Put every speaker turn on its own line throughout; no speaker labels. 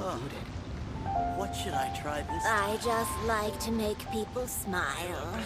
polluted. What should I try this
I just like to make people smile.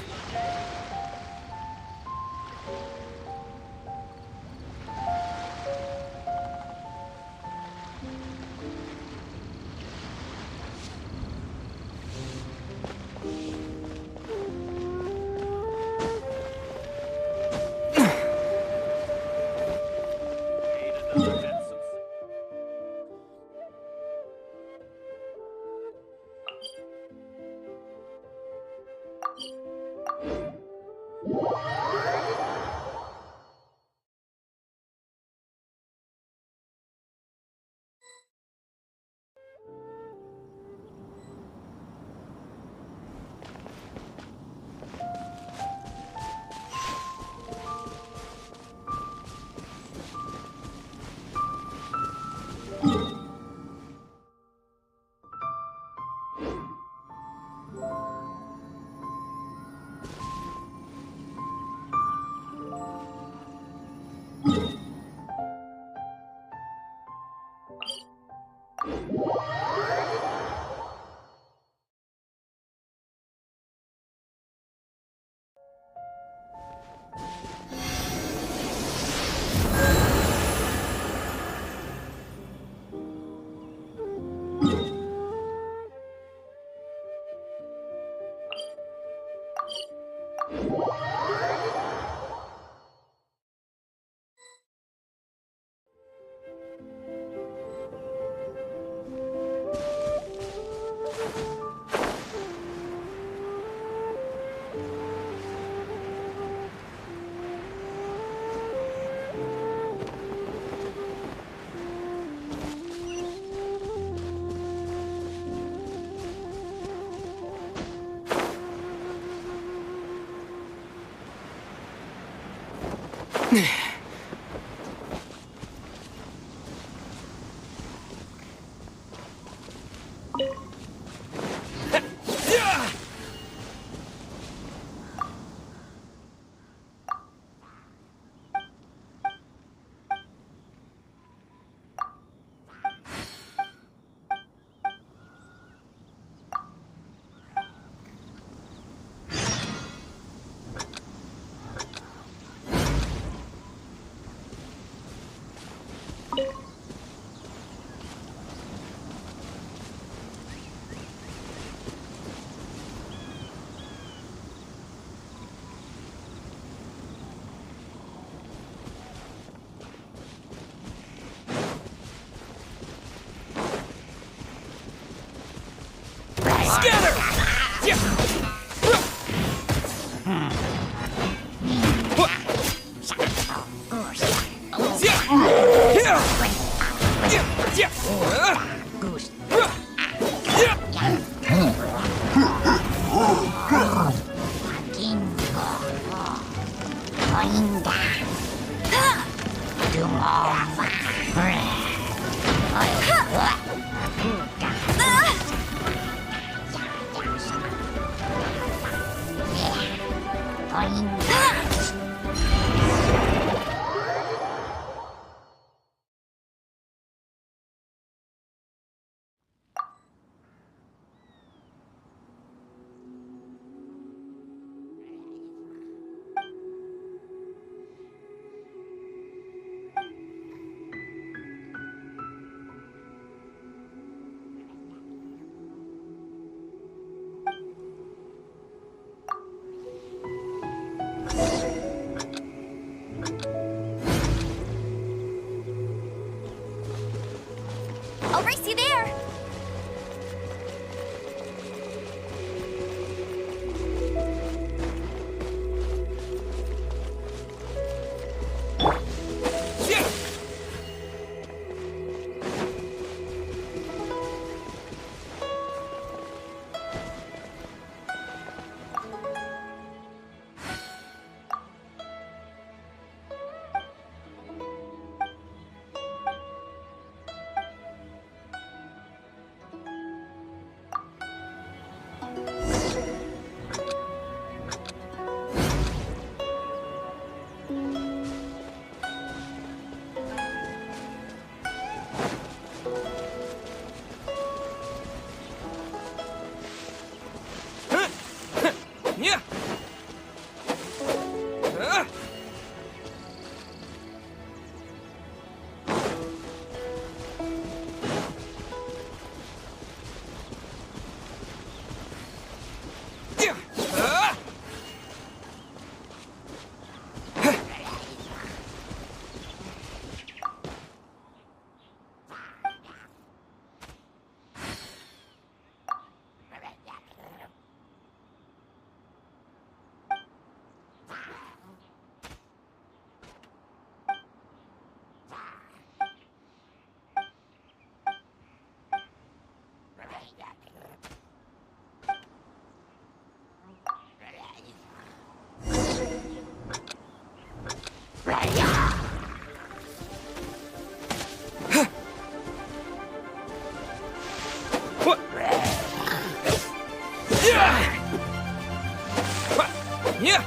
Yeah.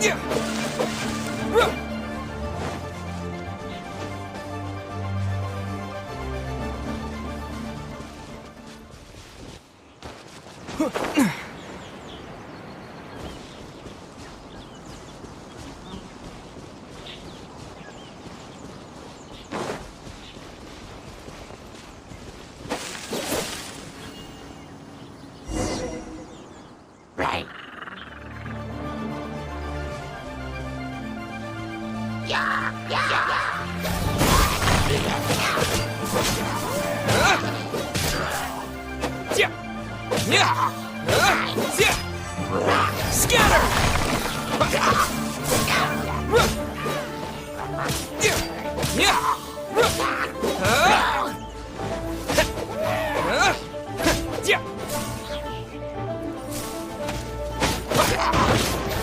Yeah. Ruh. Yeah. Yeah. Yeah. Scatter. Yeah. Yeah. Yeah.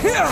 Yeah.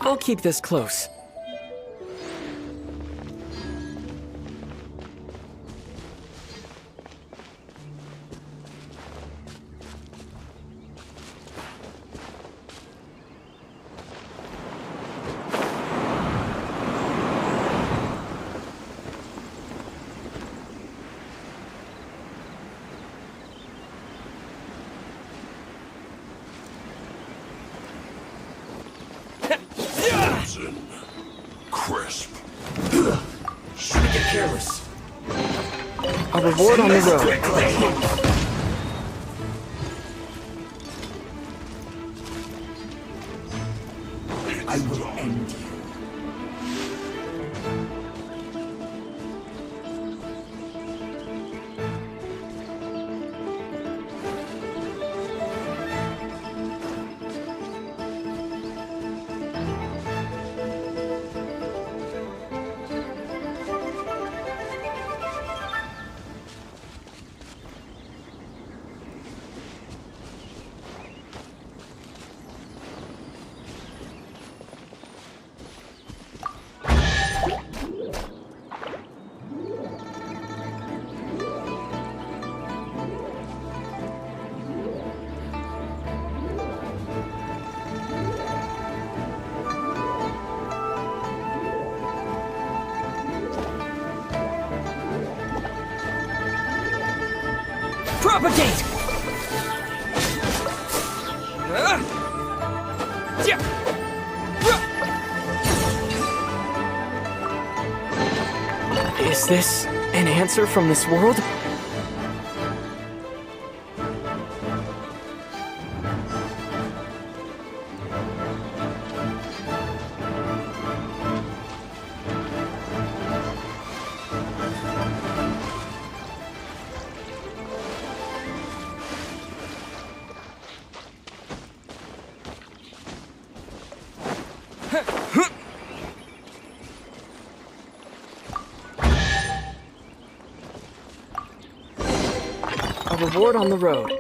I'll keep this close.
Crisp.
Shouldn't get careless. A reward on the road.
I will end you.
Propagate! Is this an answer from this world? A reward on the road.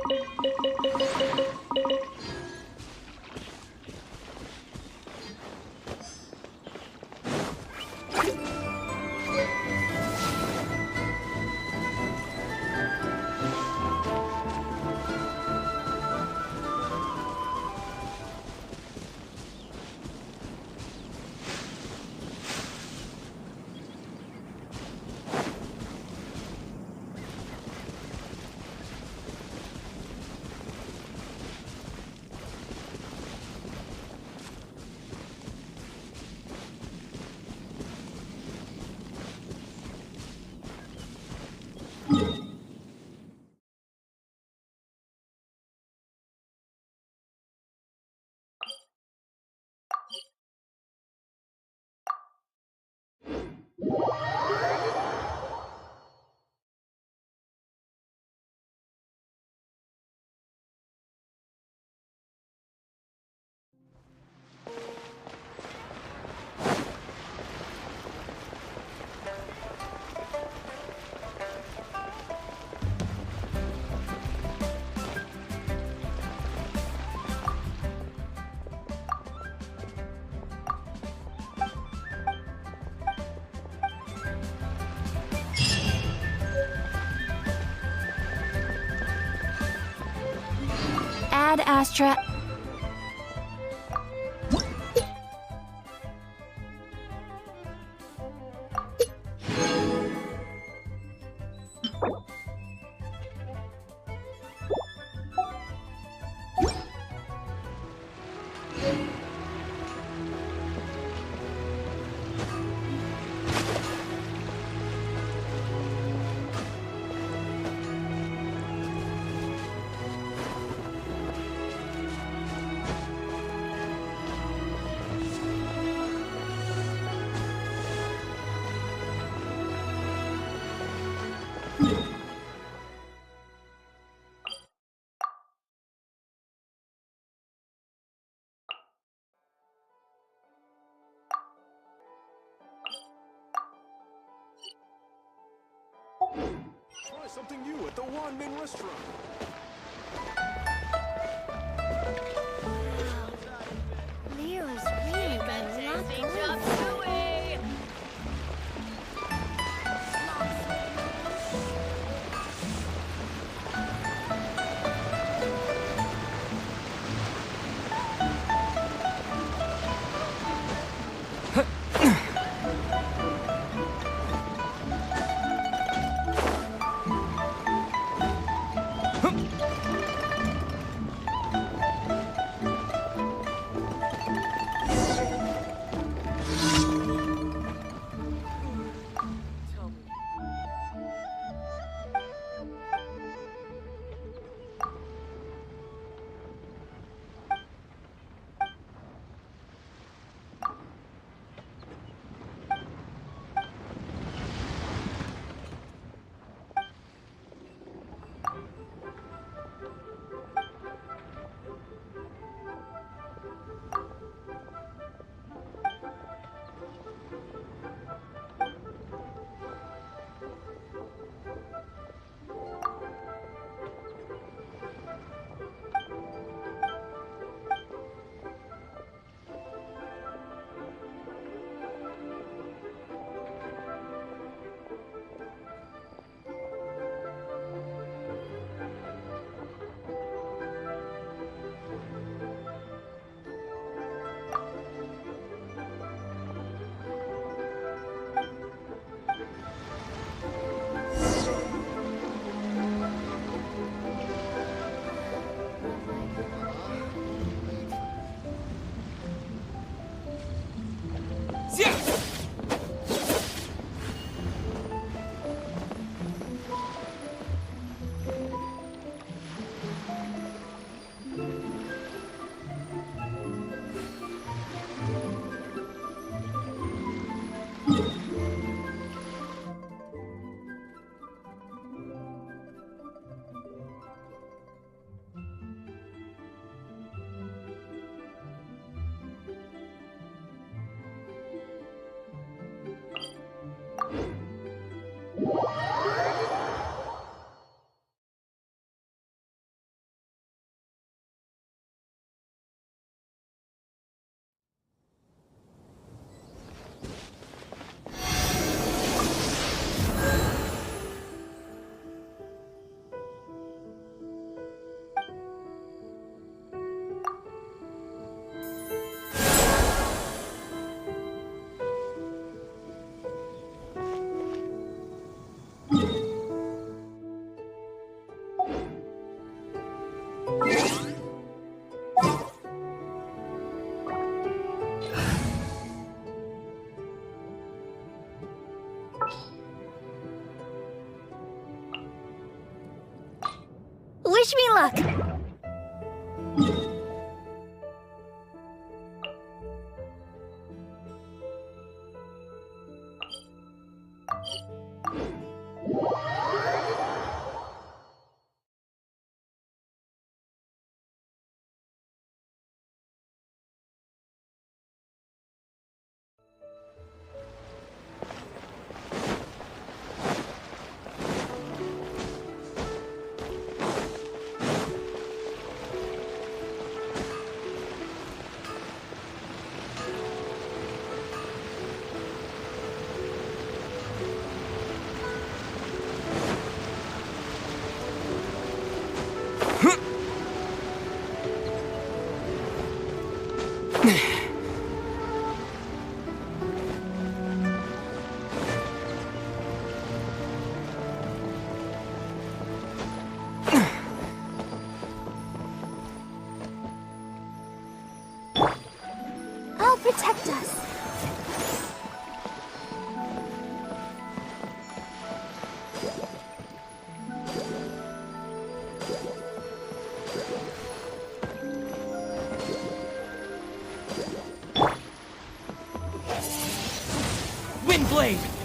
Ad Astra.
Try something new at the One Min restaurant.
Leo's really got a lot going for him. Wish me luck.
blade!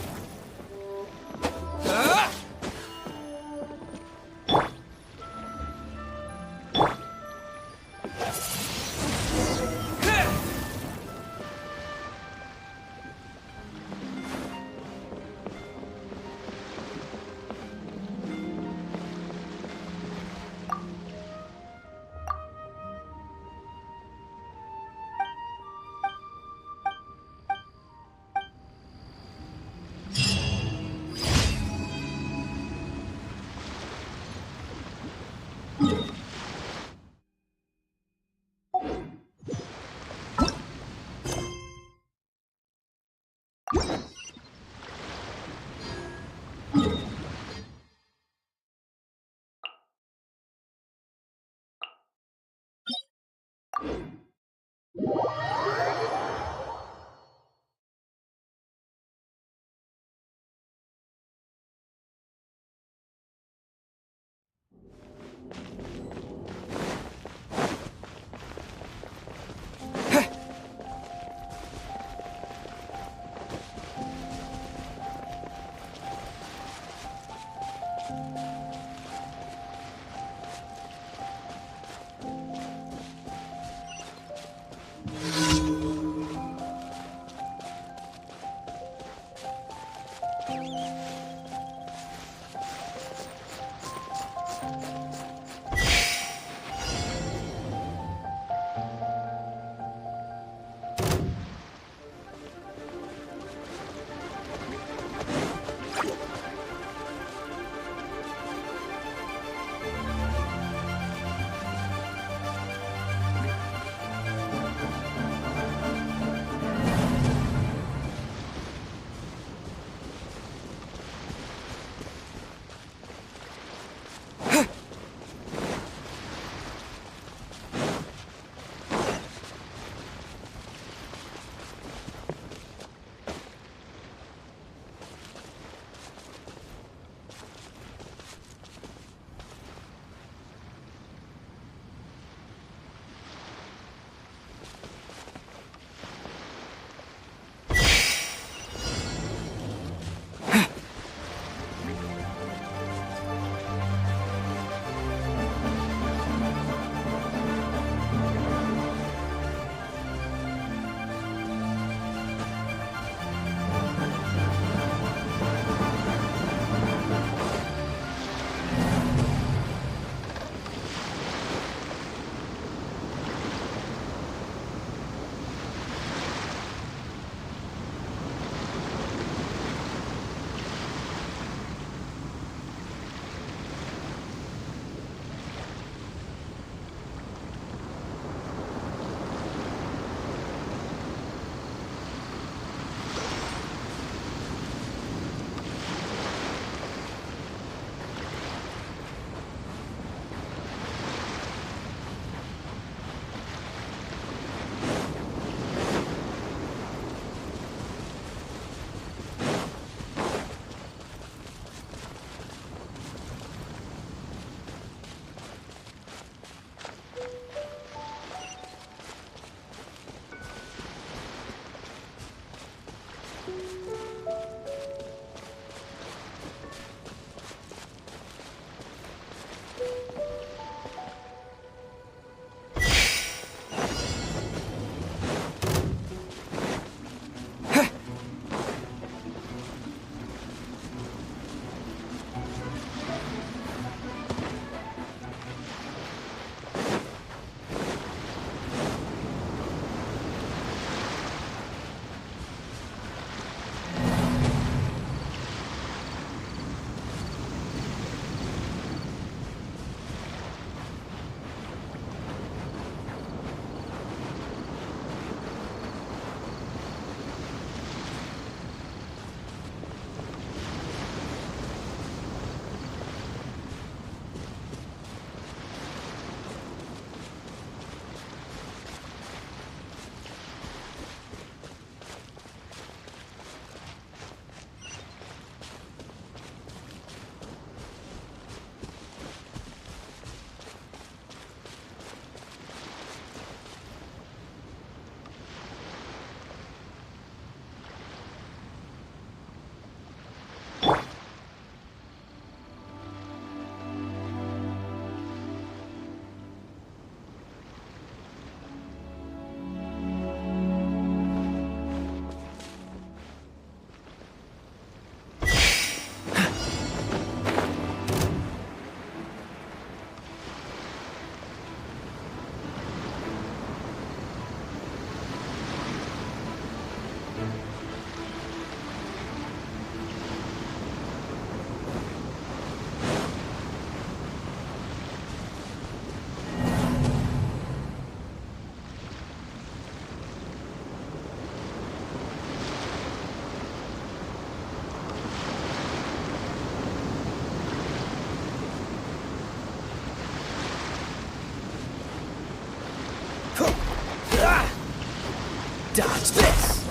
What's this?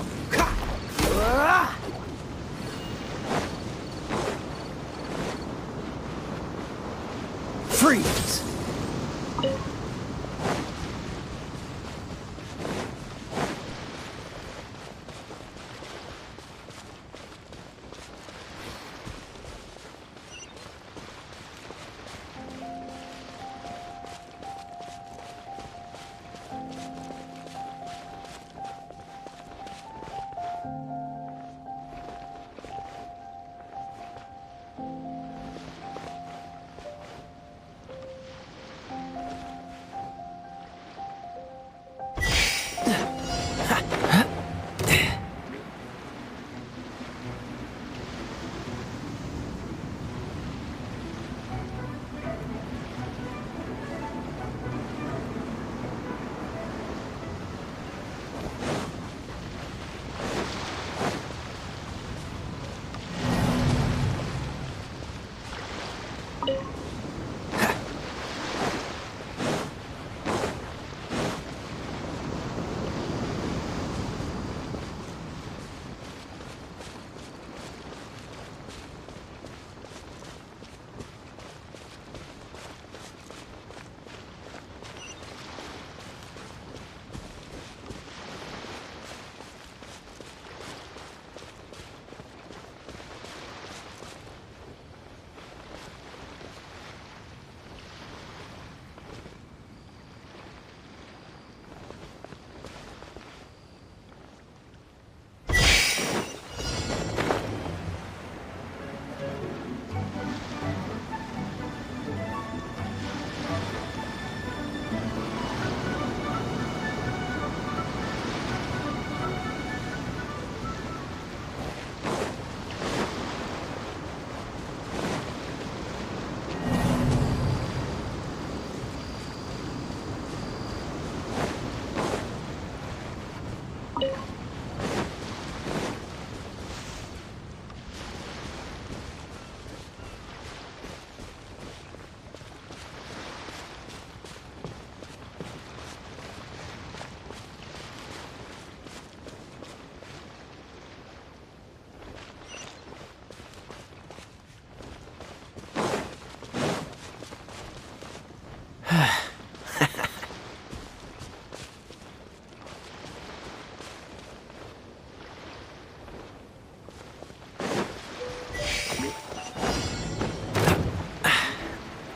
Freeze!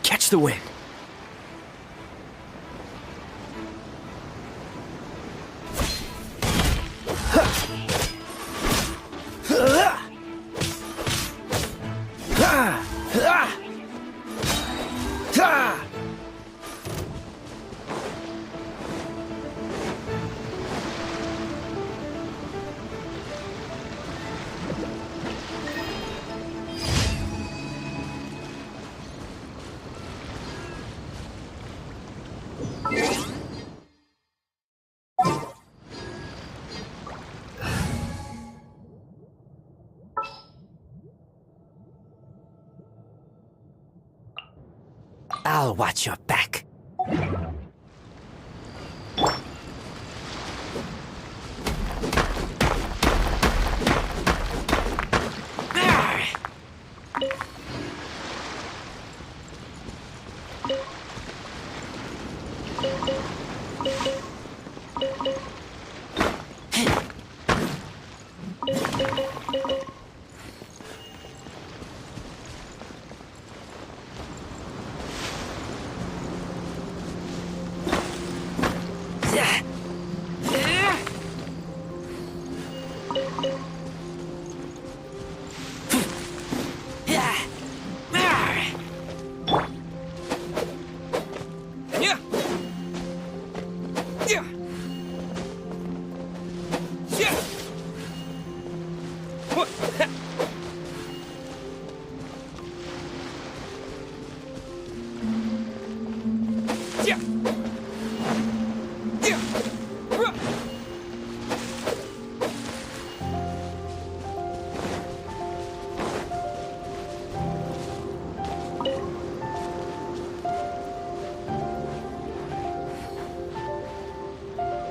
Catch the wind. I'll watch your back.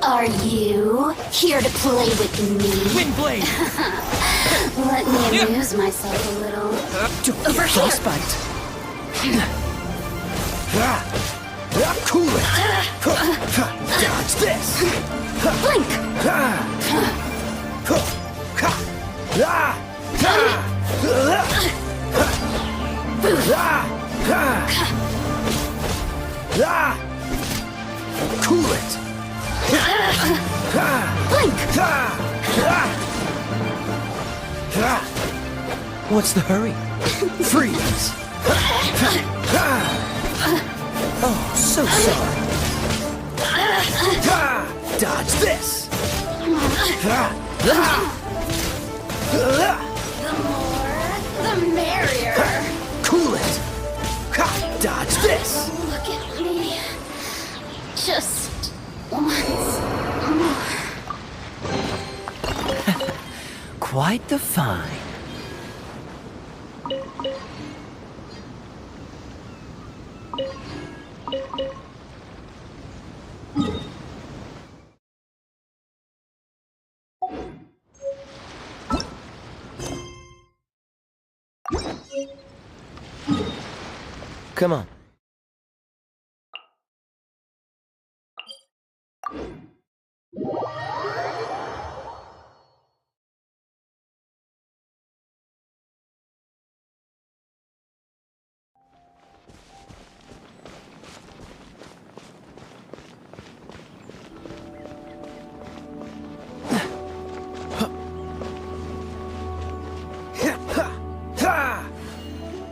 Are you Here to play with me.
Windblade!
Let me amuse myself a little. Over here.
Frostbite! Cool it! Dodge this!
Blink.
Cool it!
Blink.
What's the hurry? Freeze! Oh, so sorry. Dodge this!
The more, the merrier.
Cool it! Dodge this!
Look at me. Just once more.
Quite the find. Come on.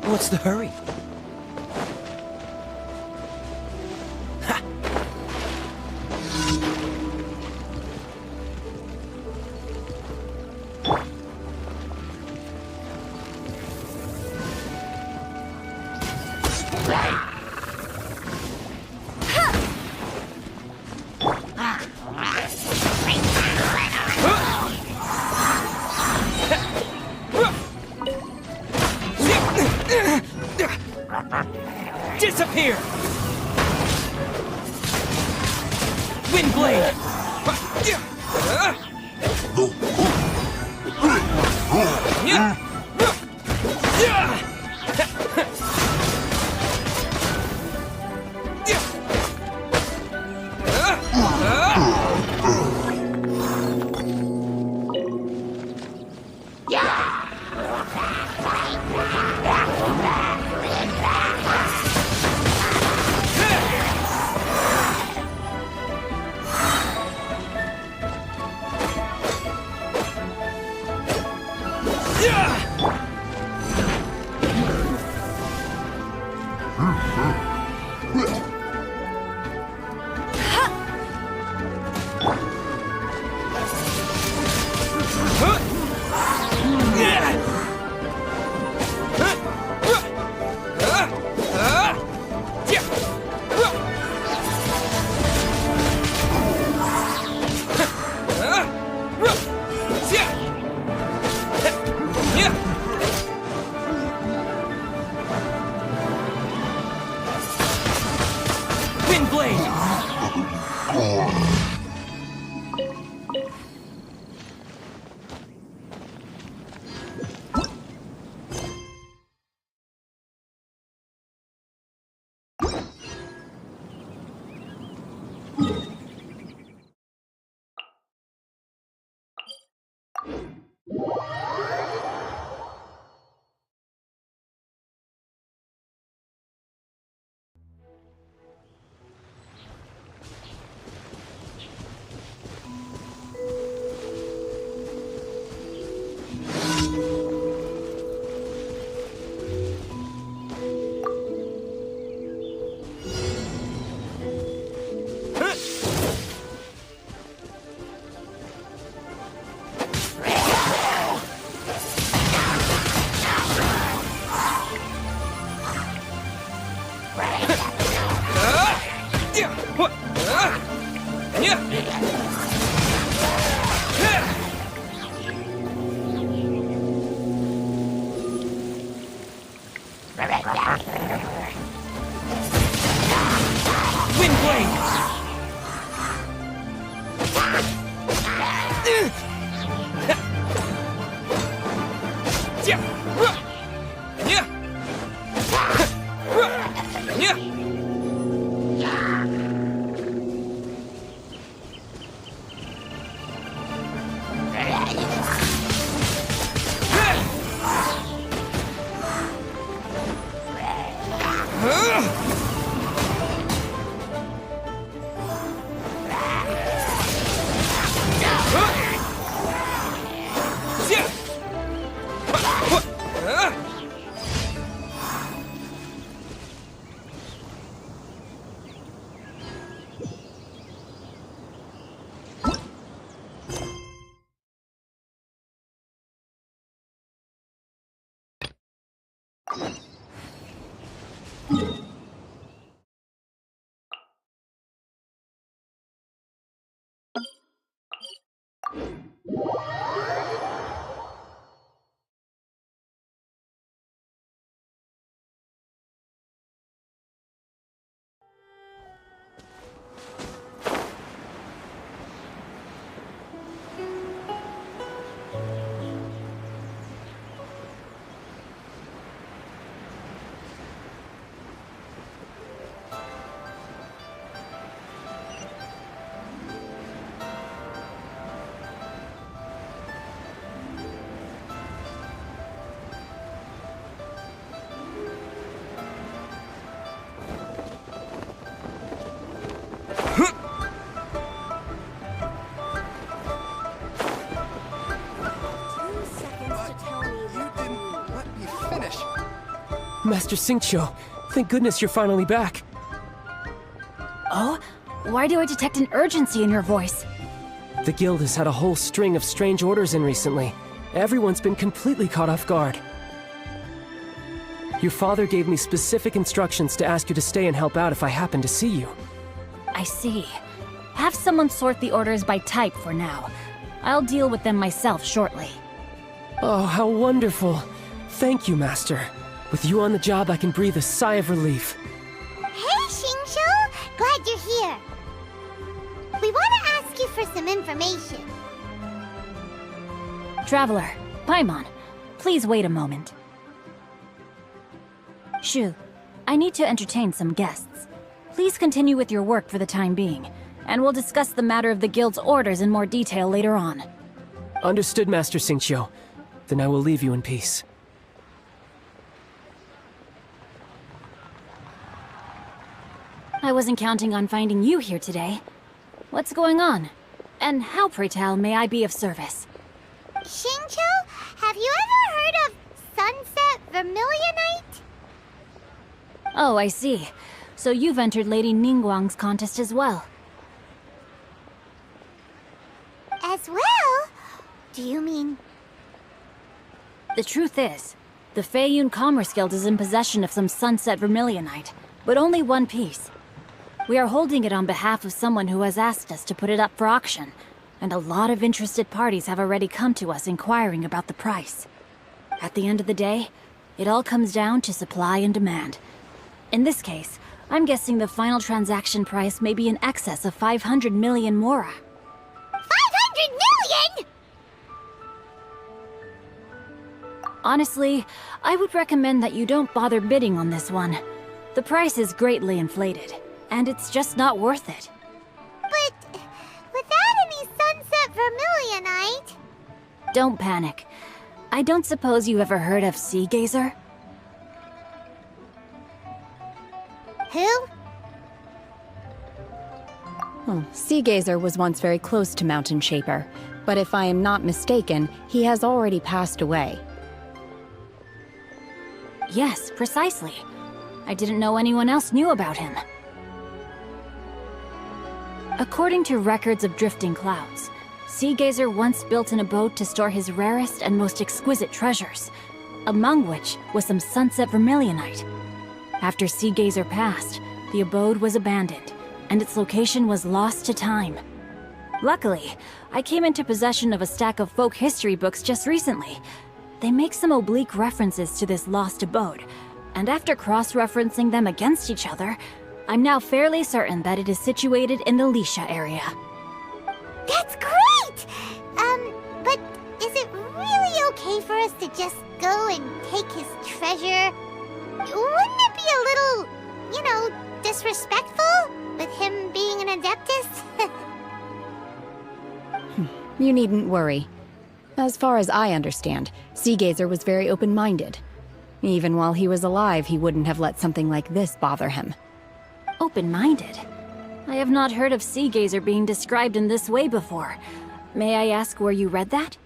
What's the hurry? Disappear! Windblade! Master Xingqiu, thank goodness you're finally back.
Oh? Why do I detect an urgency in your voice?
The guild has had a whole string of strange orders in recently. Everyone's been completely caught off guard. Your father gave me specific instructions to ask you to stay and help out if I happen to see you.
I see. Have someone sort the orders by type for now. I'll deal with them myself shortly.
Oh, how wonderful. Thank you, Master. With you on the job, I can breathe a sigh of relief.
Hey, Xingqiu! Glad you're here. We want to ask you for some information.
Traveler, Paimon, please wait a moment. Shu, I need to entertain some guests. Please continue with your work for the time being, and we'll discuss the matter of the guild's orders in more detail later on.
Understood, Master Xingqiu. Then I will leave you in peace.
I wasn't counting on finding you here today. What's going on? And how, pray tell, may I be of service?
Xingqiu, have you ever heard of Sunset Vermilionite?
Oh, I see. So you've entered Lady Ningguang's contest as well.
As well? Do you mean...
The truth is, the Feiyun Commerce Guild is in possession of some Sunset Vermilionite, but only one piece. We are holding it on behalf of someone who has asked us to put it up for auction, and a lot of interested parties have already come to us inquiring about the price. At the end of the day, it all comes down to supply and demand. In this case, I'm guessing the final transaction price may be in excess of 500 million mora.
500 million?!
Honestly, I would recommend that you don't bother bidding on this one. The price is greatly inflated, and it's just not worth it.
But without any Sunset Vermilionite...
Don't panic. I don't suppose you ever heard of Sea Gazer?
Who?
Sea Gazer was once very close to Mountain Shaper, but if I am not mistaken, he has already passed away.
Yes, precisely. I didn't know anyone else knew about him. According to records of drifting clouds, Sea Gazer once built an abode to store his rarest and most exquisite treasures, among which was some Sunset Vermilionite. After Sea Gazer passed, the abode was abandoned, and its location was lost to time. Luckily, I came into possession of a stack of folk history books just recently. They make some oblique references to this lost abode, and after cross-referencing them against each other, I'm now fairly certain that it is situated in the Lisha area.
That's great! But is it really okay for us to just go and take his treasure? Wouldn't it be a little, disrespectful with him being an Adeptus?
You needn't worry. As far as I understand, Sea Gazer was very open-minded. Even while he was alive, he wouldn't have let something like this bother him.
Open-minded? I have not heard of Sea Gazer being described in this way before. May I ask where you read that?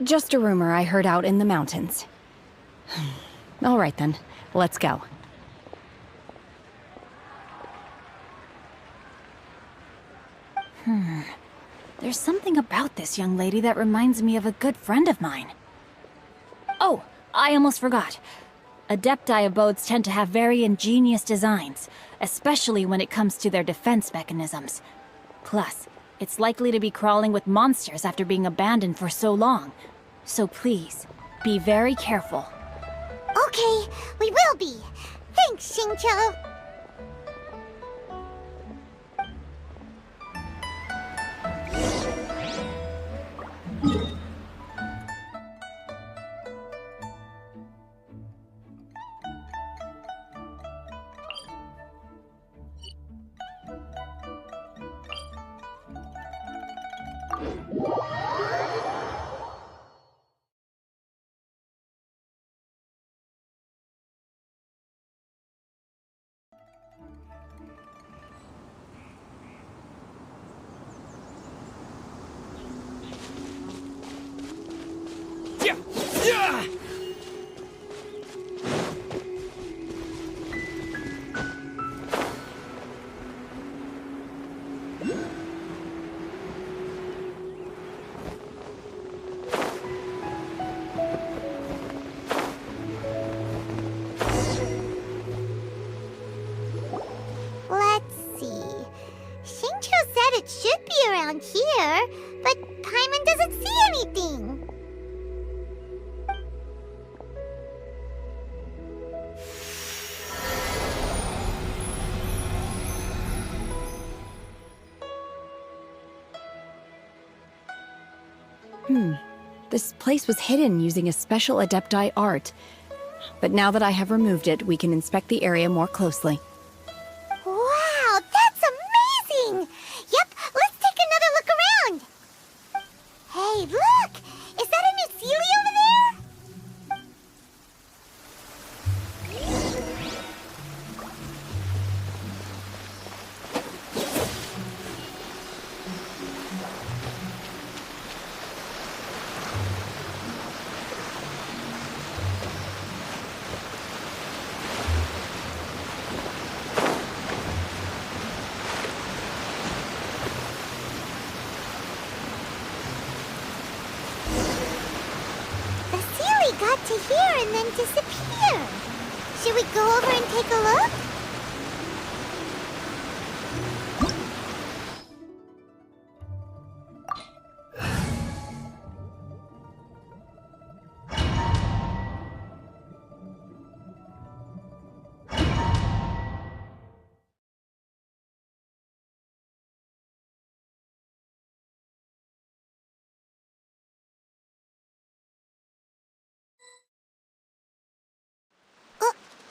Just a rumor I heard out in the mountains. All right then, let's go.
There's something about this young lady that reminds me of a good friend of mine. Oh, I almost forgot. Adepti abodes tend to have very ingenious designs, especially when it comes to their defense mechanisms. Plus, it's likely to be crawling with monsters after being abandoned for so long. So please, be very careful.
Okay, we will be. Thanks, Xingqiu. Let's see. Xingqiu said it should be around here, but Paimon doesn't see anything.
This place was hidden using a special Adepti art. But now that I have removed it, we can inspect the area more closely.
Wow, that's amazing! Yep, let's take another look around. Hey, look! Is that a new Sealy over there? The Sealy got to here and then disappeared. Should we go over and take a look?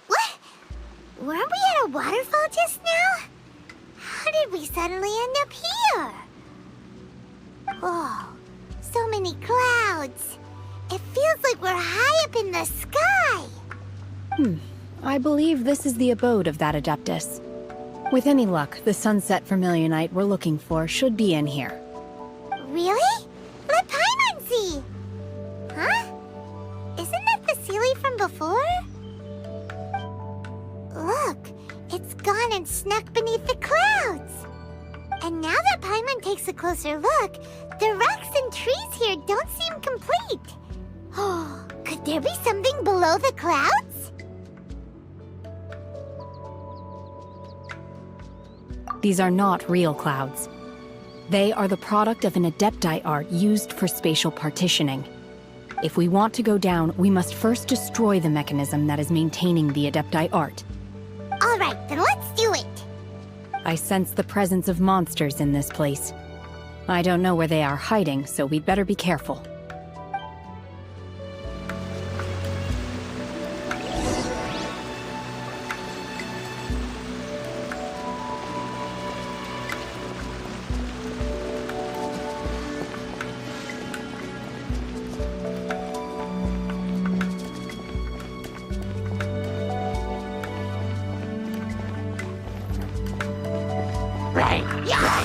What? Weren't we at a waterfall just now? How did we suddenly end up here? Oh, so many clouds. It feels like we're high up in the sky.
I believe this is the abode of that Adeptus. With any luck, the sunset Vermilionite we're looking for should be in here.
Really? Let Paimon see. Huh? Isn't that the Sealy from before? Look, it's gone and snuck beneath the clouds. And now that Paimon takes a closer look, the rocks and trees here don't seem complete. Oh, could there be something below the clouds?
These are not real clouds. They are the product of an Adepti art used for spatial partitioning. If we want to go down, we must first destroy the mechanism that is maintaining the Adepti art.
All right, then let's do it.
I sense the presence of monsters in this place. I don't know where they are hiding, so we'd better be careful.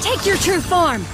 Take your true form!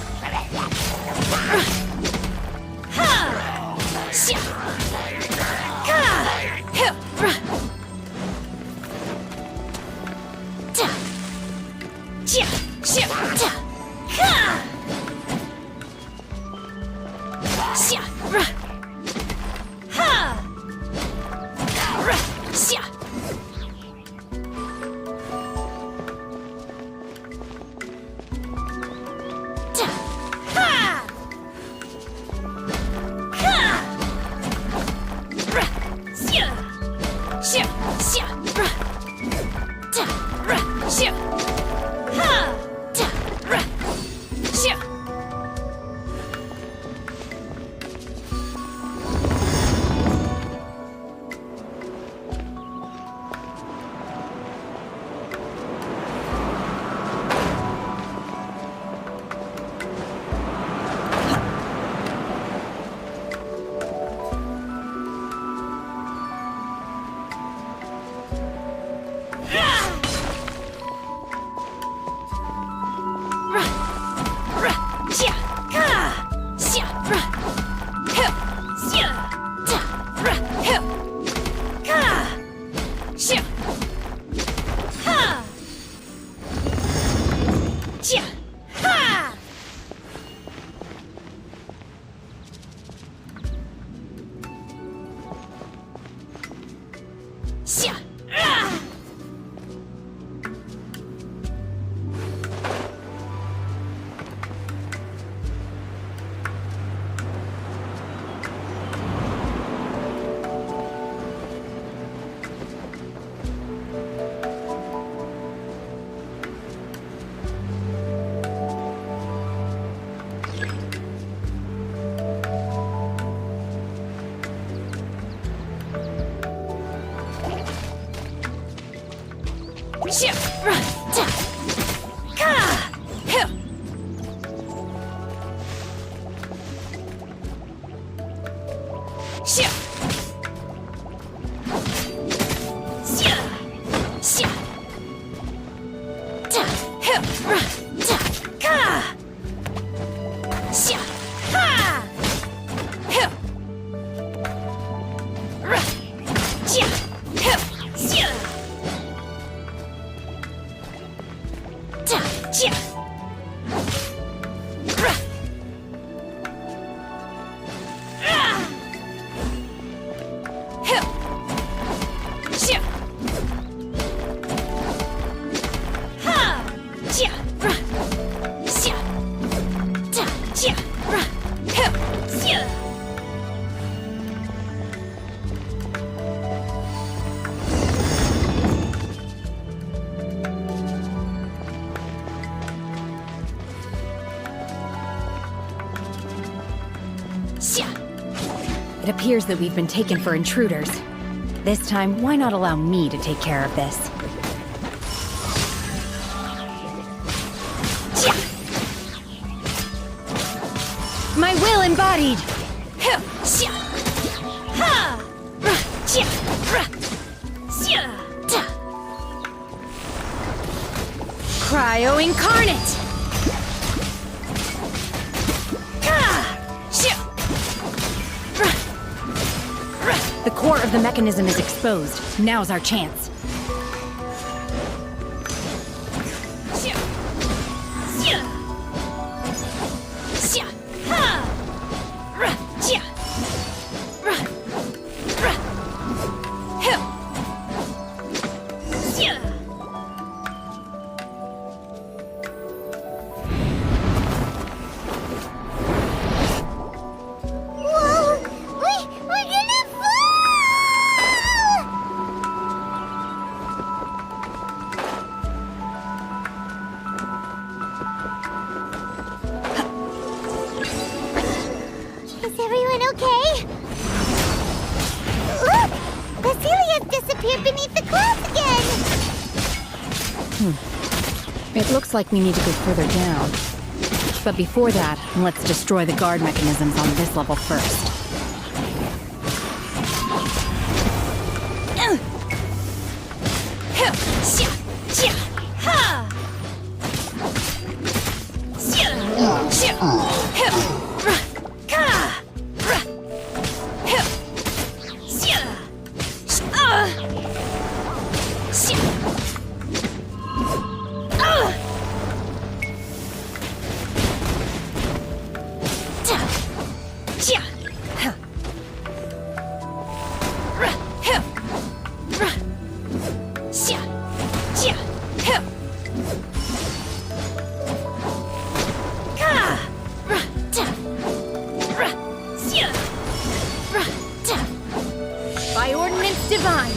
It appears that we've been taken for intruders. This time, why not allow me to take care of this? My will embodied! Cryo incarnate! The core of the mechanism is exposed. Now's our chance.
Whoa! We're gonna fall! Is everyone okay? Look! Basilia's disappeared beneath the clouds again!
It looks like we need to go further down. But before that, let's destroy the guard mechanisms on this level first. By ordinance divine!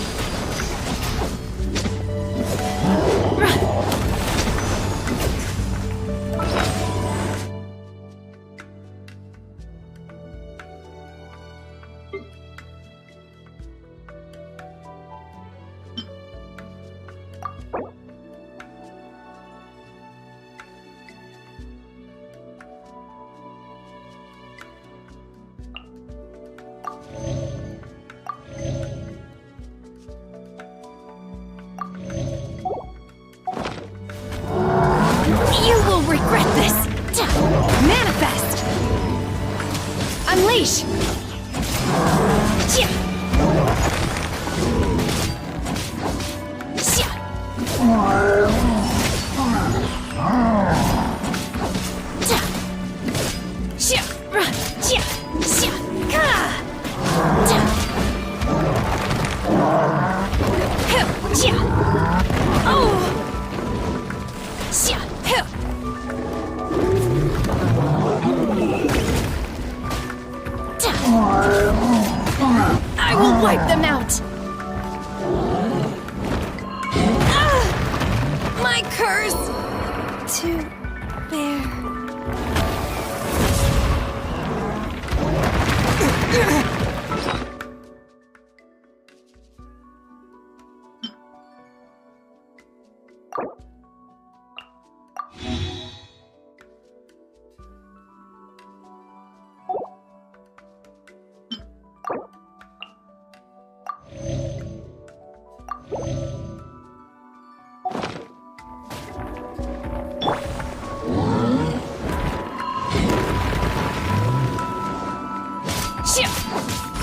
You will regret this! Manifest! Unleash! I will wipe them out! My curse! To bear.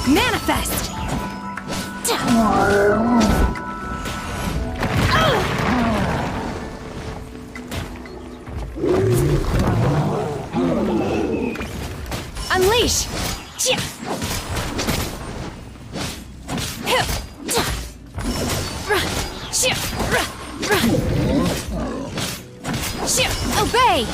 Manifest! Unleash! Obey!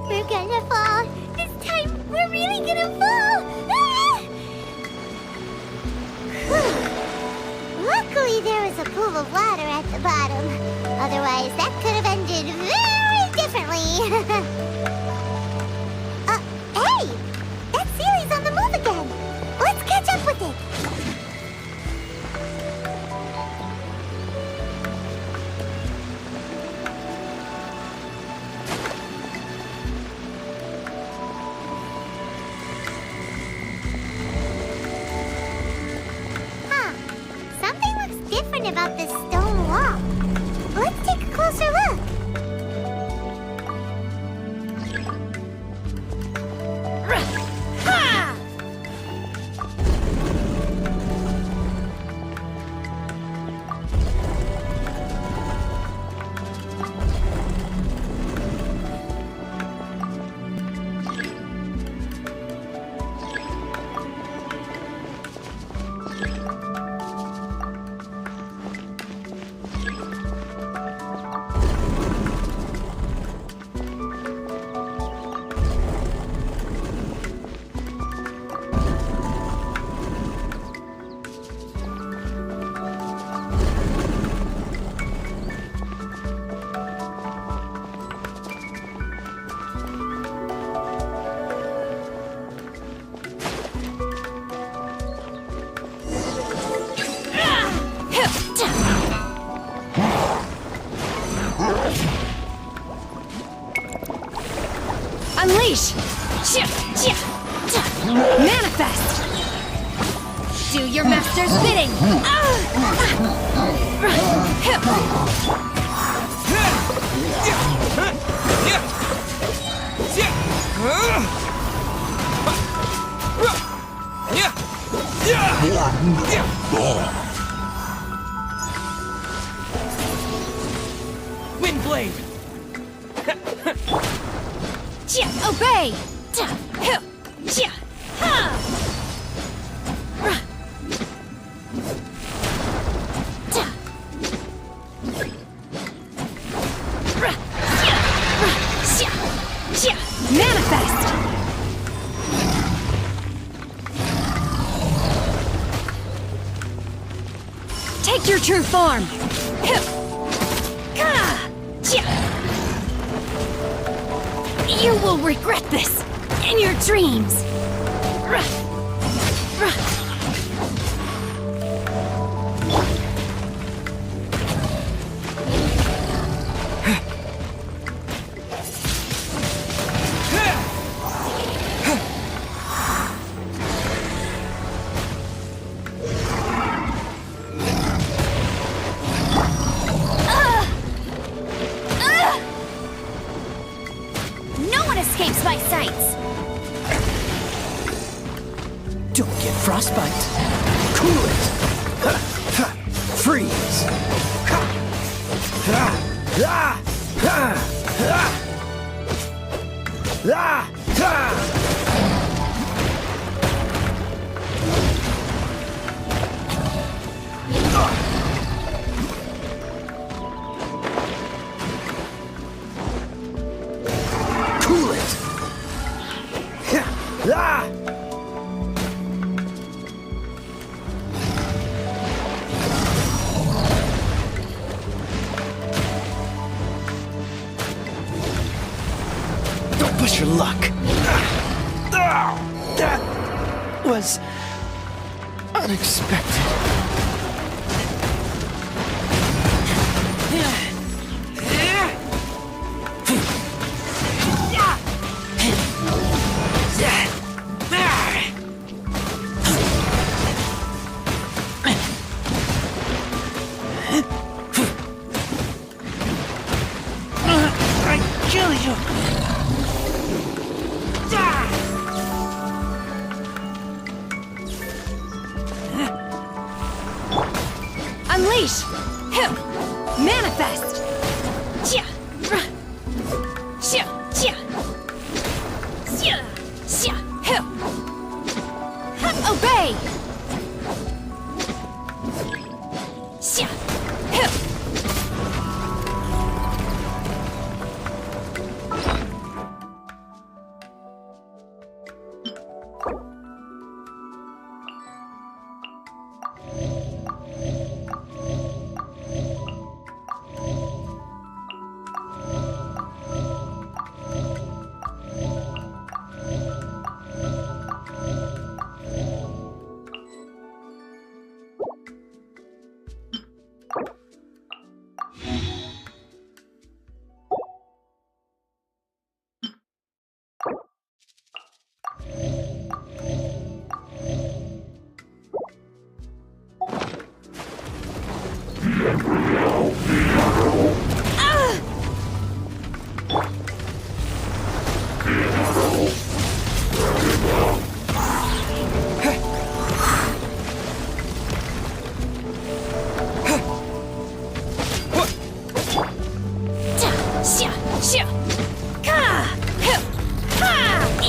We're gonna fall. This time, we're really gonna fall. Ah! Whew. Luckily, there was a pool of water at the bottom. Otherwise, that could have ended very differently. Hey! That Sealy's on the move again. Let's catch up with it. Something looks different about this stone wall. Let's take a closer look.
Unleash! Manifest! Do your master's bidding!
Windblade!
Obey! Manifest! Take your true form! You will regret this in your dreams! No one escapes my sights!
Don't get frostbite. Cool it. Freeze. Cool it. push your luck. That was unexpected.
Unleash! Manifest! Obey!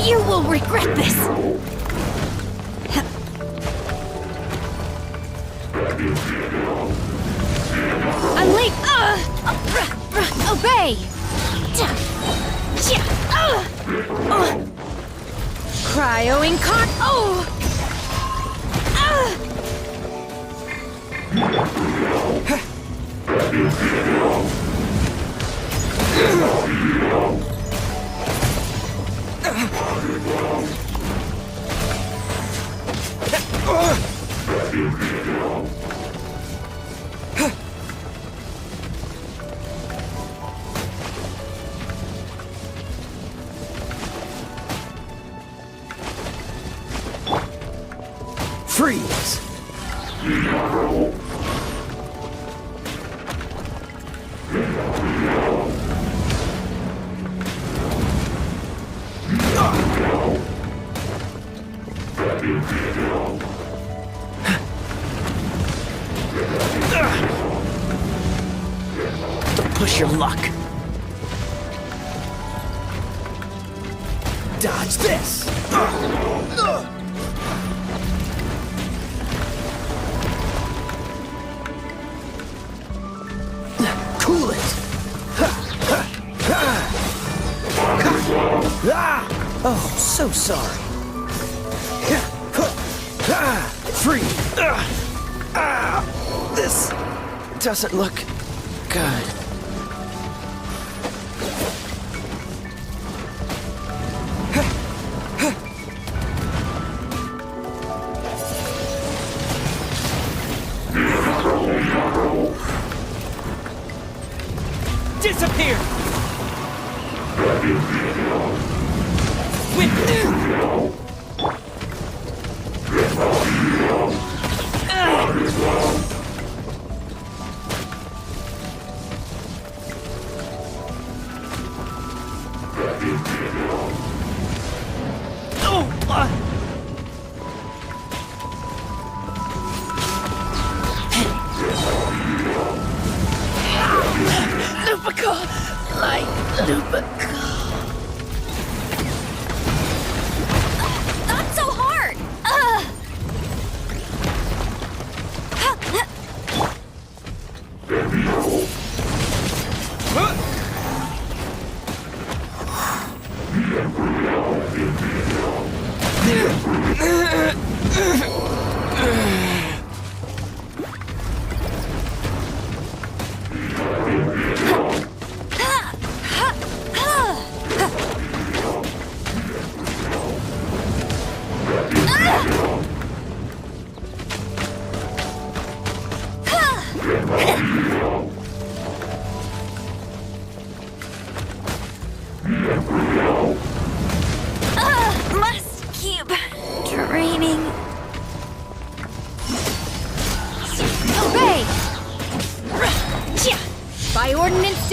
You will regret this! Unleash! Obey! Cryo-incarn... Oh!
Freeze! Don't push your luck. Dodge this! Cool it! Oh, so sorry. Free! This doesn't look good. Disappear!
Not so hard!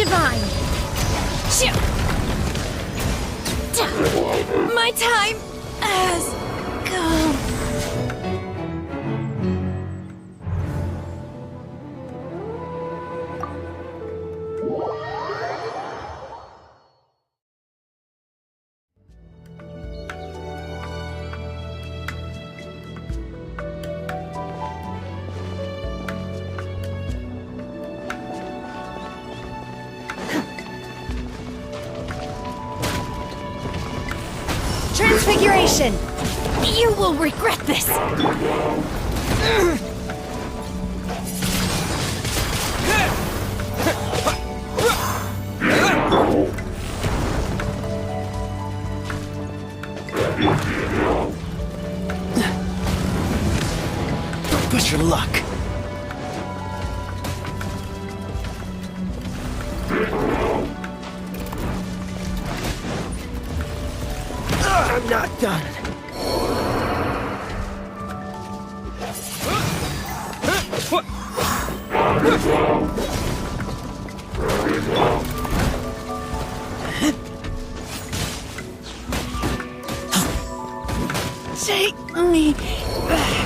divine! My time has come. Transfiguration! You will regret this!
Don't push your luck. I'm not done.
Take me back.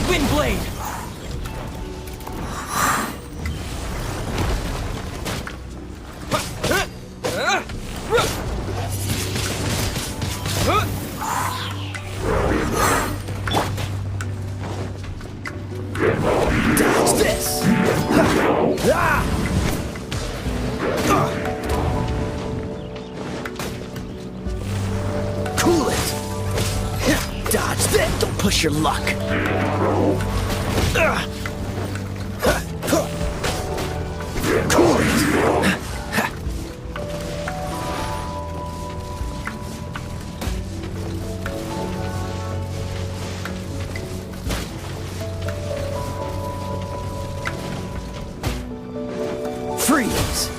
Windblade!
Dodge this! Cool it! Dodge this! Don't push your luck! Cool it! Freeze!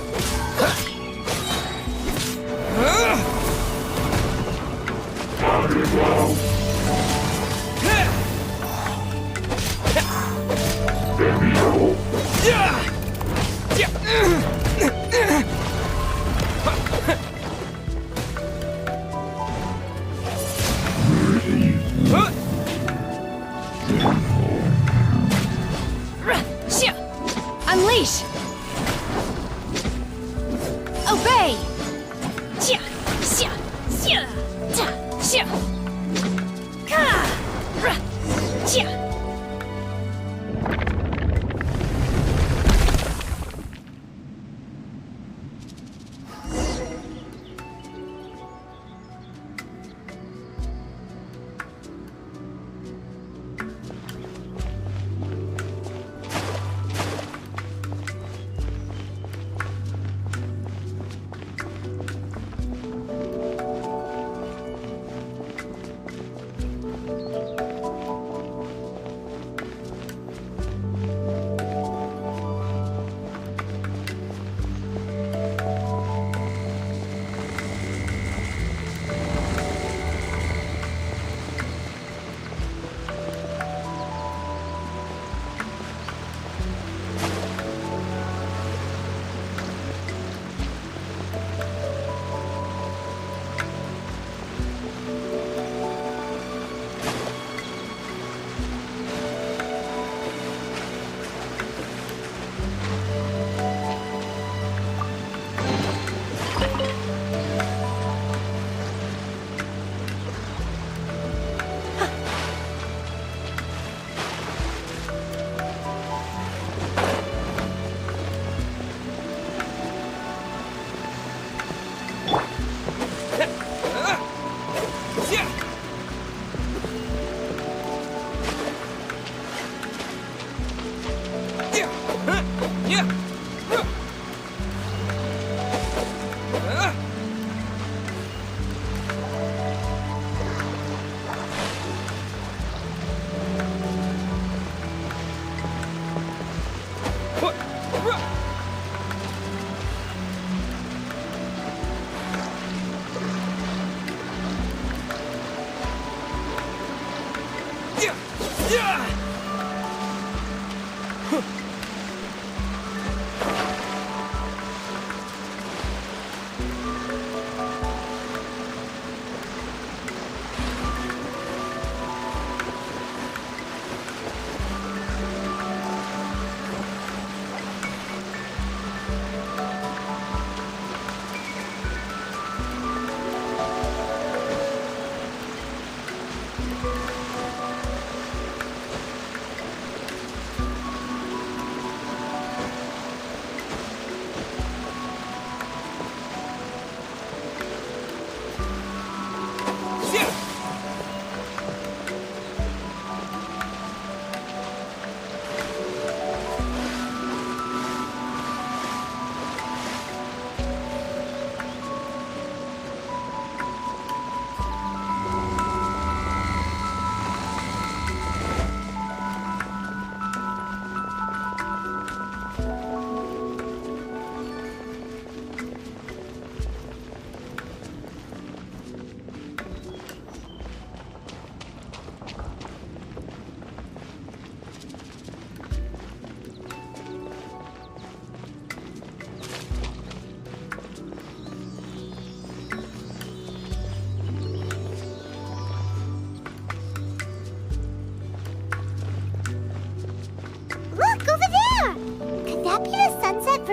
Unleash! Obey!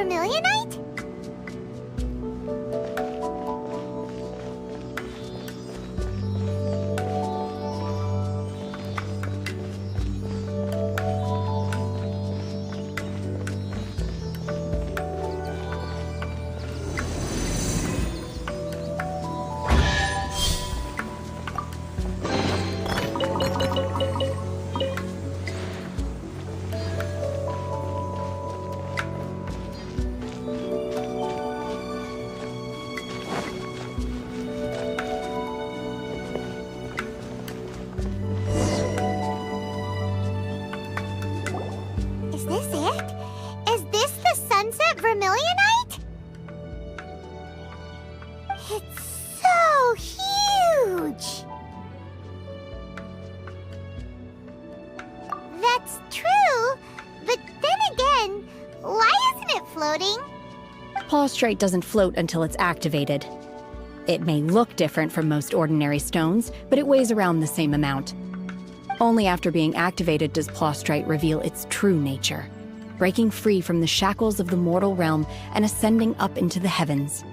vermilionite? Is this it? Is this the sunset vermilionite? It's so huge! That's true, but then again, why isn't it floating?
Prostrate doesn't float until it's activated. It may look different from most ordinary stones, but it weighs around the same amount. Only after being activated does Prostrate reveal its true nature, breaking free from the shackles of the mortal realm and ascending up into the heavens.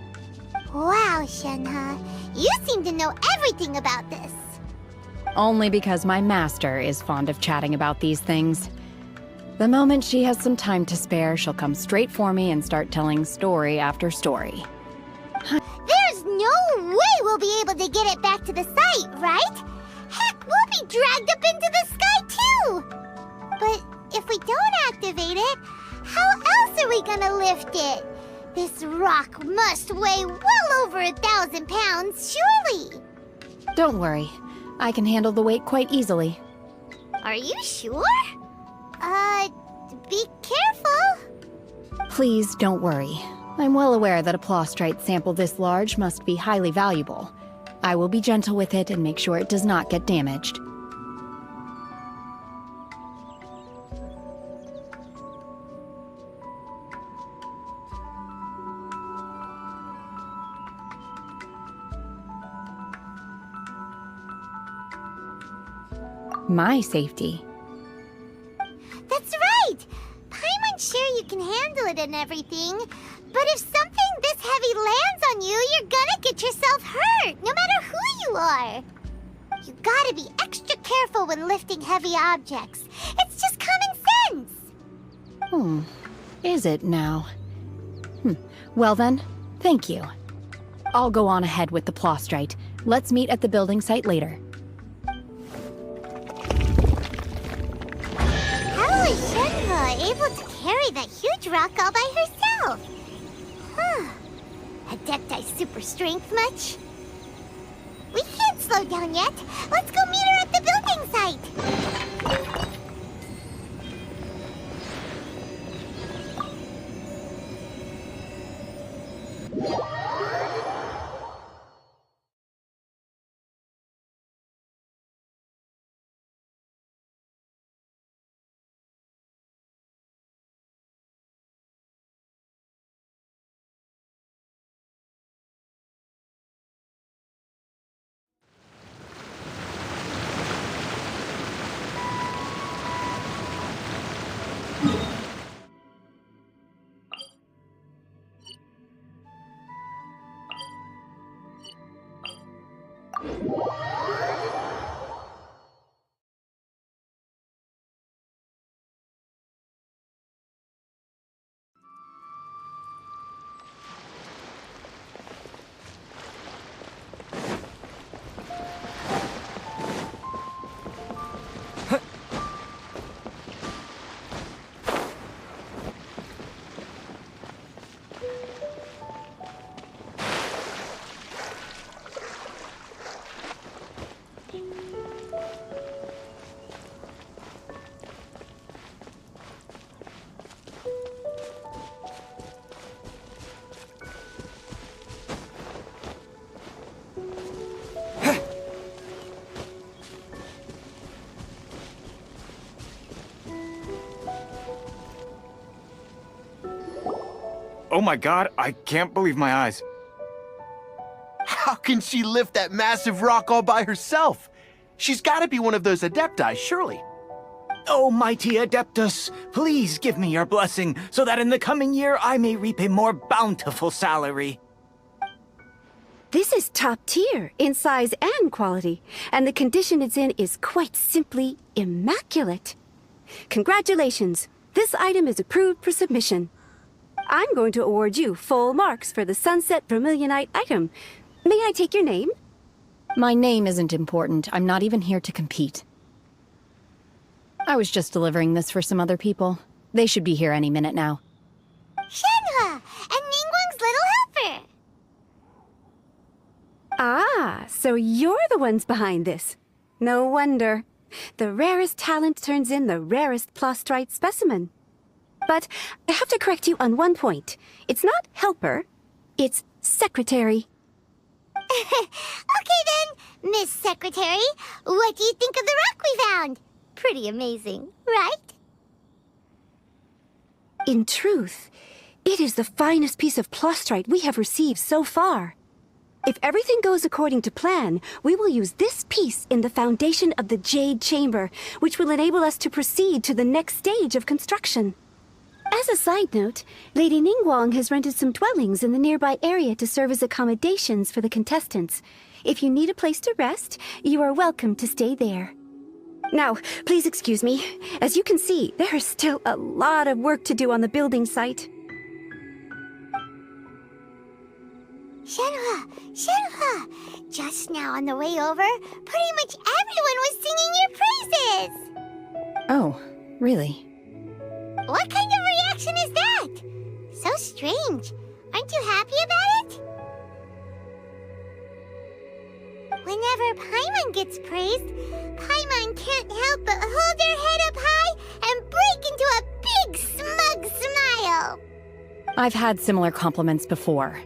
Wow, Shenhe, you seem to know everything about this.
Only because my master is fond of chatting about these things. The moment she has some time to spare, she'll come straight for me and start telling story after story.
There's no way we'll be able to get it back to the site, right? Heck, we'll be dragged up into the sky too! But if we don't activate it, how else are we gonna lift it? This rock must weigh well over 1,000 pounds, surely!
Don't worry, I can handle the weight quite easily.
Are you sure? Be careful!
Please don't worry. I'm well aware that a Prostrate sample this large must be highly valuable. I will be gentle with it and make sure it does not get damaged. My safety.
That's right! Paimon's sure you can handle it and everything, but if something this heavy lands on you, you're gonna get yourself hurt, no matter who you are. You gotta be extra careful when lifting heavy objects. It's just common sense.
Is it now? Well then, thank you. I'll go on ahead with the Prostrate. Let's meet at the building site later.
How is Shenhe able to carry that huge rock all by herself? Adepti super strength much? We can't slow down yet. Let's go meet her at the building site.
Oh my god, I can't believe my eyes.
How can she lift that massive rock all by herself? She's gotta be one of those Adepti, surely. O mighty Adeptus, please give me your blessing so that in the coming year I may reap a more bountiful salary.
This is top tier in size and quality, and the condition it's in is quite simply immaculate. Congratulations, this item is approved for submission. I'm going to award you full marks for the Sunset Vermilionite item. May I take your name?
My name isn't important. I'm not even here to compete. I was just delivering this for some other people. They should be here any minute now.
Shenhua, and Ningguang's little helper.
Ah, so you're the ones behind this. No wonder. The rarest talent turns in the rarest prostrate specimen. But I have to correct you on one point. It's not helper, it's secretary.
Okay then, Miss Secretary, what do you think of the rock we found? Pretty amazing, right?
In truth, it is the finest piece of prostrate we have received so far. If everything goes according to plan, we will use this piece in the foundation of the Jade Chamber, which will enable us to proceed to the next stage of construction. As a side note, Lady Ningguang has rented some dwellings in the nearby area to serve as accommodations for the contestants. If you need a place to rest, you are welcome to stay there. Now, please excuse me. As you can see, there is still a lot of work to do on the building site.
Shenhua! Just now on the way over, pretty much everyone was singing your praises!
Oh, really?
What kind of reaction is that? So strange. Aren't you happy about it? Whenever Paimon gets praised, Paimon can't help but hold her head up high and break into a big smug smile.
I've had similar compliments before.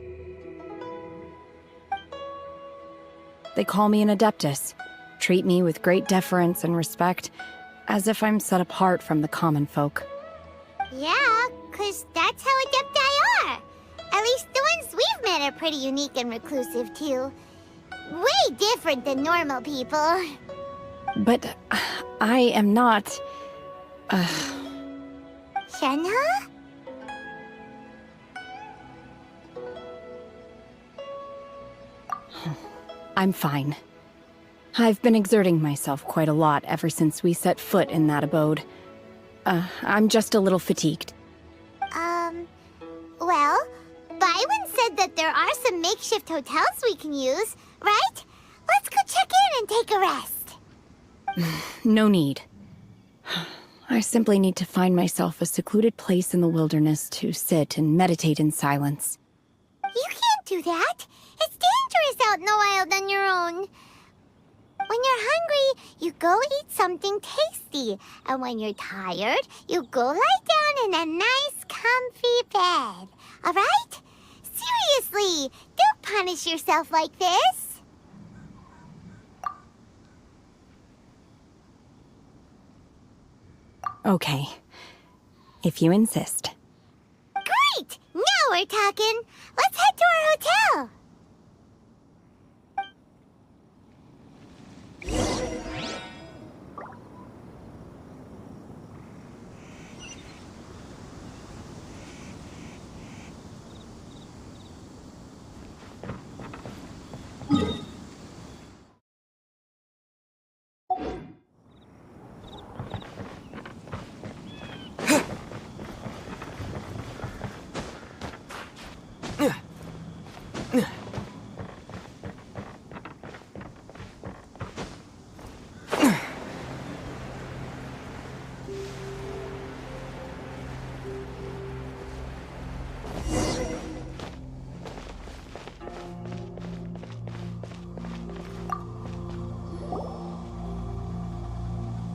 They call me an Adeptus, treat me with great deference and respect, as if I'm set apart from the common folk.
Yeah, 'cause that's how Adepti are. At least the ones we've met are pretty unique and reclusive, too. Way different than normal people.
But I am not...
Shenhua?
I'm fine. I've been exerting myself quite a lot ever since we set foot in that abode. I'm just a little fatigued.
Well, Byron said that there are some makeshift hotels we can use, right? Let's go check in and take a rest.
No need. I simply need to find myself a secluded place in the wilderness to sit and meditate in silence.
You can't do that. It's dangerous out in the wild on your own. When you're hungry, you go eat something tasty. And when you're tired, you go lie down in a nice, comfy bed. All right? Seriously, don't punish yourself like this.
Okay. If you insist.
Great! Now we're talking. Let's head to our hotel.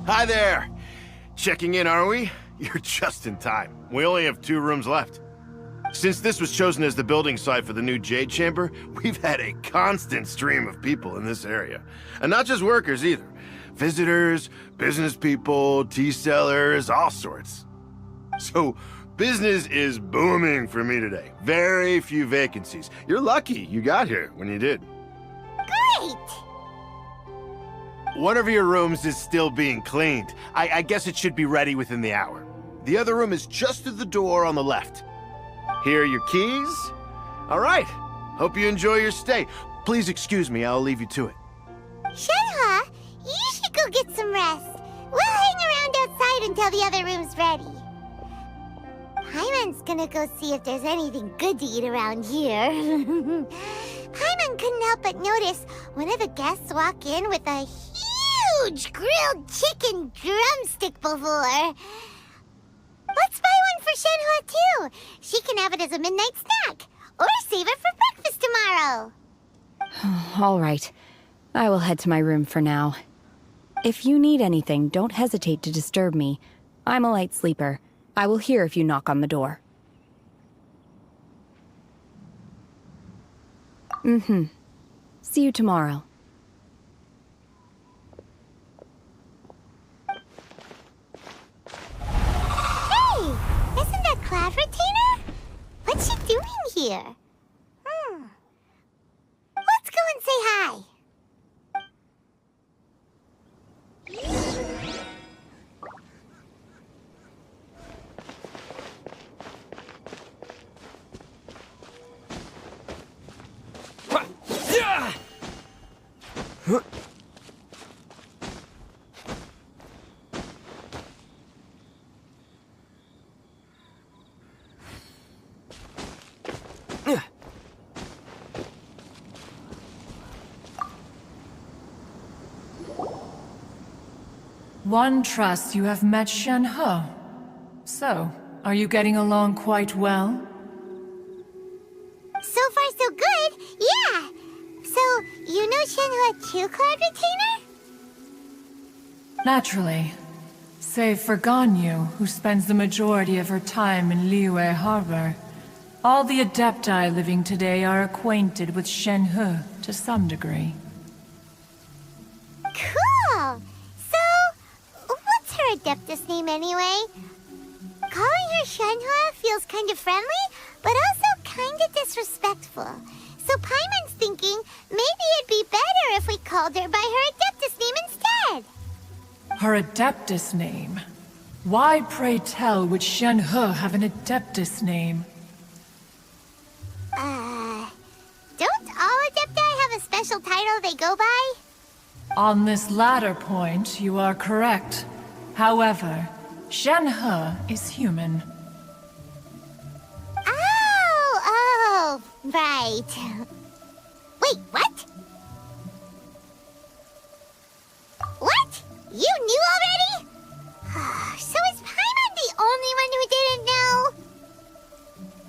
Hi there! Checking in, are we? You're just in time. We only have 2 rooms left. Since this was chosen as the building site for the new Jade Chamber, we've had a constant stream of people in this area. And not just workers either. Visitors, business people, tea sellers, all sorts. So, business is booming for me today. Very few vacancies. You're lucky you got here when you did.
Great!
One of your rooms is still being cleaned. I guess it should be ready within the hour. The other room is just through the door on the left. Here are your keys. All right. Hope you enjoy your stay. Please excuse me, I'll leave you to it.
Shenhe, you should go get some rest. We'll hang around outside until the other room's ready. Paimon's gonna go see if there's anything good to eat around here. Paimon couldn't help but notice one of the guests walk in with a huge grilled chicken drumstick before. Let's buy one for Shenhe too. She can have it as a midnight snack. Or save it for breakfast tomorrow.
All right. I will head to my room for now. If you need anything, don't hesitate to disturb me. I'm a light sleeper. I will hear if you knock on the door. See you tomorrow.
Hey! Isn't that Cloud Retainer? What's she doing here? Let's go and say hi.
One trusts you have met Shenhe. So, are you getting along quite well?
So far, so good. Yeah. So, you know Shenhe too, Cloud Retainer?
Naturally. Save for Ganyu, who spends the majority of her time in Liyue Harbor. All the Adepti living today are acquainted with Shenhe to some degree.
Cool. So, what's her Adeptus name anyway? Calling her Shenhe feels kind of friendly, but also kind of disrespectful. So Paimon's thinking maybe it'd be better if we called her by her Adeptus name instead.
Her Adeptus name? Why, pray tell, would Shenhe have an Adeptus name?
Don't all Adepti have a special title they go by?
On this latter point, you are correct. However, Shenhe is human.
Oh, right. Wait, what? What? You knew already? So is Paimon the only one who didn't know?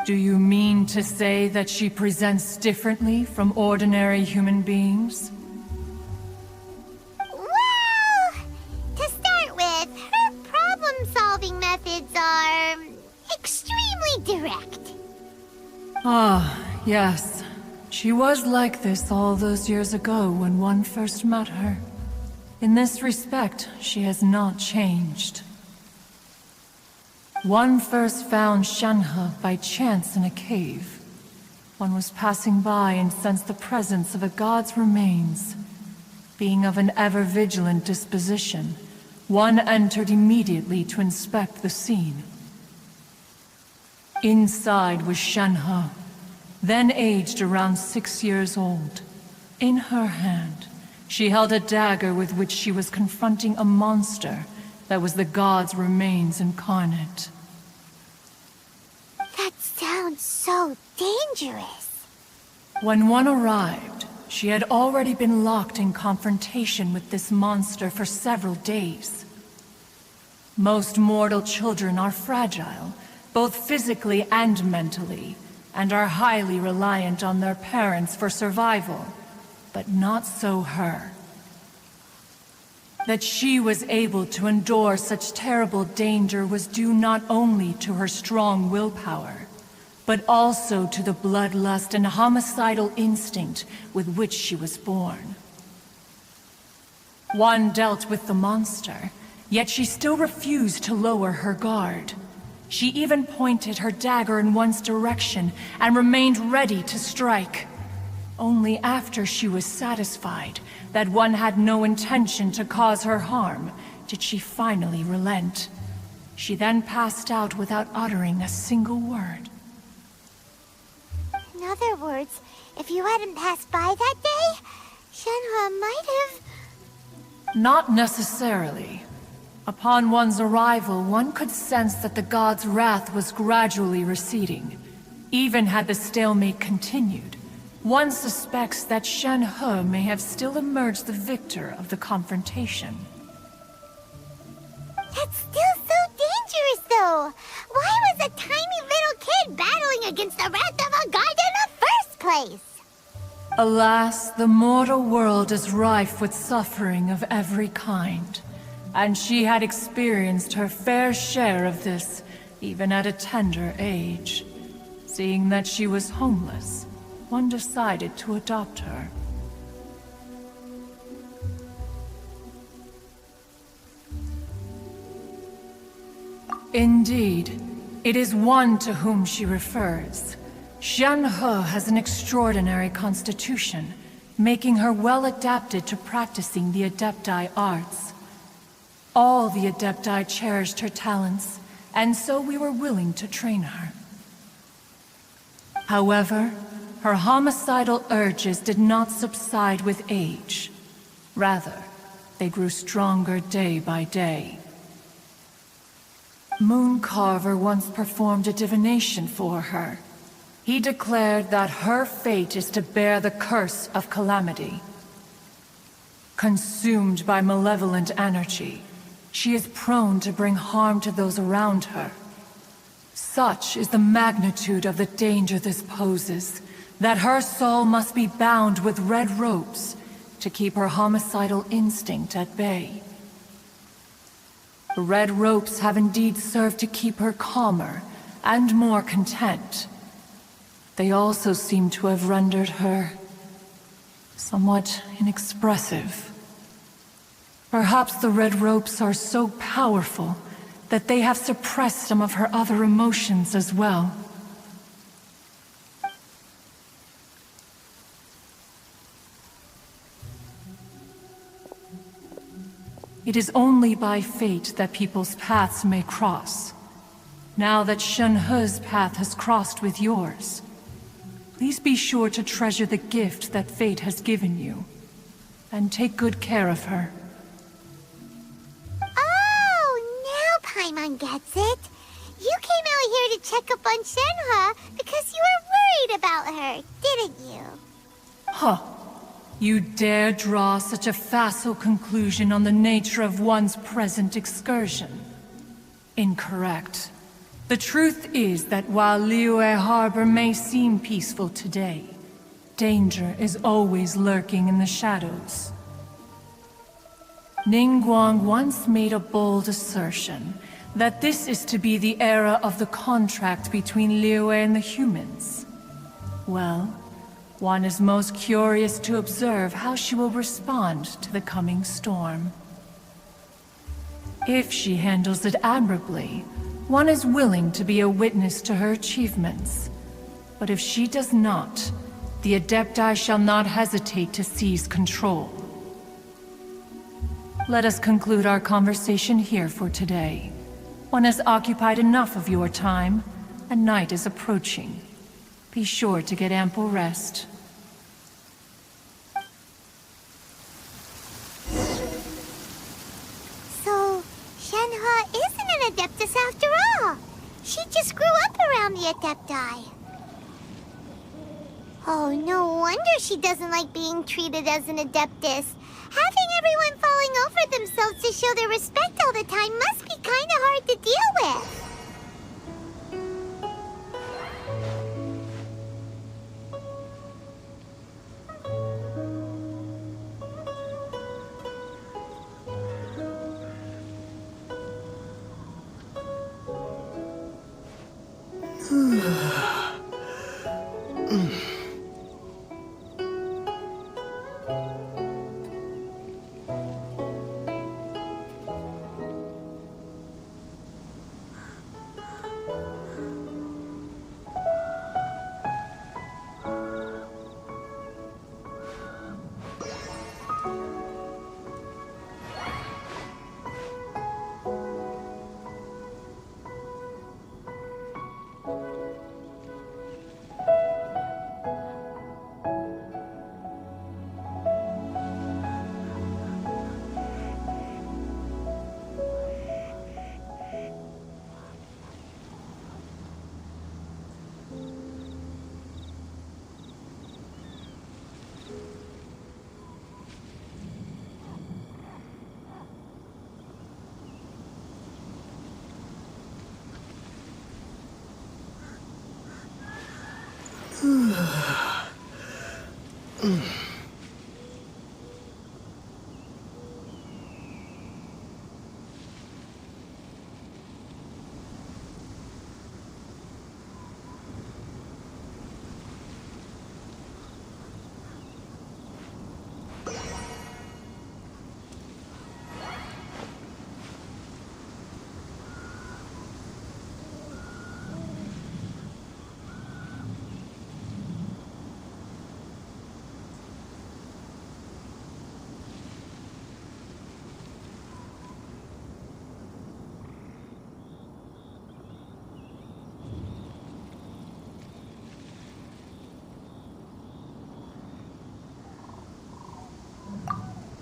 Do you mean to say that she presents differently from ordinary human beings?
Well, to start with, her problem-solving methods are extremely direct.
Ah, yes. She was like this all those years ago when one first met her. In this respect, she has not changed. One first found Shenhe by chance in a cave. One was passing by and sensed the presence of a god's remains. Being of an ever-vigilant disposition, one entered immediately to inspect the scene. Inside was Shenhe, then aged around 6 years old. In her hand, she held a dagger with which she was confronting a monster that was the god's remains incarnate.
That sounds so dangerous.
When one arrived, she had already been locked in confrontation with this monster for several days. Most mortal children are fragile, both physically and mentally, and are highly reliant on their parents for survival. But not so her. That she was able to endure such terrible danger was due not only to her strong willpower, but also to the bloodlust and homicidal instinct with which she was born. One dealt with the monster, yet she still refused to lower her guard. She even pointed her dagger in one's direction and remained ready to strike. Only after she was satisfied that one had no intention to cause her harm did she finally relent. She then passed out without uttering a single word.
In other words, if you hadn't passed by that day, Shenhe might have...
Not necessarily. Upon one's arrival, one could sense that the god's wrath was gradually receding. Even had the stalemate continued, one suspects that Shenhe may have still emerged the victor of the confrontation.
That's still so dangerous, though! Why was a tiny little kid battling against the wrath of a god in the first place?
Alas, the mortal world is rife with suffering of every kind. And she had experienced her fair share of this, even at a tender age. Seeing that she was homeless, one decided to adopt her. Indeed, it is one to whom she refers. Shenhe has an extraordinary constitution, making her well adapted to practicing the Adepti arts. All the Adepti cherished her talents, and so we were willing to train her. However, her homicidal urges did not subside with age. Rather, they grew stronger day by day. Mooncarver once performed a divination for her. He declared that her fate is to bear the curse of calamity. Consumed by malevolent energy, she is prone to bring harm to those around her. Such is the magnitude of the danger this poses, that her soul must be bound with red ropes to keep her homicidal instinct at bay. The red ropes have indeed served to keep her calmer and more content. They also seem to have rendered her somewhat inexpressive. Perhaps the red ropes are so powerful that they have suppressed some of her other emotions as well. It is only by fate that people's paths may cross. Now that Shenhe's path has crossed with yours, please be sure to treasure the gift that fate has given you, and take good care of her.
Oh, now Paimon gets it. You came out here to check up on Shenhe because you were worried about her, didn't you?
Huh. You dare draw such a facile conclusion on the nature of one's present excursion? Incorrect. The truth is that while Liyue Harbor may seem peaceful today, danger is always lurking in the shadows. Ningguang once made a bold assertion that this is to be the era of the contract between Liyue and the humans. Well, one is most curious to observe how she will respond to the coming storm. If she handles it admirably, one is willing to be a witness to her achievements. But if she does not, the Adepti shall not hesitate to seize control. Let us conclude our conversation here for today. One has occupied enough of your time, and night is approaching. Be sure to get ample rest.
So, Shenhe isn't an Adeptus after all. She just grew up around the Adepti. Oh, no wonder she doesn't like being treated as an Adeptus. Having everyone falling over themselves to show their respect all the time must be kinda hard to deal with.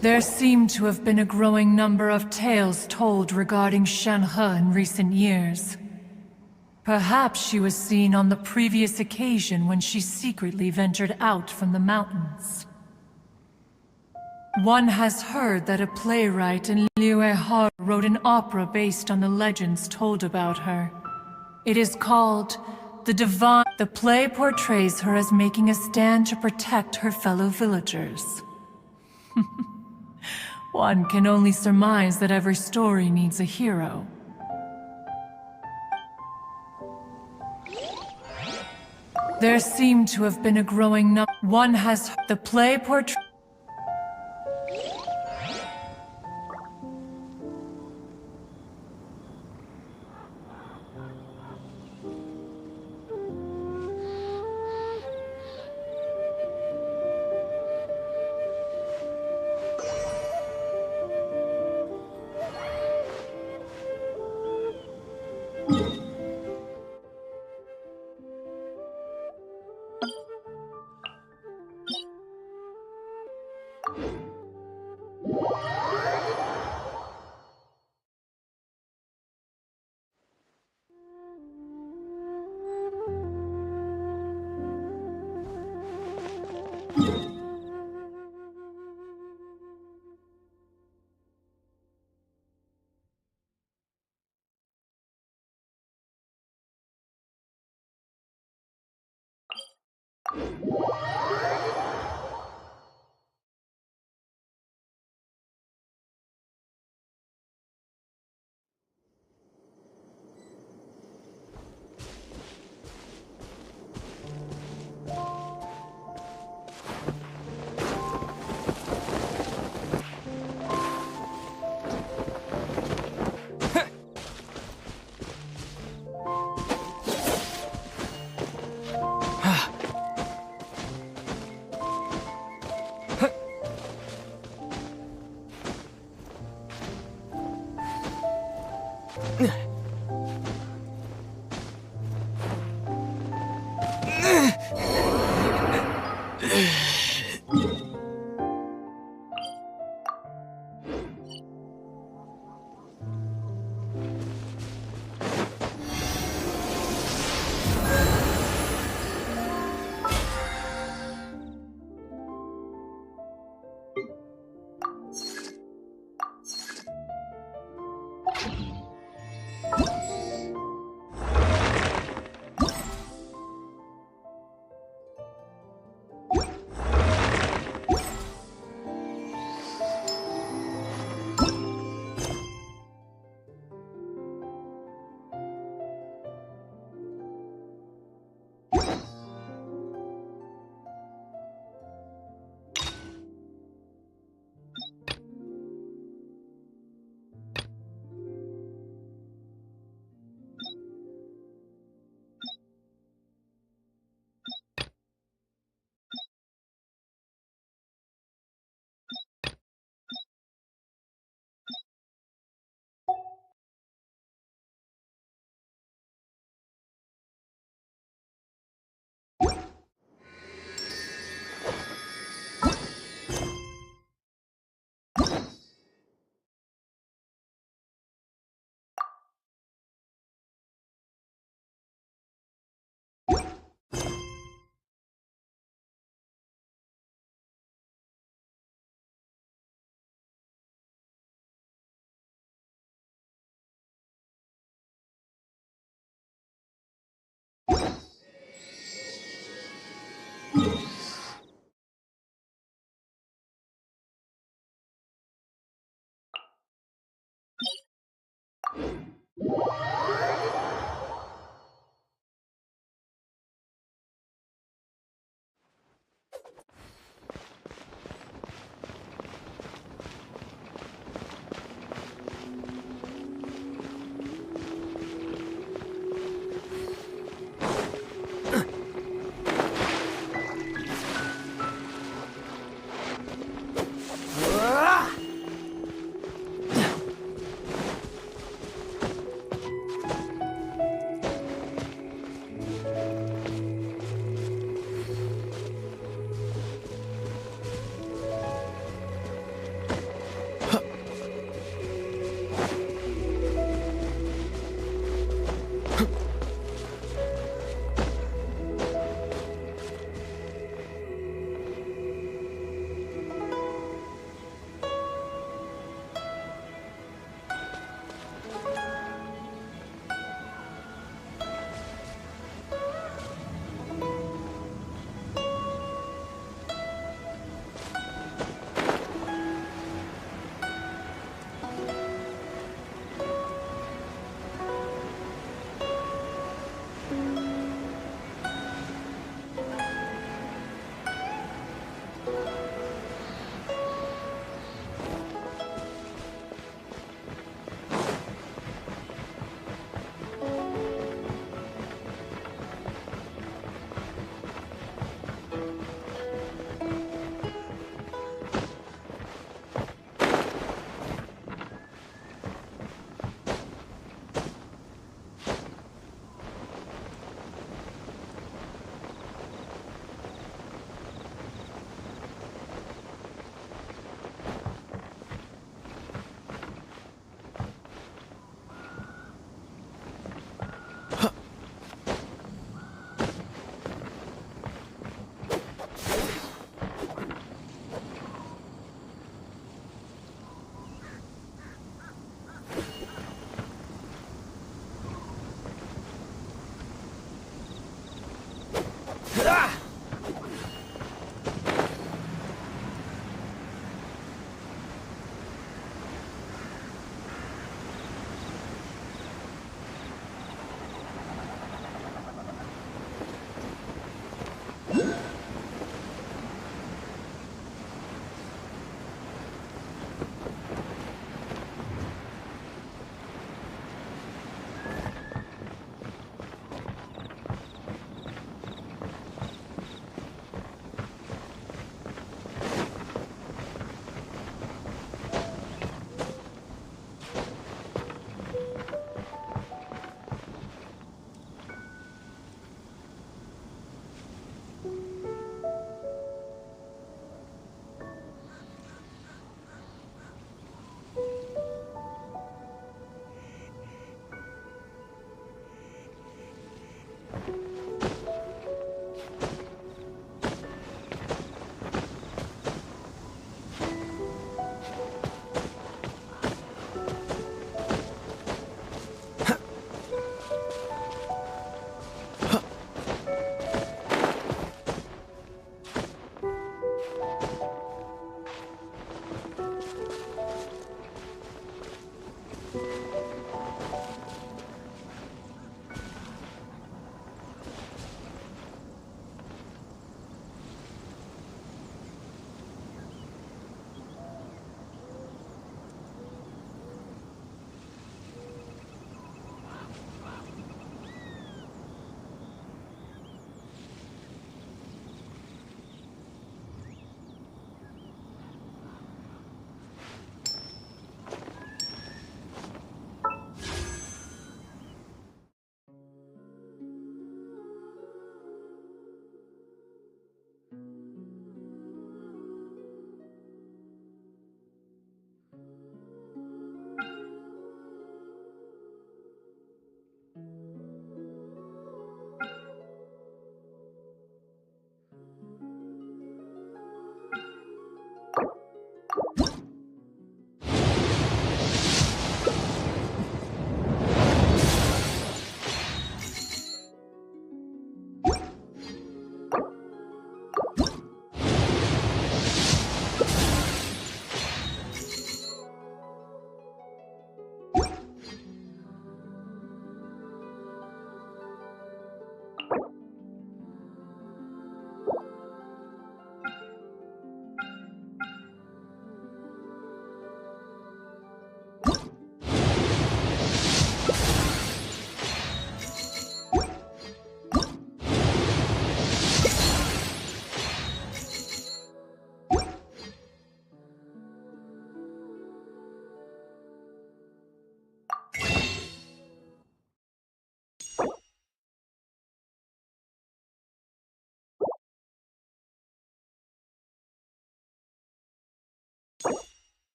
There seem to have been a growing number of tales told regarding Shenhe in recent years. Perhaps she was seen on the previous occasion when she secretly ventured out from the mountains. One has heard that a playwright in Liuehar wrote an opera based on the legends told about her. It is called The Divine. The play portrays her as making a stand to protect her fellow villagers. One can only surmise that every story needs a hero. There seem to have been a growing number. One has the play portray.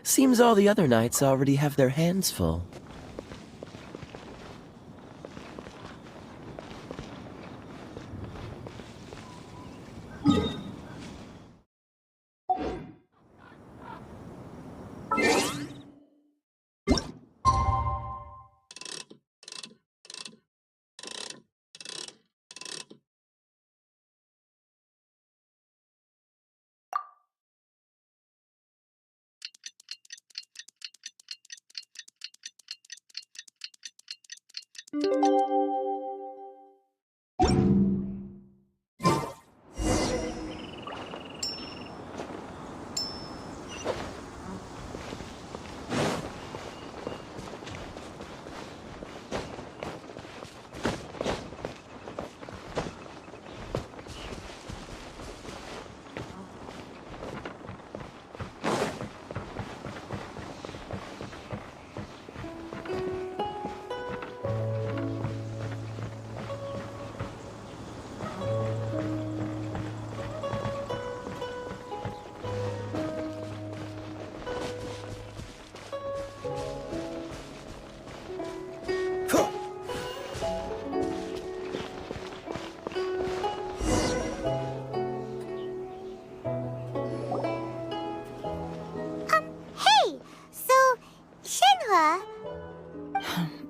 Seems all the other knights already have their hands full.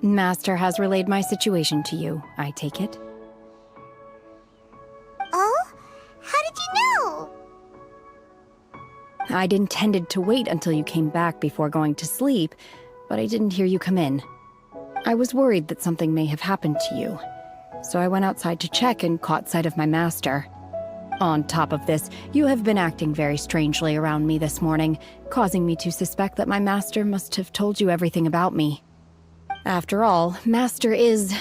Master has relayed my situation to you, I take it.
Oh? How did you know?
I'd intended to wait until you came back before going to sleep, but I didn't hear you come in. I was worried that something may have happened to you, so I went outside to check and caught sight of my master. On top of this, you have been acting very strangely around me this morning, causing me to suspect that my master must have told you everything about me. After all, Master is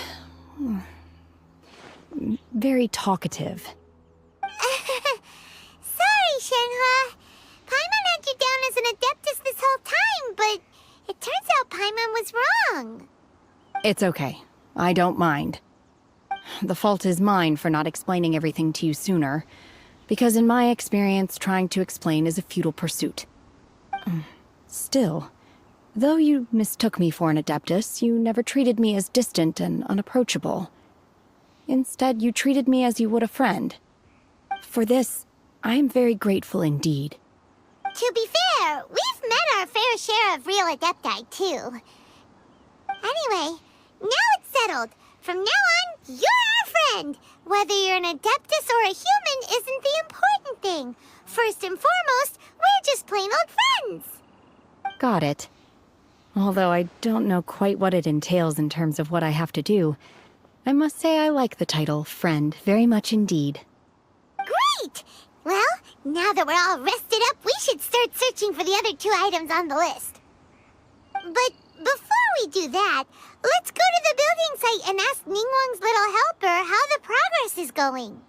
very talkative.
Sorry, Shenhua. Paimon had you down as an adeptus this whole time, but it turns out Paimon was wrong.
It's okay. I don't mind. The fault is mine for not explaining everything to you sooner, because in my experience, trying to explain is a futile pursuit. Still, though you mistook me for an adeptus, you never treated me as distant and unapproachable. Instead, you treated me as you would a friend. For this, I am very grateful indeed.
To be fair, we've met our fair share of real adepti, too. Anyway, now it's settled. From now on, you're our friend. Whether you're an adeptus or a human isn't the important thing. First and foremost, we're just plain old friends.
Got it. Although I don't know quite what it entails in terms of what I have to do, I must say I like the title Friend very much indeed.
Great! Well, now that we're all rested up, we should start searching for the other 2 items on the list. But before we do that, let's go to the building site and ask Ningguang's little helper how the progress is going.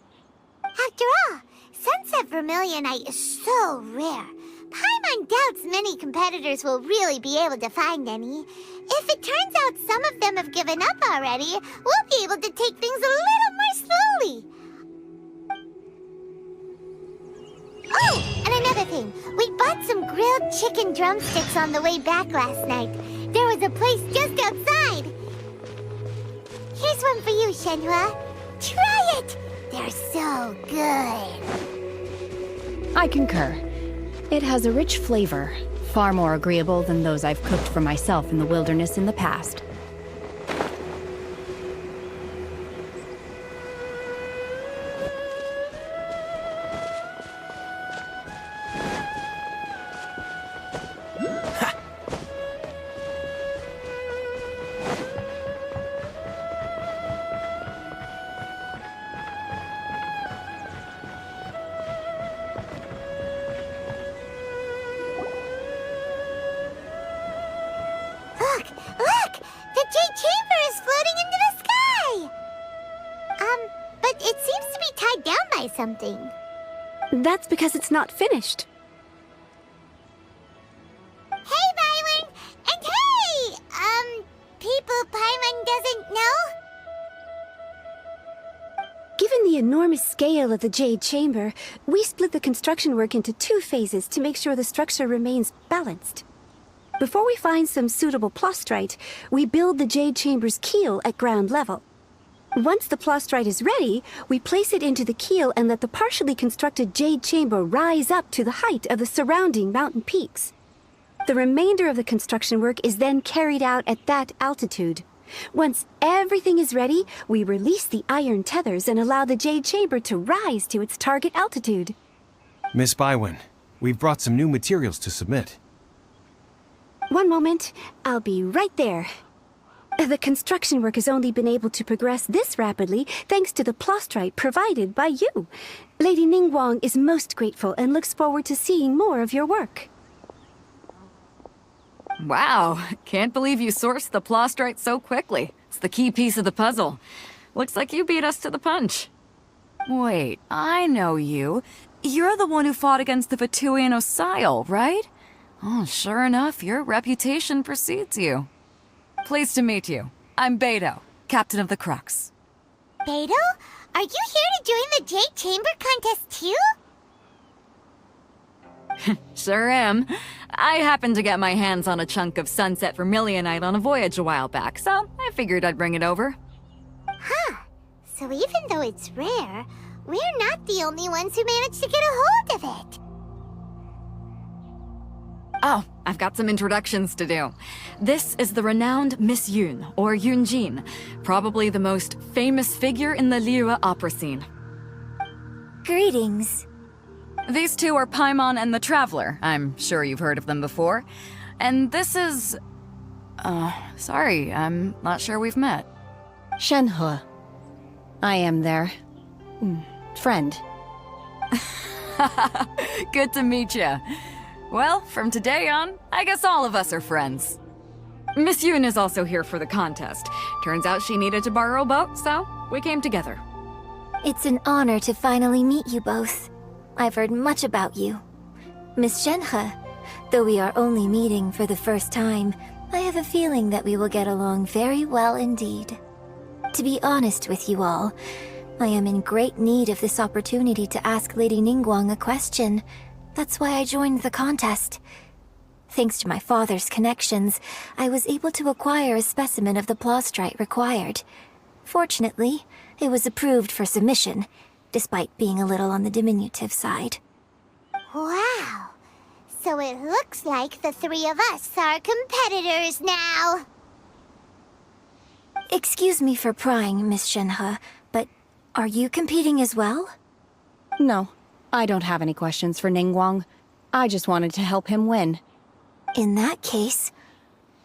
After all, Sunset Vermilionite is so rare. Paimon doubts many competitors will really be able to find any. If it turns out some of them have given up already, we'll be able to take things a little more slowly. Oh, and another thing. We bought some grilled chicken drumsticks on the way back last night. There was a place just outside. Here's one for you, Shenhua. Try it! They're so good.
I concur. It has a rich flavor, far more agreeable than those I've cooked for myself in the wilderness in the past.
Look! The Jade Chamber is floating into the sky! But it seems to be tied down by something.
That's because it's not finished.
Hey, Byron! And hey! People Paimon doesn't know?
Given the enormous scale of the Jade Chamber, we split the construction work into 2 phases to make sure the structure remains balanced. Before we find some suitable plastrite, we build the Jade Chamber's keel at ground level. Once the plastrite is ready, we place it into the keel and let the partially constructed Jade Chamber rise up to the height of the surrounding mountain peaks. The remainder of the construction work is then carried out at that altitude. Once everything is ready, we release the iron tethers and allow the Jade Chamber to rise to its target altitude.
Miss Bywin, we've brought some new materials to submit.
One moment, I'll be right there. The construction work has only been able to progress this rapidly thanks to the plastrite provided by you. Lady Ningguang is most grateful and looks forward to seeing more of your work.
Wow, can't believe you sourced the plastrite so quickly. It's the key piece of the puzzle. Looks like you beat us to the punch. Wait, I know you. You're the one who fought against the Vatuian Osile, right? Oh, sure enough, your reputation precedes you. Pleased to meet you. I'm Beidou, captain of the Crux.
Beidou? Are you here to join the Jade Chamber contest too?
Sure am. I happened to get my hands on a chunk of Sunset Vermilionite on a voyage a while back, so I figured I'd bring it over.
Huh. So even though it's rare, we're not the only ones who managed to get a hold of it.
Oh, I've got some introductions to do. This is the renowned Miss Yun, or Yunjin, probably the most famous figure in the Liyue opera scene.
Greetings.
These two are Paimon and the Traveler. I'm sure you've heard of them before. And this is... sorry, I'm not sure we've met.
Shenhe. I am their... friend.
Good to meet you. Well, from today on, I guess all of us are friends. Miss Yun is also here for the contest. Turns out she needed to borrow a boat, so we came together.
It's an honor to finally meet you both. I've heard much about you. Miss Shenhe, though we are only meeting for the first time, I have a feeling that we will get along very well indeed. To be honest with you all, I am in great need of this opportunity to ask Lady Ningguang a question. That's why I joined the contest. Thanks to my father's connections, I was able to acquire a specimen of the plastrite required. Fortunately, it was approved for submission, despite being a little on the diminutive side. Wow! So it looks like the 3 of us are competitors now! Excuse me for prying, Miss Shenhe, but are you competing as well?
No, I don't have any questions for Ningguang. I just wanted to help him win.
In that case,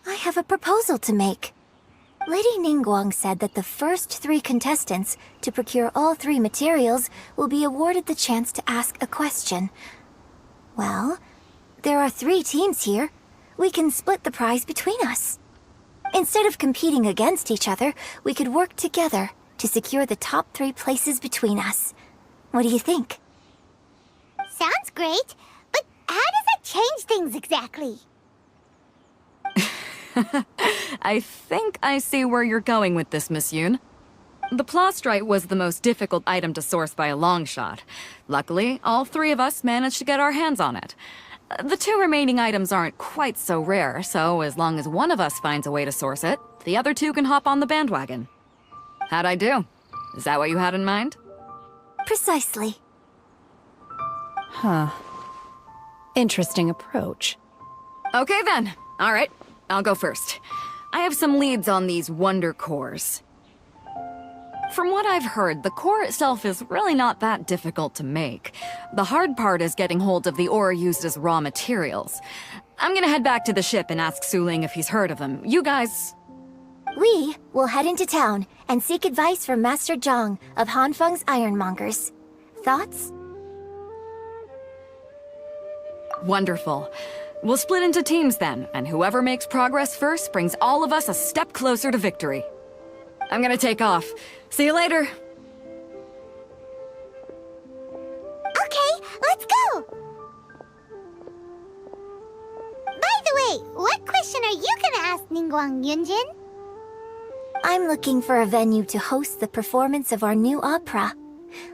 I have a proposal to make. Lady Ningguang said that the first 3 contestants to procure all 3 materials will be awarded the chance to ask a question. Well, there are 3 teams here. we can split the prize between us. Instead of competing against each other, we could work together to secure the top 3 places between us. What do you think? Sounds great, but how does that change things exactly?
I think I see where you're going with this, Miss Yoon. The plastrite was the most difficult item to source by a long shot. Luckily, all 3 of us managed to get our hands on it. The 2 remaining items aren't quite so rare, so as long as one of us finds a way to source it, the other 2 can hop on the bandwagon. How'd I do? Is that what you had in mind?
Precisely.
Huh. Interesting approach.
Okay then. All right, I'll go first. I have some leads on these wonder cores. From what I've heard, the core itself is really not that difficult to make. The hard part is getting hold of the ore used as raw materials. I'm gonna head back to the ship and ask Suling if he's heard of them. You guys...
We will head into town and seek advice from Master Zhang of Hanfeng's Ironmongers. Thoughts?
Wonderful. We'll split into teams then, and whoever makes progress first brings all of us a step closer to victory. I'm gonna take off. See you later.
Okay, let's go! By the way, what question are you gonna ask Ningguang, Yunjin? I'm looking for a venue to host the performance of our new opera.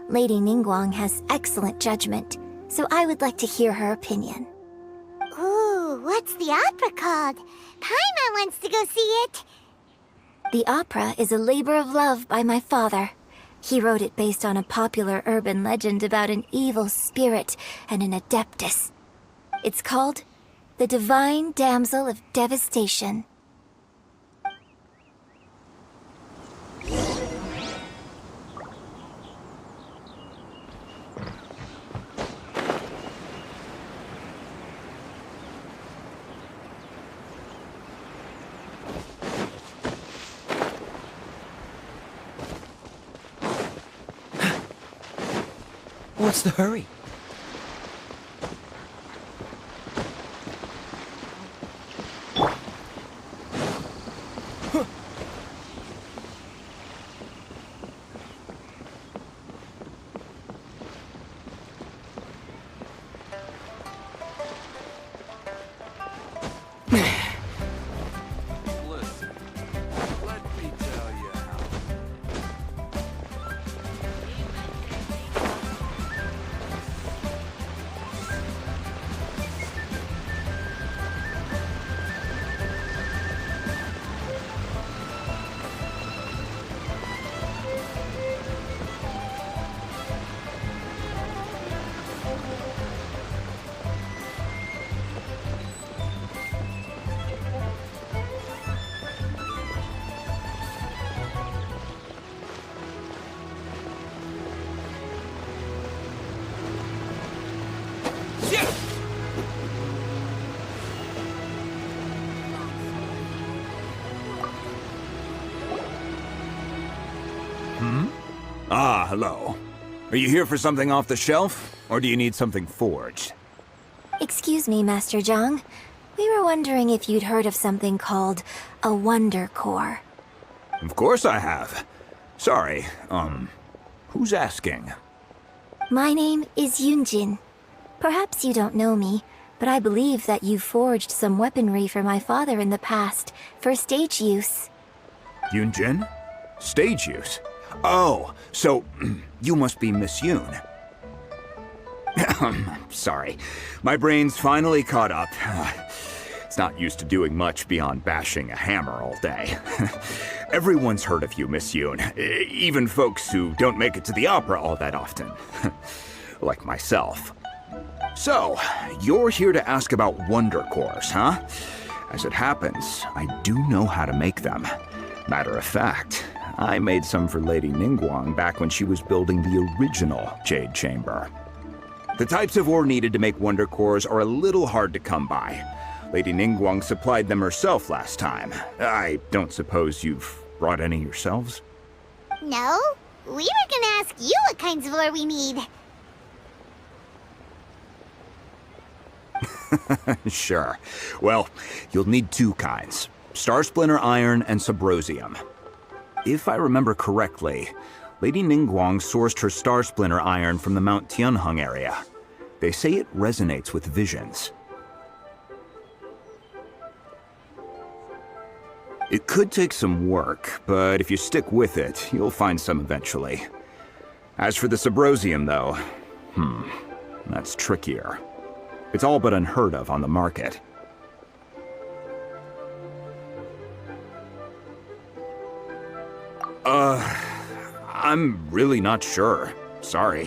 Lady Ningguang has excellent judgment, so I would like to hear her opinion. Ooh, what's the opera called? Paimon wants to go see it. The opera is a labor of love by my father. He wrote it based on a popular urban legend about an evil spirit and an adeptus. It's called The Divine Damsel of Devastation.
What's the hurry?
Ah, hello. Are you here for something off the shelf, or do you need something forged?
Excuse me, Master Zhang. We were wondering if you'd heard of something called a Wonder Core.
Of course I have. Sorry, who's asking?
My name is Yunjin. Perhaps you don't know me, but I believe that you forged some weaponry for my father in the past, for stage use.
Yunjin? Stage use? Oh, so you must be Miss Yoon. Sorry, my brain's finally caught up. It's not used to doing much beyond bashing a hammer all day. Everyone's heard of you, Miss Yoon, even folks who don't make it to the opera all that often. Like myself. So, you're here to ask about Wonder Cores, huh? As it happens, I do know how to make them. Matter of fact, I made some for Lady Ningguang back when she was building the original Jade Chamber. The types of ore needed to make Wonder Cores are a little hard to come by. Lady Ningguang supplied them herself last time. I don't suppose you've brought any yourselves?
No, we were gonna ask you what kinds of ore we need.
Sure. Well, you'll need two kinds. Star Splinter Iron and Subrosium. If I remember correctly, Lady Ningguang sourced her Star Splinter Iron from the Mount Tianheng area. They say it resonates with visions. It could take some work, but if you stick with it, you'll find some eventually. As for the Subrosium, though, that's trickier. It's all but unheard of on the market. I'm really not sure. Sorry.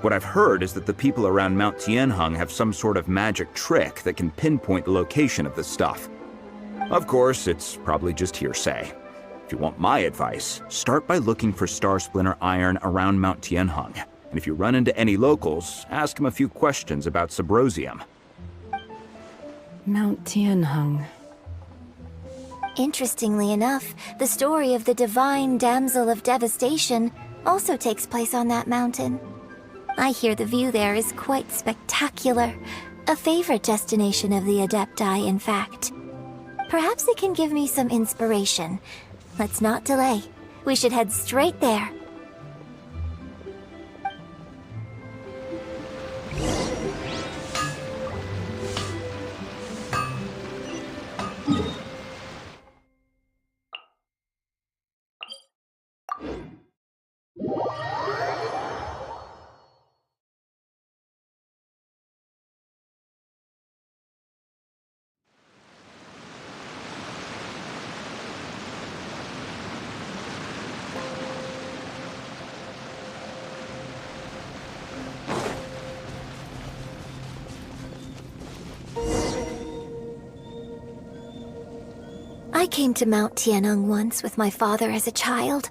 What I've heard is that the people around Mount Tianheng have some sort of magic trick that can pinpoint the location of the stuff. Of course, it's probably just hearsay. If you want my advice, start by looking for Star Splinter Iron around Mount Tianheng. And if you run into any locals, ask them a few questions about Subrosium.
Mount Tianheng.
Interestingly enough, the story of the divine damsel of devastation also takes place on that mountain. I hear the view there is quite spectacular. A favorite destination of the Adepti, in fact. Perhaps it can give me some inspiration. Let's not delay. We should head straight there. I came to Mount Tianheng once with my father as a child.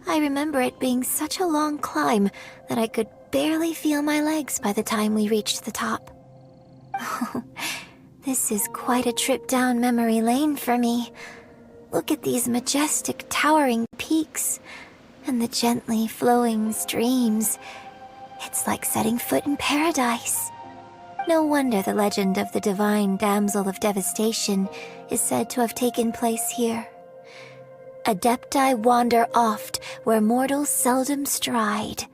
I remember it being such a long climb that I could barely feel my legs by the time we reached the top. Oh, this is quite a trip down memory lane for me. Look at these majestic, towering peaks and the gently flowing streams. It's like setting foot in paradise. No wonder the legend of the divine damsel of devastation is said to have taken place here. Adepti wander oft where mortals seldom stride.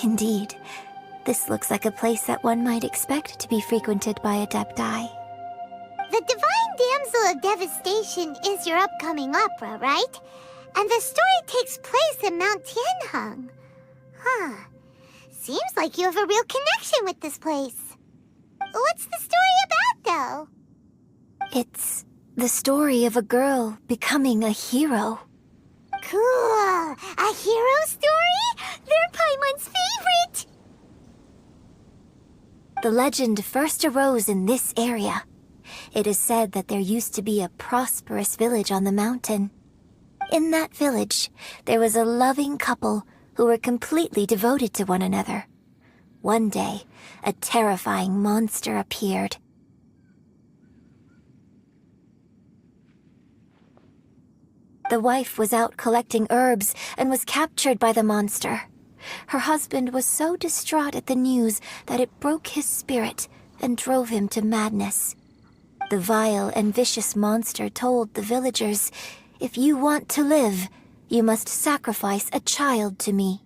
Indeed, this looks like a place that one might expect to be frequented by Adepti. The divine damsel of devastation is your upcoming opera, right? And the story takes place in Mount Tianheng. Huh. Seems like you have a real connection with this place. What's the story about, though? It's the story of a girl becoming a hero. Cool! A hero story? They're Paimon's favorite! The legend first arose in this area. It is said that there used to be a prosperous village on the mountain. In that village, there was a loving couple who were completely devoted to one another. One day, a terrifying monster appeared. The wife was out collecting herbs and was captured by the monster. Her husband was so distraught at the news that it broke his spirit and drove him to madness. The vile and vicious monster told the villagers, "If you want to live, you must sacrifice a child to me."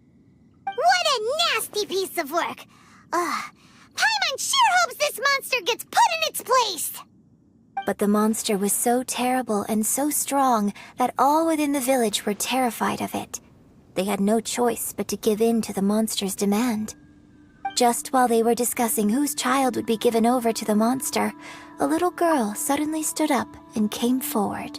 What a nasty piece of work! Paimon sure hopes this monster gets put in its place! But the monster was so terrible and so strong that all within the village were terrified of it. They had no choice but to give in to the monster's demand. Just while they were discussing whose child would be given over to the monster, a little girl suddenly stood up and came forward.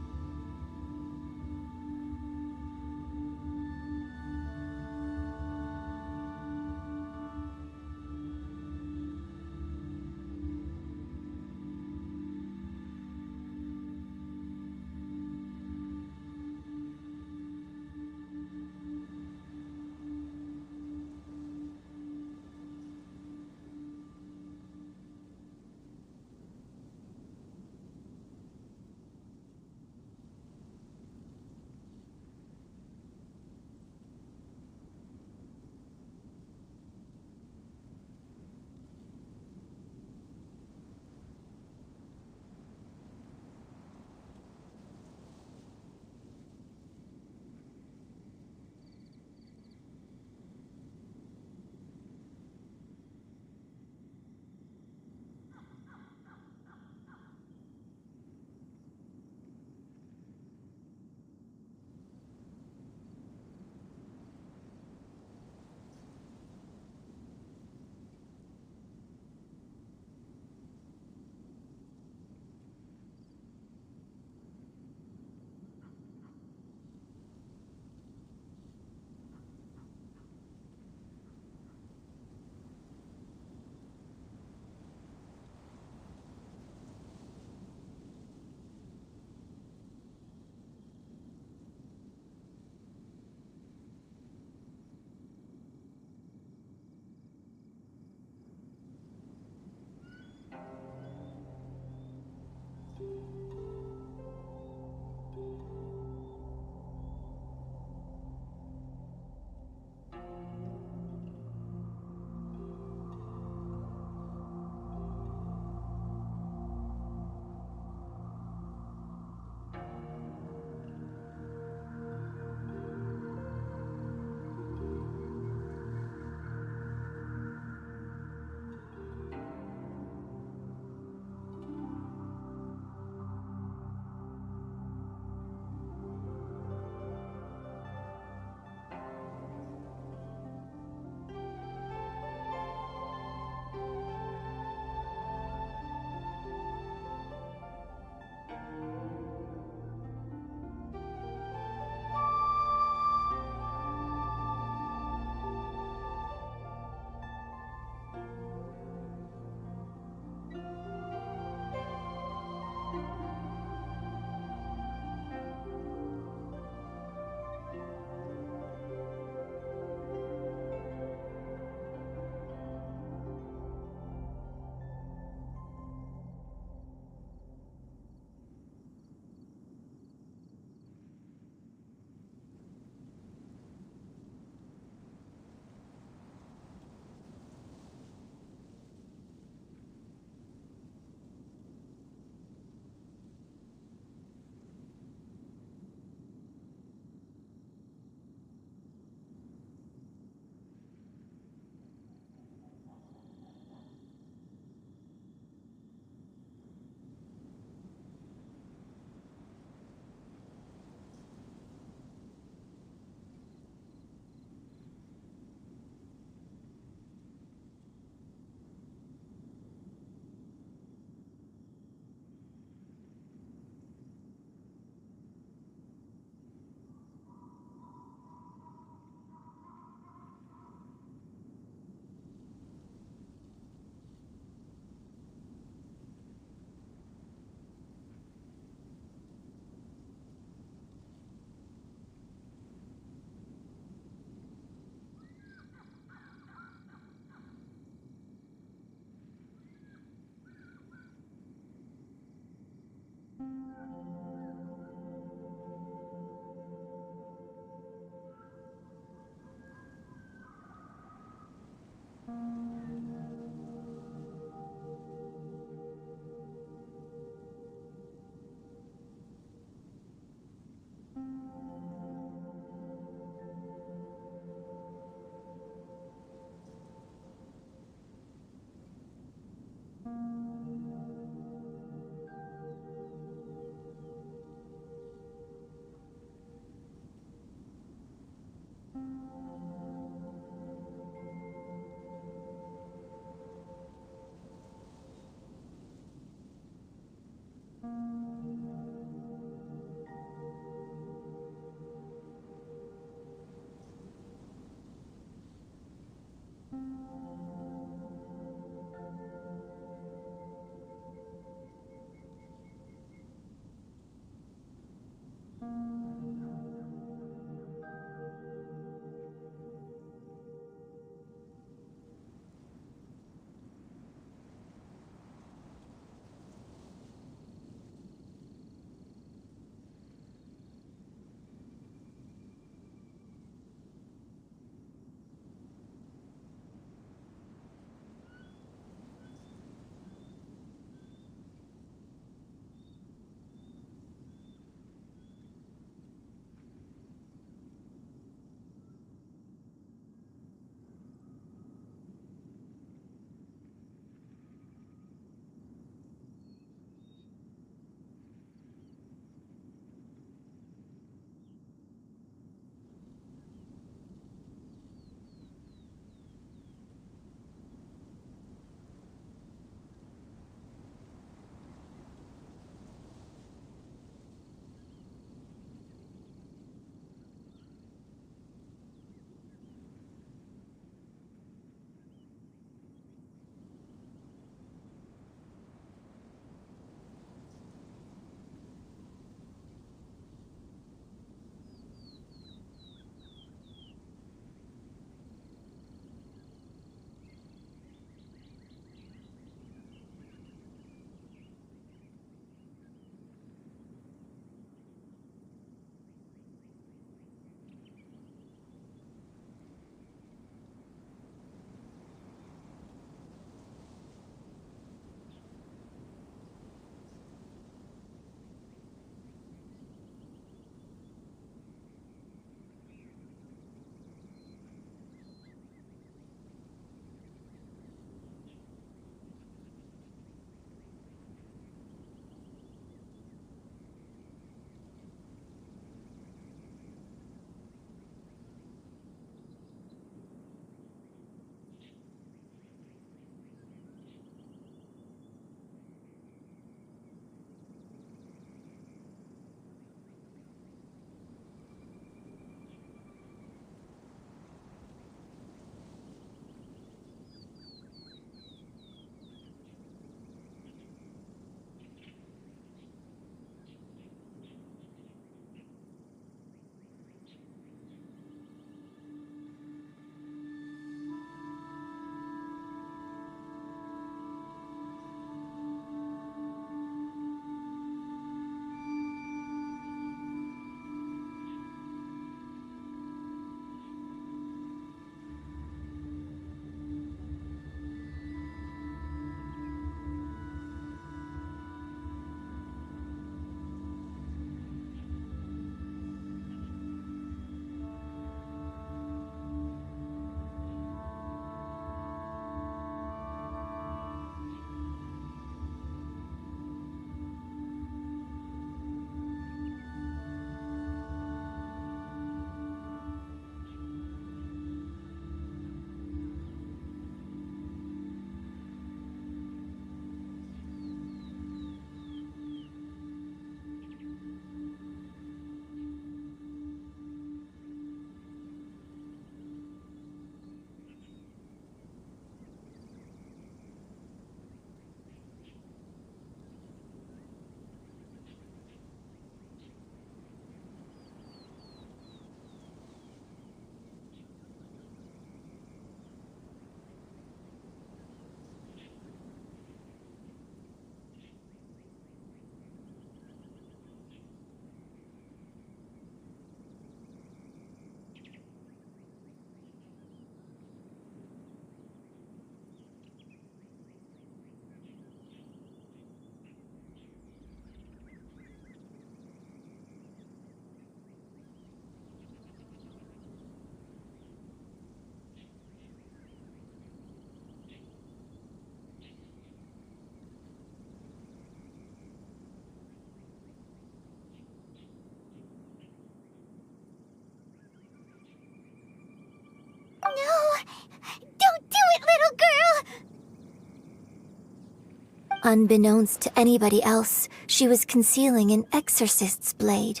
Unbeknownst to anybody else, she was concealing an exorcist's blade.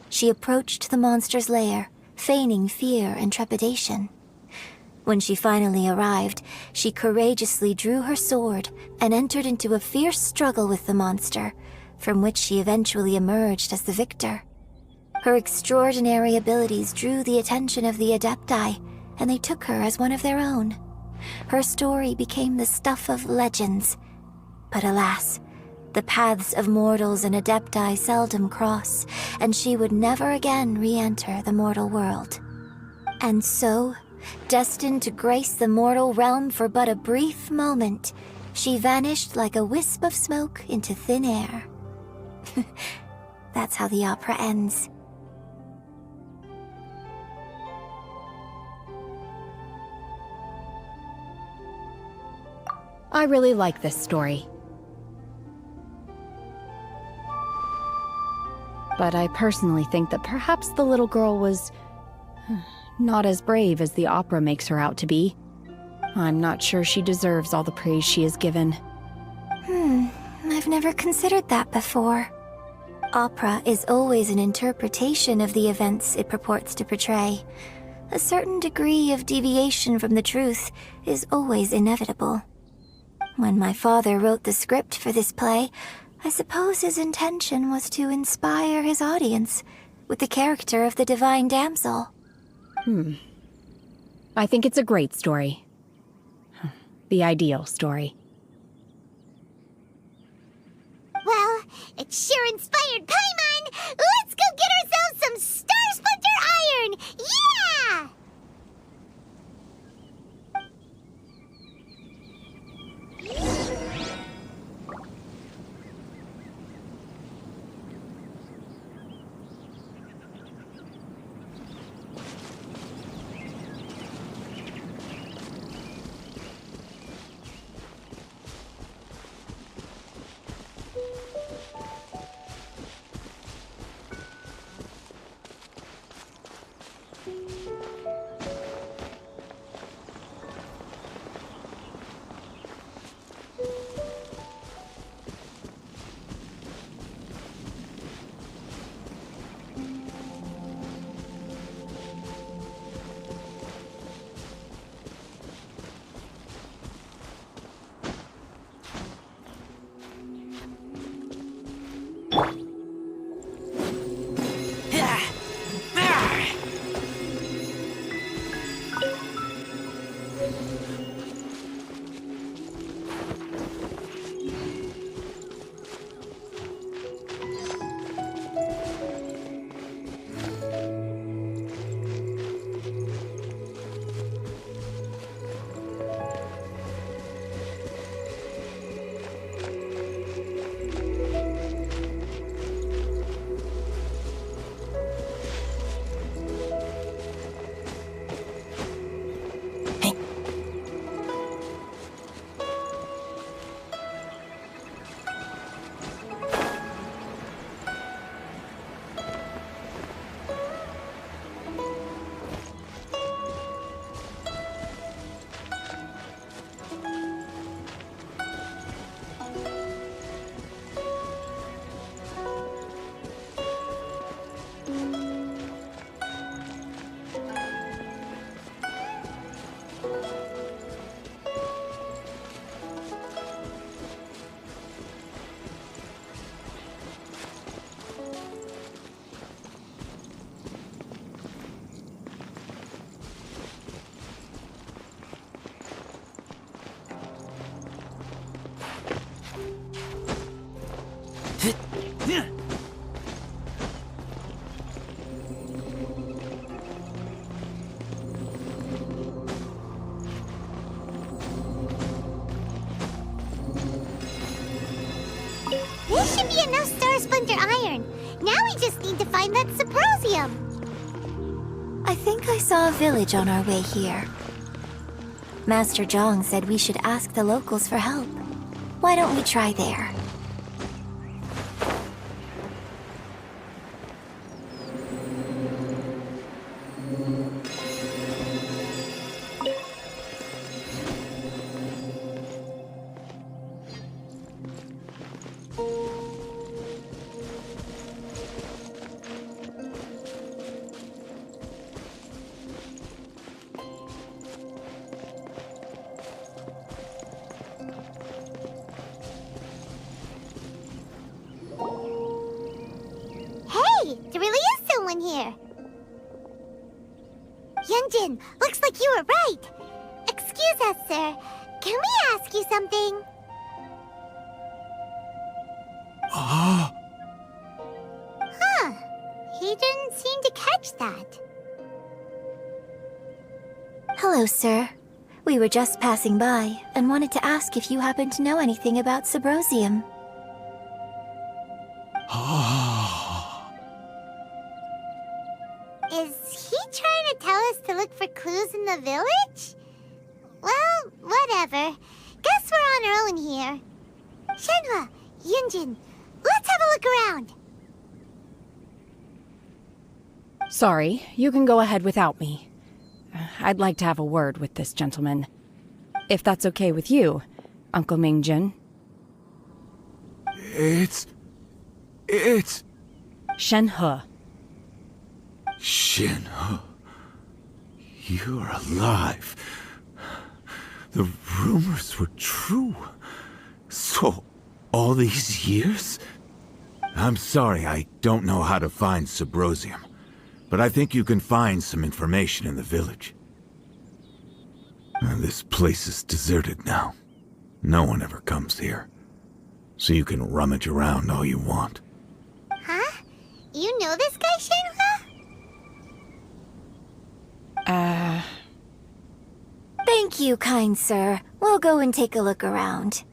She approached the monster's lair, feigning fear and trepidation. When she finally arrived, she courageously drew her sword and entered into a fierce struggle with the monster, from which she eventually emerged as the victor. Her extraordinary abilities drew the attention of the Adepti, and they took her as one of their own. Her story became the stuff of legends. But alas, the paths of mortals and Adepti seldom cross, and she would never again re-enter the mortal world. And so, destined to grace the mortal realm for but a brief moment, she vanished like a wisp of smoke into thin air. That's how the opera ends.
I really like this story. But I personally think that perhaps the little girl was not as brave as the opera makes her out to be. I'm not sure she deserves all the praise she is given.
I've never considered that before. Opera is always an interpretation of the events it purports to portray. A certain degree of deviation from the truth is always inevitable. When my father wrote the script for this play, I suppose his intention was to inspire his audience with the character of the divine damsel.
I think it's a great story. The ideal story.
Well, it sure inspired Paimon! Let's go get ourselves some Star Splinter Iron! Yeah! This should be enough Star Splinter Iron. Now we just need to find that Symposium. I think I saw a village on our way here. Master Zhang said we should ask the locals for help. Why don't we try there? Hey, there really is someone here. Yunjin, looks like you were right. Excuse us, sir. Can we ask you something? Huh. He didn't seem to catch that.
Hello, sir. We were just passing by and wanted to ask if you happen to know anything about Subrosium.
Is he trying to tell us to look for clues in the village? Well, whatever. Guess we're on our own here. Shenhua, Yunjin, let's have a look around.
Sorry, you can go ahead without me. I'd like to have a word with this gentleman. If that's okay with you, Uncle Mingjin.
It's...
Shenhe.
Shenhe. You're alive. The rumors were true. So, all these years? I'm sorry, I don't know how to find Subrosium. But I think you can find some information in the village. This place is deserted now. No one ever comes here. So you can rummage around all you want.
Huh? You know this guy, Shenhua?
Thank you, kind sir. We'll go and take a look around.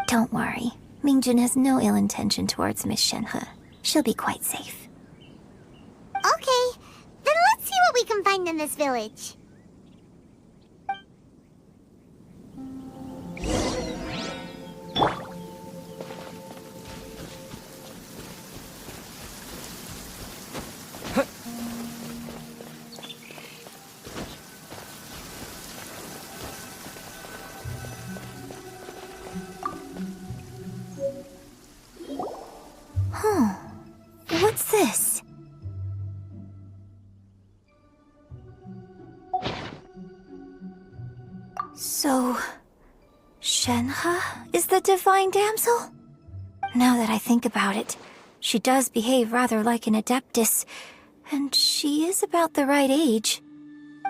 Don't worry. Mingjin has no ill intention towards Miss Shenhe. She'll be quite safe.
Okay, then let's see what we can find in this village.
What's this? So, Shenhe is the divine damsel? Now that I think about it, she does behave rather like an adeptus, and she is about the right age.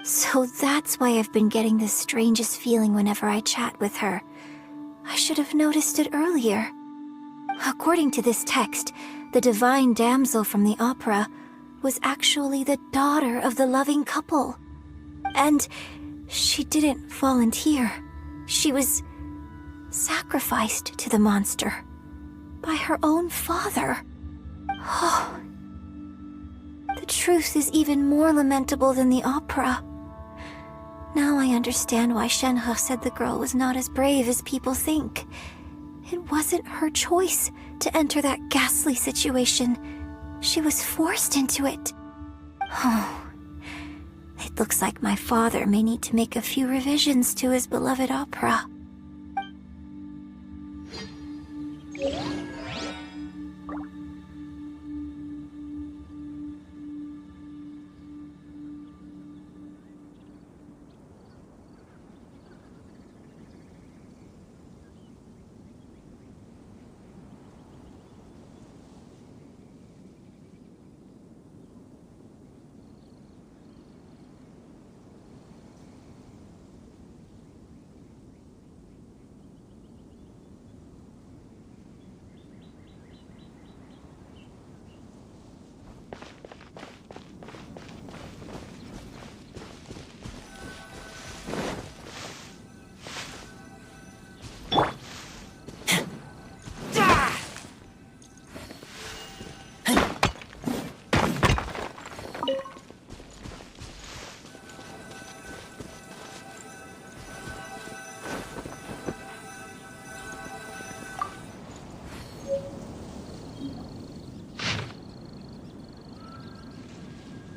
So that's why I've been getting the strangest feeling whenever I chat with her. I should have noticed it earlier. According to this text, the divine damsel from the opera was actually the daughter of the loving couple. And she didn't volunteer. She was sacrificed to the monster by her own father. Oh, the truth is even more lamentable than the opera. Now I understand why Shenhe said the girl was not as brave as people think. It wasn't her choice to enter that ghastly situation. She was forced into it. Oh, it looks like my father may need to make a few revisions to his beloved opera.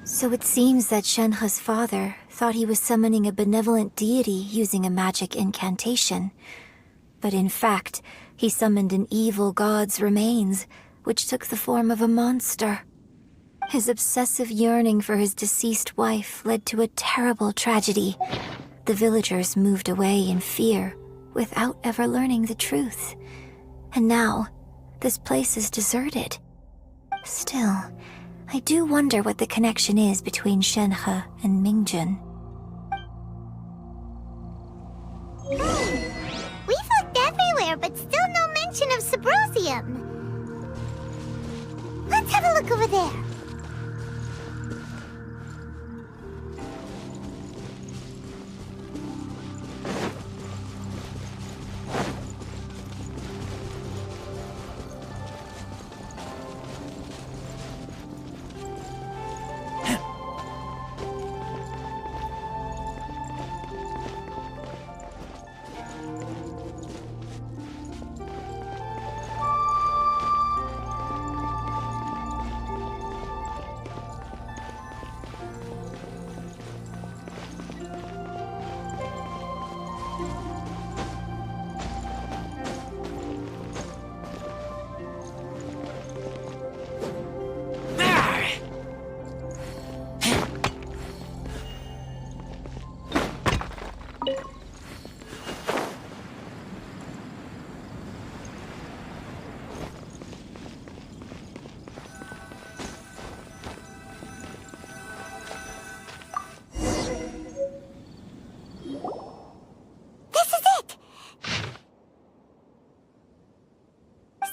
So it seems that Shenhe's father thought he was summoning a benevolent deity using a magic incantation. But in fact, he summoned an evil god's remains, which took the form of a monster. His obsessive yearning for his deceased wife led to a terrible tragedy. The villagers moved away in fear, without ever learning the truth. And now, this place is deserted. Still, I do wonder what the connection is between Shenhe and Mingjun.
We've looked everywhere, but still no mention of Subrosium. Let's have a look over there.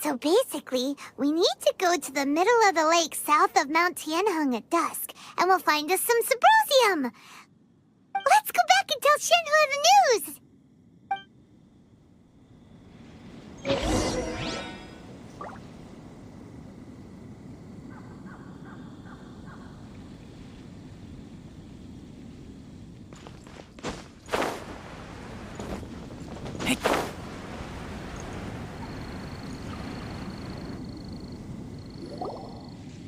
So basically, we need to go to the middle of the lake south of Mount Tianheng at dusk, and we'll find us some Subrosium! Let's go back and tell Shenhe the news!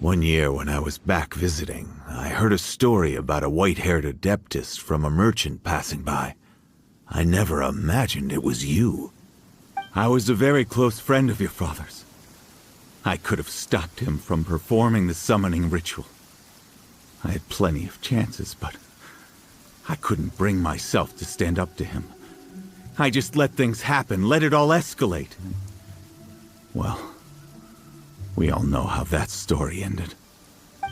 One year when I was back visiting, I heard a story about a white-haired adeptess from a merchant passing by. I never imagined it was you. I was a very close friend of your father's. I could have stopped him from performing the summoning ritual. I had plenty of chances, but I couldn't bring myself to stand up to him. I just let things happen, let it all escalate. Well, we all know how that story ended.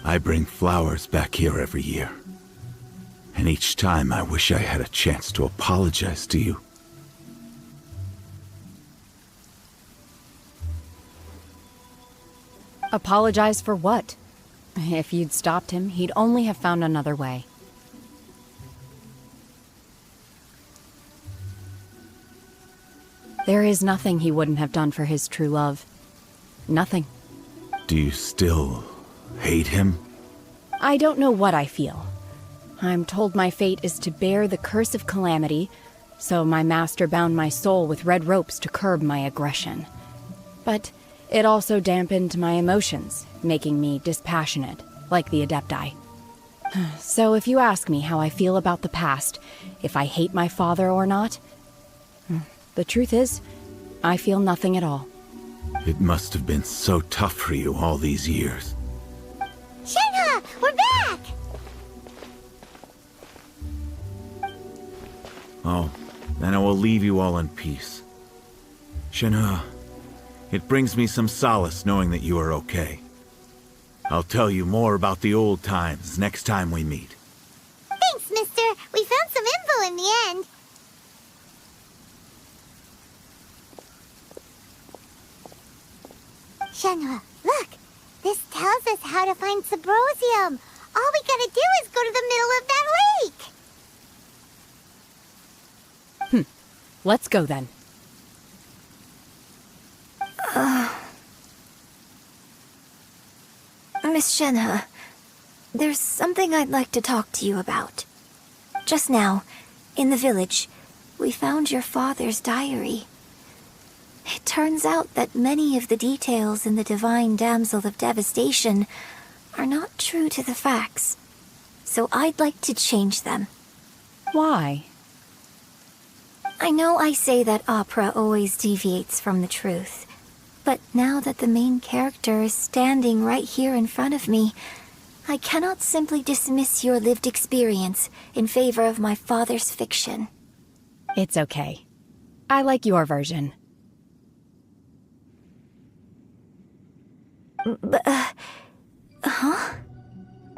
I bring flowers back here every year. And each time I wish I had a chance to apologize to you.
Apologize for what? If you'd stopped him, he'd only have found another way. There is nothing he wouldn't have done for his true love. Nothing.
Do you still hate him?
I don't know what I feel. I'm told my fate is to bear the curse of calamity, so my master bound my soul with red ropes to curb my aggression. But it also dampened my emotions, making me dispassionate, like the Adepti. So if you ask me how I feel about the past, if I hate my father or not, the truth is, I feel nothing at all.
It must have been so tough for you all these years.
Shenhe, we're back!
Oh, then I will leave you all in peace. Shenhe, it brings me some solace knowing that you are okay. I'll tell you more about the old times next time we meet.
Thanks, mister. We found some info in the end. Shenhe, look! This tells us how to find Subrosium. All we gotta do is go to the middle of that lake!
Let's go then.
Miss Shenhe, there's something I'd like to talk to you about. Just now, in the village, we found your father's diary. It turns out that many of the details in the Divine Damsel of Devastation are not true to the facts, so I'd like to change them.
Why?
I know I say that opera always deviates from the truth, but now that the main character is standing right here in front of me, I cannot simply dismiss your lived experience in favor of my father's fiction.
It's okay. I like your version.
Huh?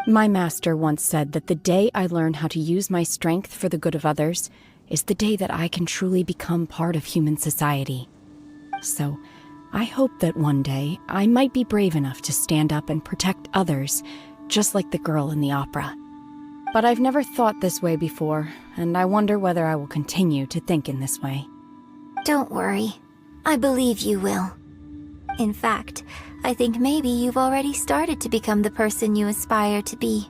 My master once said that the day I learn how to use my strength for the good of others is the day that I can truly become part of human society. So, I hope that one day I might be brave enough to stand up and protect others, just like the girl in the opera. But I've never thought this way before, and I wonder whether I will continue to think in this way.
Don't worry. I believe you will. In fact, I think maybe you've already started to become the person you aspire to be.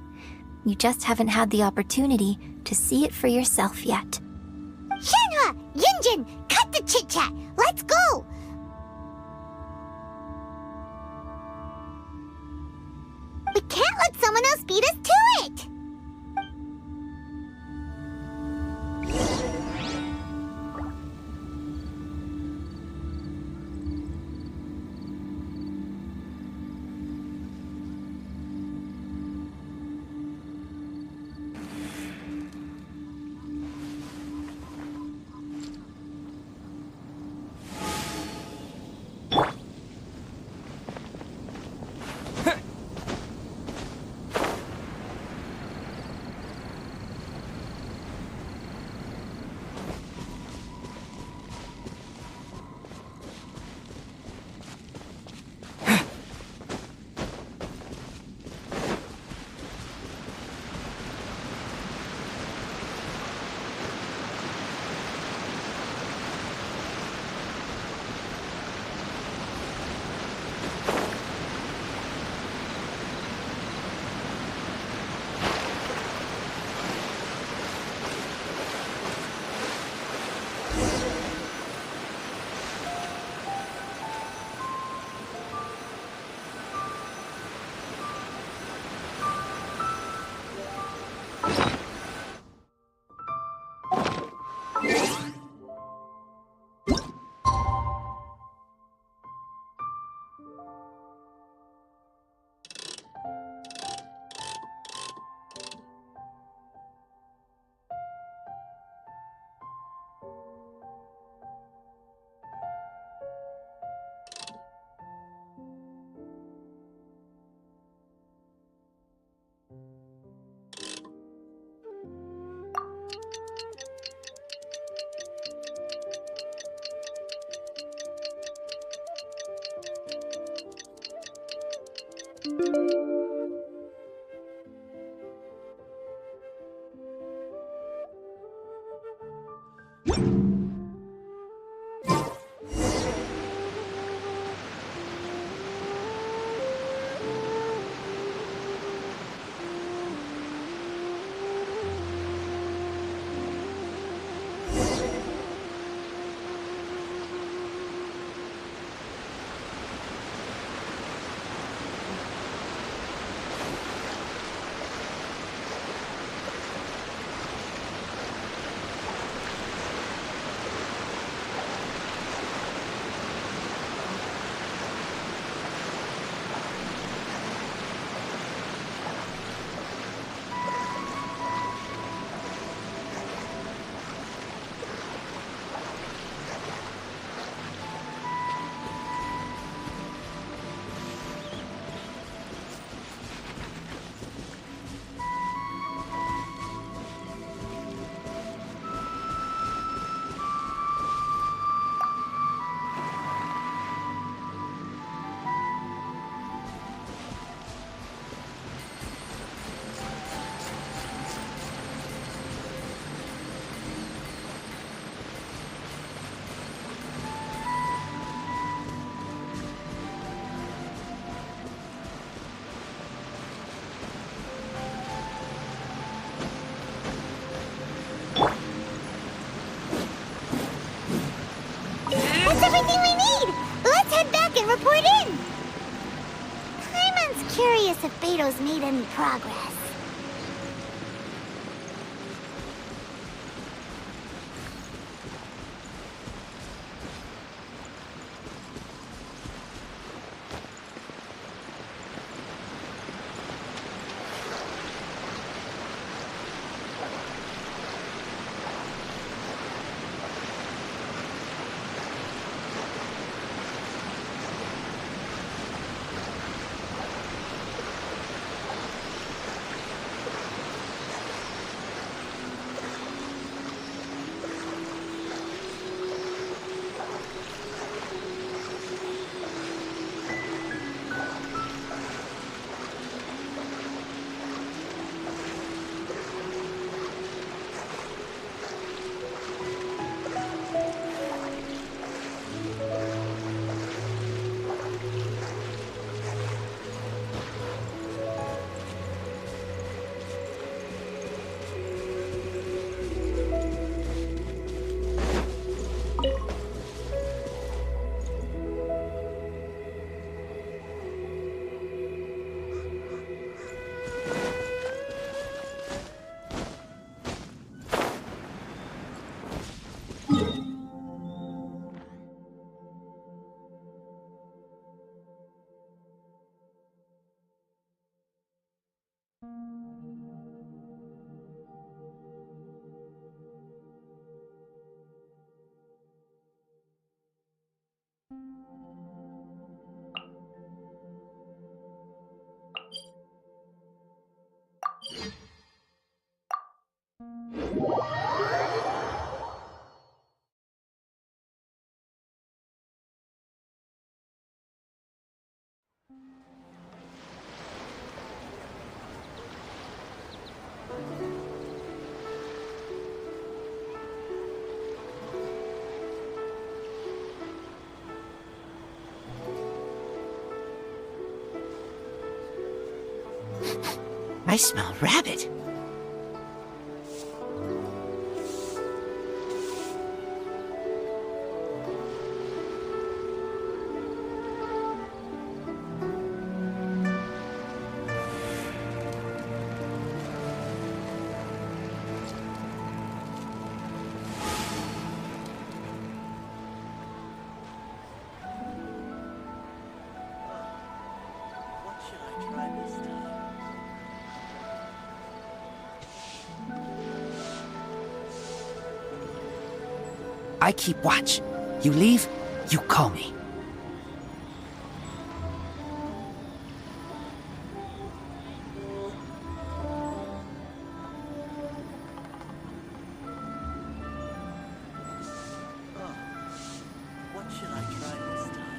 You just haven't had the opportunity to see it for yourself yet.
Shenhua! Yunjin! Cut the chit-chat! Let's go! We can't let someone else beat us to it! Everything we need! Let's head back and report in! Paimon's curious if Beto's made any progress.
I smell rabbit. I keep watch. You leave, you call me. What should I try this time?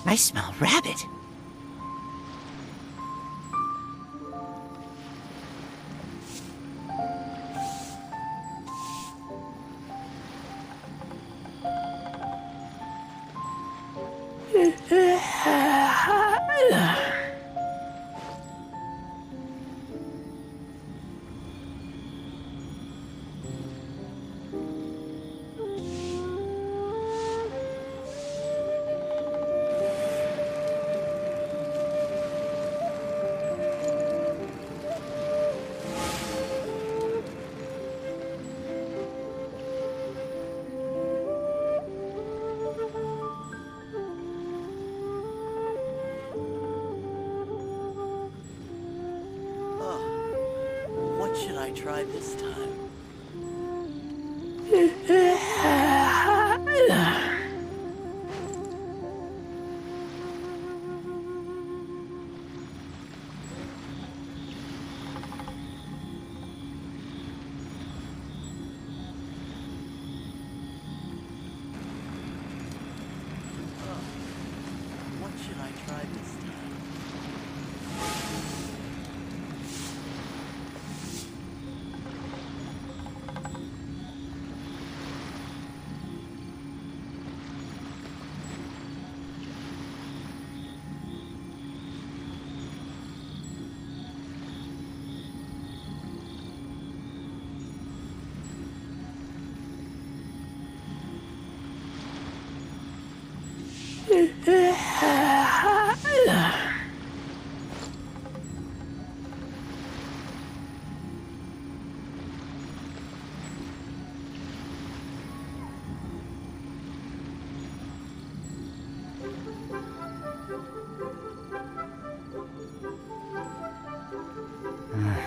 I smell rabbit. What should I try this time? What should I try this time?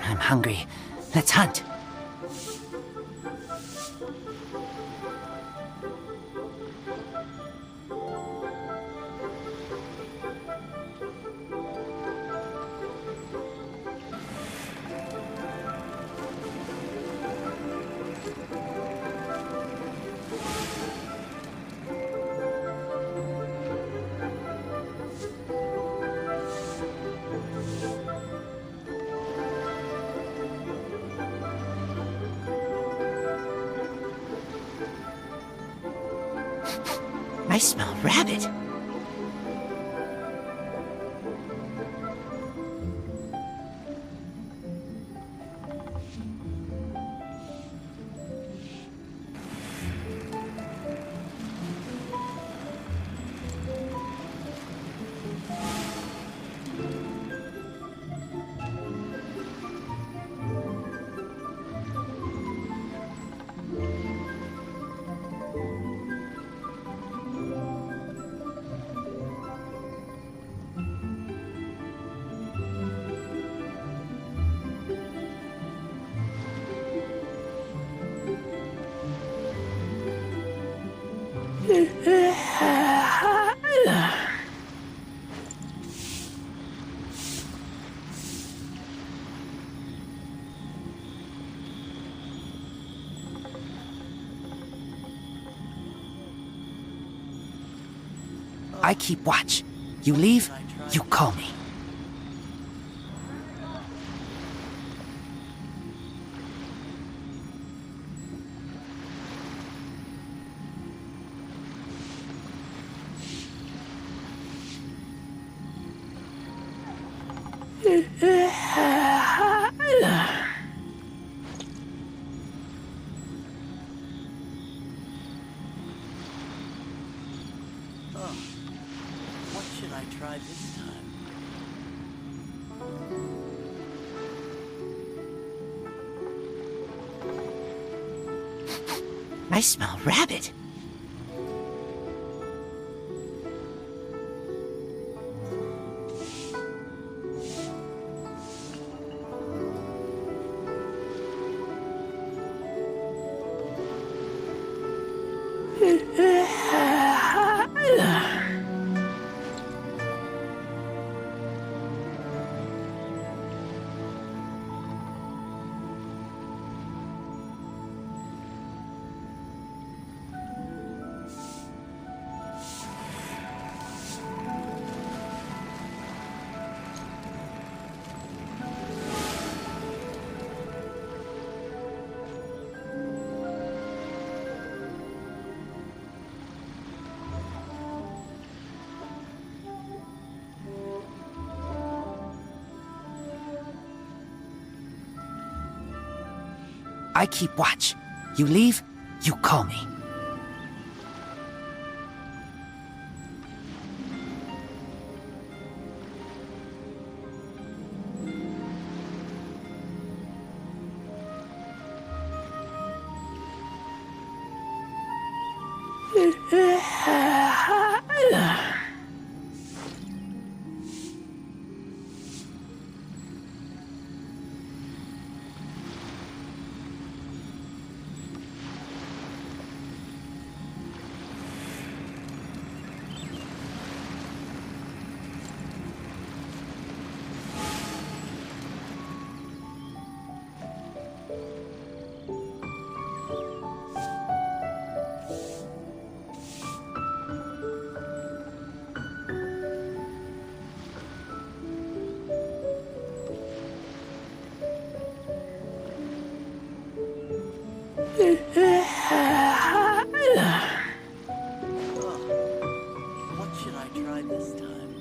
I'm hungry. Let's hunt. I smell rabbit. I keep watch. You leave, you call me.
What should I try this time?
I smell rabbit. I keep watch. You leave, you call me.
What should I try this time?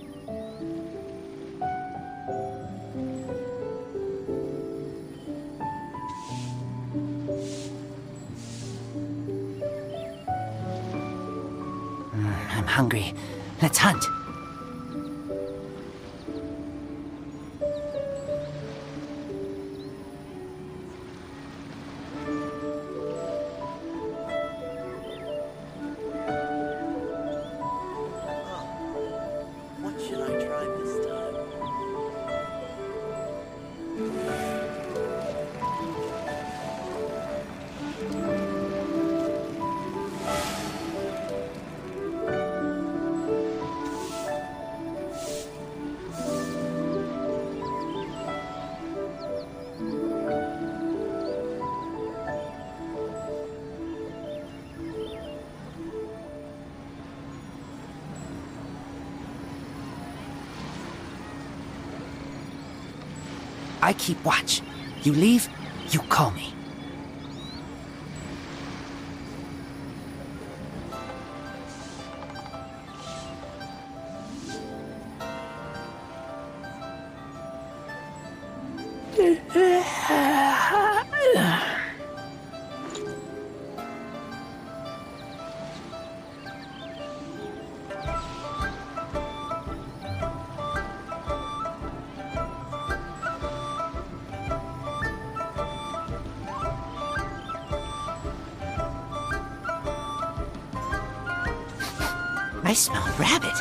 I'm hungry. Let's hunt.
What should I try this time?
I keep watch. You leave, you call me. I smell rabbit.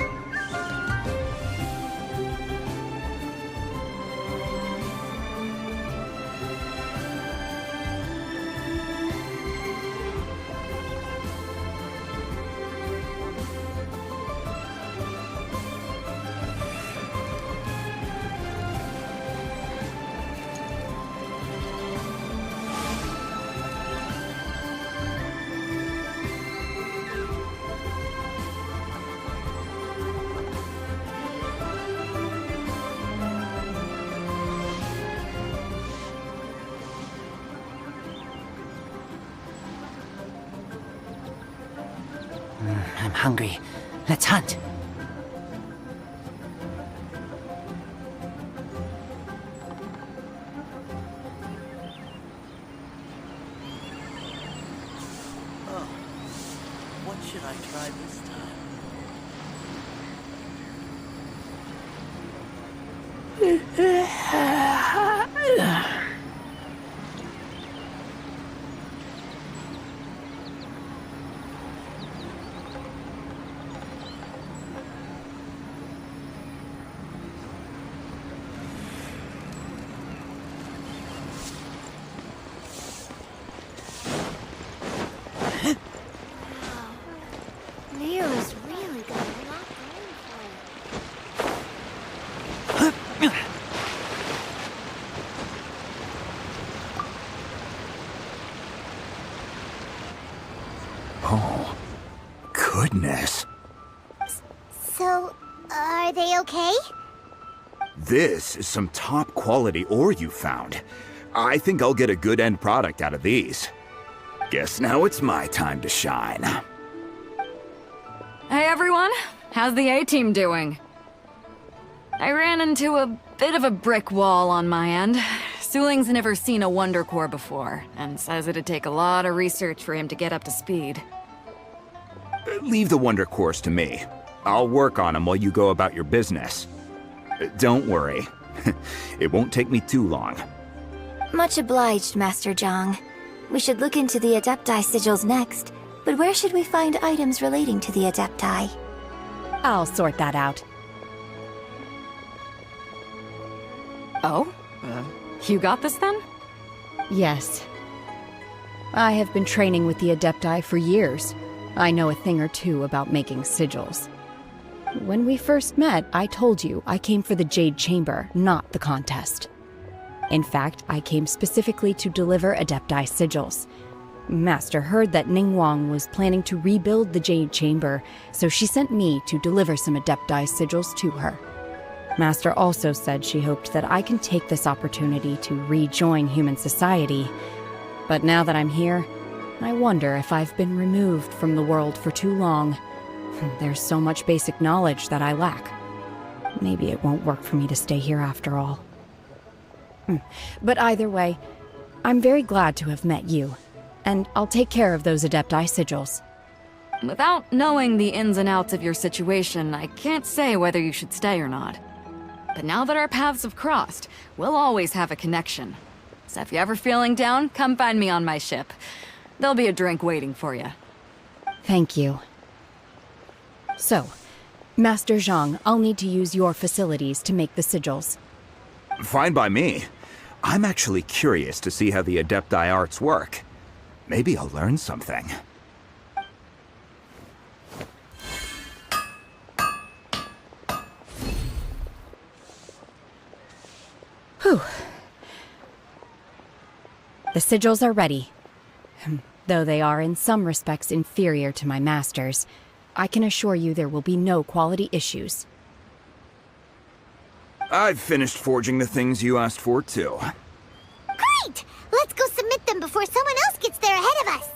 I'm hungry. Let's hunt.
Oh, what should I try this time?
Leo's really got a lot going for it.
Oh, goodness.
So, are they okay?
This is some top quality ore you found. I think I'll get a good end product out of these. Guess now it's my time to shine.
Hey everyone, how's the A-team doing? I ran into a bit of a brick wall on my end. Suling's never seen a Wonder Core before, and says it'd take a lot of research for him to get up to speed.
Leave the Wonder Cores to me. I'll work on them while you go about your business. Don't worry. It won't take me too long.
Much obliged, Master Zhang. We should look into the Adepti sigils next, but where should we find items relating to the Adepti?
I'll sort that out.
Oh? You got this then?
Yes. I have been training with the Adepti for years. I know a thing or two about making sigils. When we first met, I told you I came for the Jade Chamber, not the contest. In fact, I came specifically to deliver Adepti sigils. Master heard that Ningguang was planning to rebuild the Jade Chamber, so she sent me to deliver some Adepti sigils to her. Master also said she hoped that I can take this opportunity to rejoin human society. But now that I'm here, I wonder if I've been removed from the world for too long. There's so much basic knowledge that I lack. Maybe it won't work for me to stay here after all. But either way, I'm very glad to have met you, and I'll take care of those Adepti sigils.
Without knowing the ins and outs of your situation, I can't say whether you should stay or not. But now that our paths have crossed, we'll always have a connection. So if you're ever feeling down, come find me on my ship. There'll be a drink waiting for you.
Thank you. So, Master Zhang, I'll need to use your facilities to make the sigils.
Fine by me. I'm actually curious to see how the Adepti arts work. Maybe I'll learn something.
Whew. The sigils are ready. Though they are in some respects inferior to my master's, I can assure you there will be no quality issues.
I've finished forging the things you asked for, too.
Great! Let's go submit them before someone else gets there ahead of us!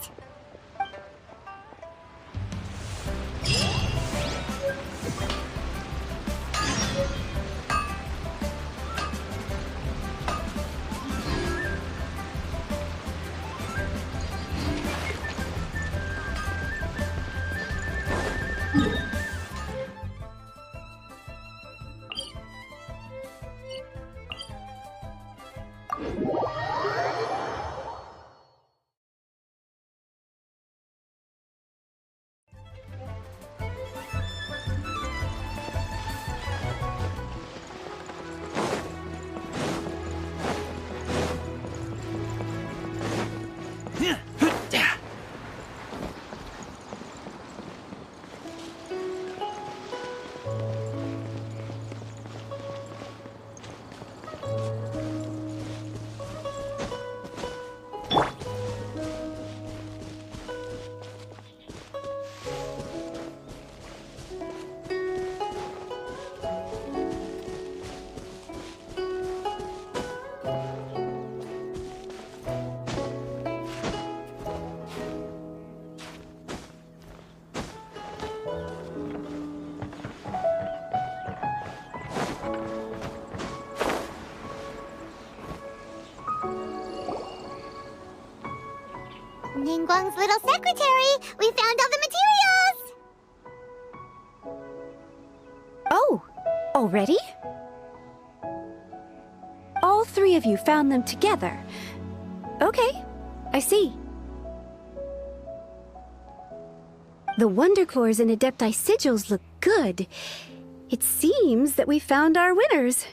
Ningguang's little secretary. We found all the materials.
Oh, already? All three of you found them together. Okay, I see. The Wonder Claws and Adepti sigils look good. It seems that we found our winners.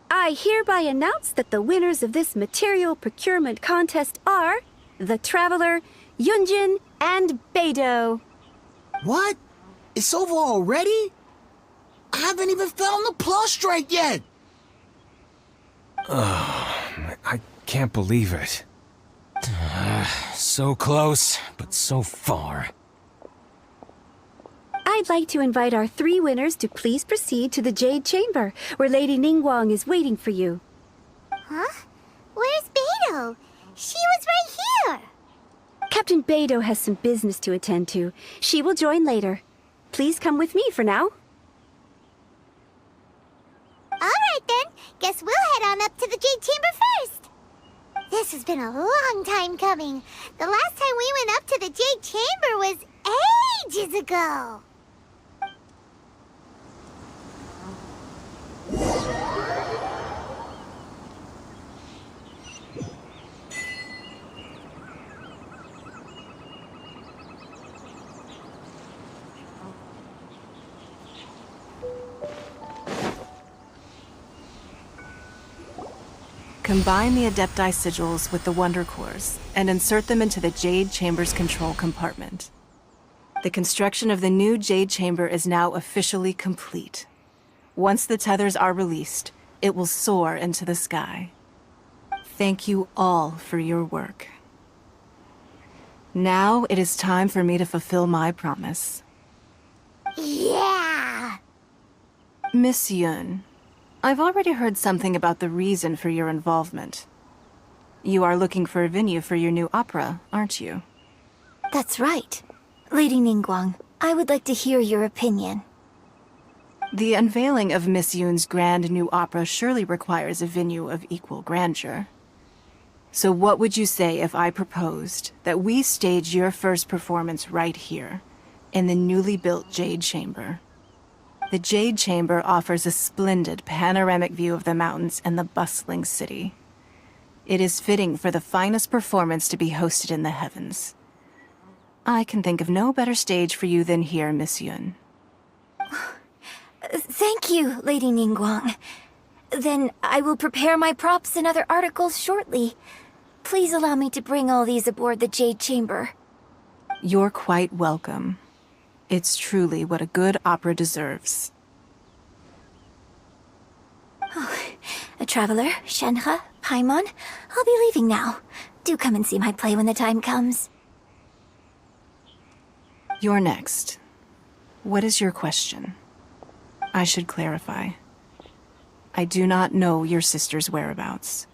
I hereby announce that the winners of this material procurement contest are the Traveler, Yunjin, and Beidou.
What? It's over already? I haven't even found the prostrate yet!
I can't believe it. So close, but so far.
I'd like to invite our three winners to please proceed to the Jade Chamber, where Lady Ningguang is waiting for you.
Huh? Where's Beidou? She was right here!
Captain Beidou has some business to attend to. She will join later. Please come with me for now.
Alright then, guess we'll head on up to the Jade Chamber first. This has been a long time coming. The last time we went up to the Jade Chamber was ages ago.
Combine the Adepti sigils with the Wonder Cores and insert them into the Jade Chamber's control compartment. The construction of the new Jade Chamber is now officially complete. Once the tethers are released, it will soar into the sky. Thank you all for your work. Now it is time for me to fulfill my promise.
Yeah!
Miss Yun, I've already heard something about the reason for your involvement. You are looking for a venue for your new opera, aren't you?
That's right. Lady Ningguang, I would like to hear your opinion.
The unveiling of Miss Yun's grand new opera surely requires a venue of equal grandeur. So what would you say if I proposed that we stage your first performance right here, in the newly built Jade Chamber? The Jade Chamber offers a splendid panoramic view of the mountains and the bustling city. It is fitting for the finest performance to be hosted in the heavens. I can think of no better stage for you than here, Miss Yun.
Thank you, Lady Ningguang. Then I will prepare my props and other articles shortly. Please allow me to bring all these aboard the Jade Chamber.
You're quite welcome. It's truly what a good opera deserves.
Oh, a traveler, Shenhe, Paimon, I'll be leaving now. Do come and see my play when the time comes.
You're next. What is your question? I should clarify. I do not know your sister's whereabouts.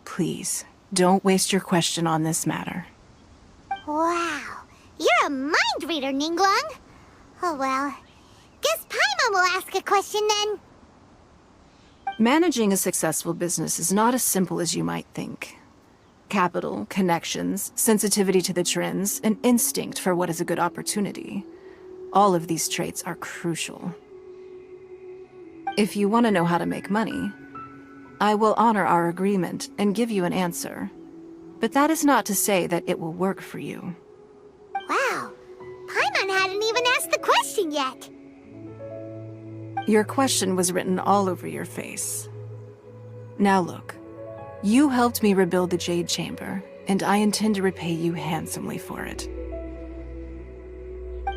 Please, don't waste your question on this matter.
Wow, you're a mind reader, Ningguang. Oh well, guess Paimon will ask a question then.
Managing a successful business is not as simple as you might think. Capital, connections, sensitivity to the trends, and instinct for what is a good opportunity. All of these traits are crucial. If you want to know how to make money, I will honor our agreement and give you an answer. But that is not to say that it will work for you.
Wow, Paimon hadn't even asked the question yet.
Your question was written all over your face. Now look, you helped me rebuild the Jade Chamber, and I intend to repay you handsomely for it.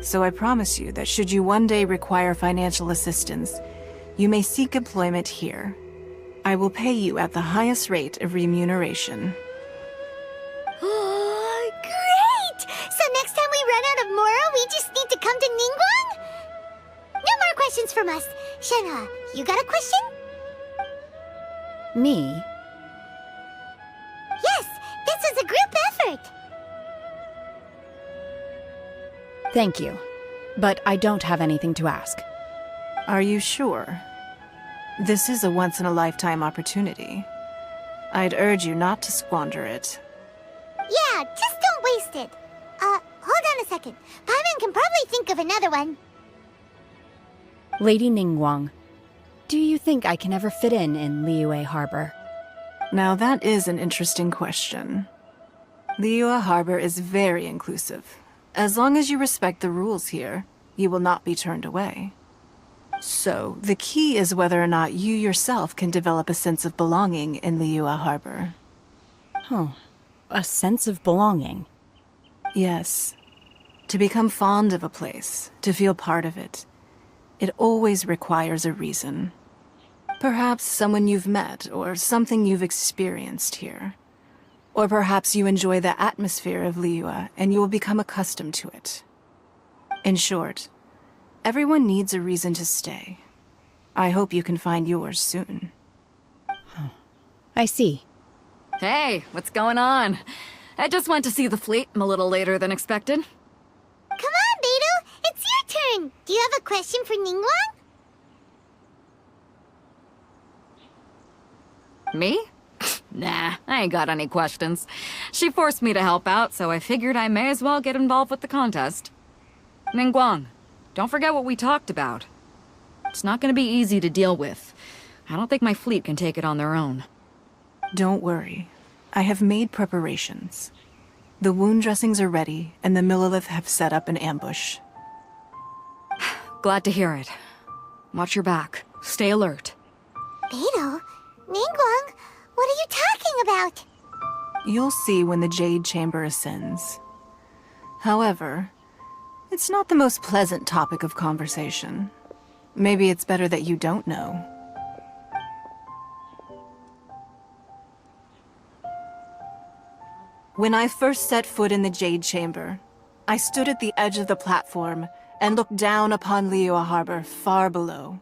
So I promise you that should you one day require financial assistance, you may seek employment here. I will pay you at the highest rate of remuneration.
Oh, great! So next time we run out of Mora, we just need to come to Ningguang? No more questions from us. Shenhe, you got a question?
Me?
Yes, this is a group effort.
Thank you. But I don't have anything to ask.
Are you sure? This is a once-in-a-lifetime opportunity. I'd urge you not to squander it.
Yeah, just don't waste it. Hold on a second. Paimon can probably think of another one.
Lady Ningguang, do you think I can ever fit in Liyue Harbor?
Now that is an interesting question. Liyue Harbor is very inclusive. As long as you respect the rules here, you will not be turned away. So, the key is whether or not you yourself can develop a sense of belonging in Liyue Harbor.
Oh, a sense of belonging.
Yes. To become fond of a place, to feel part of it, it always requires a reason. Perhaps someone you've met, or something you've experienced here. Or perhaps you enjoy the atmosphere of Liyue, and you will become accustomed to it. In short, everyone needs a reason to stay. I hope you can find yours soon.
I see.
Hey, what's going on? I just went to see the fleet a little later than expected.
Come on, Beidou! It's your turn! Do you have a question for Ningguang?
Me? Nah, I ain't got any questions. She forced me to help out, so I figured I may as well get involved with the contest. Ningguang, don't forget what we talked about. It's not gonna be easy to deal with. I don't think my fleet can take it on their own.
Don't worry. I have made preparations. The wound dressings are ready, and the Millelith have set up an ambush.
Glad to hear it. Watch your back. Stay alert.
Beidou? Ningguang? What are you talking about?
You'll see when the Jade Chamber ascends. However, it's not the most pleasant topic of conversation. Maybe it's better that you don't know. When I first set foot in the Jade Chamber, I stood at the edge of the platform and looked down upon Liyue Harbor far below.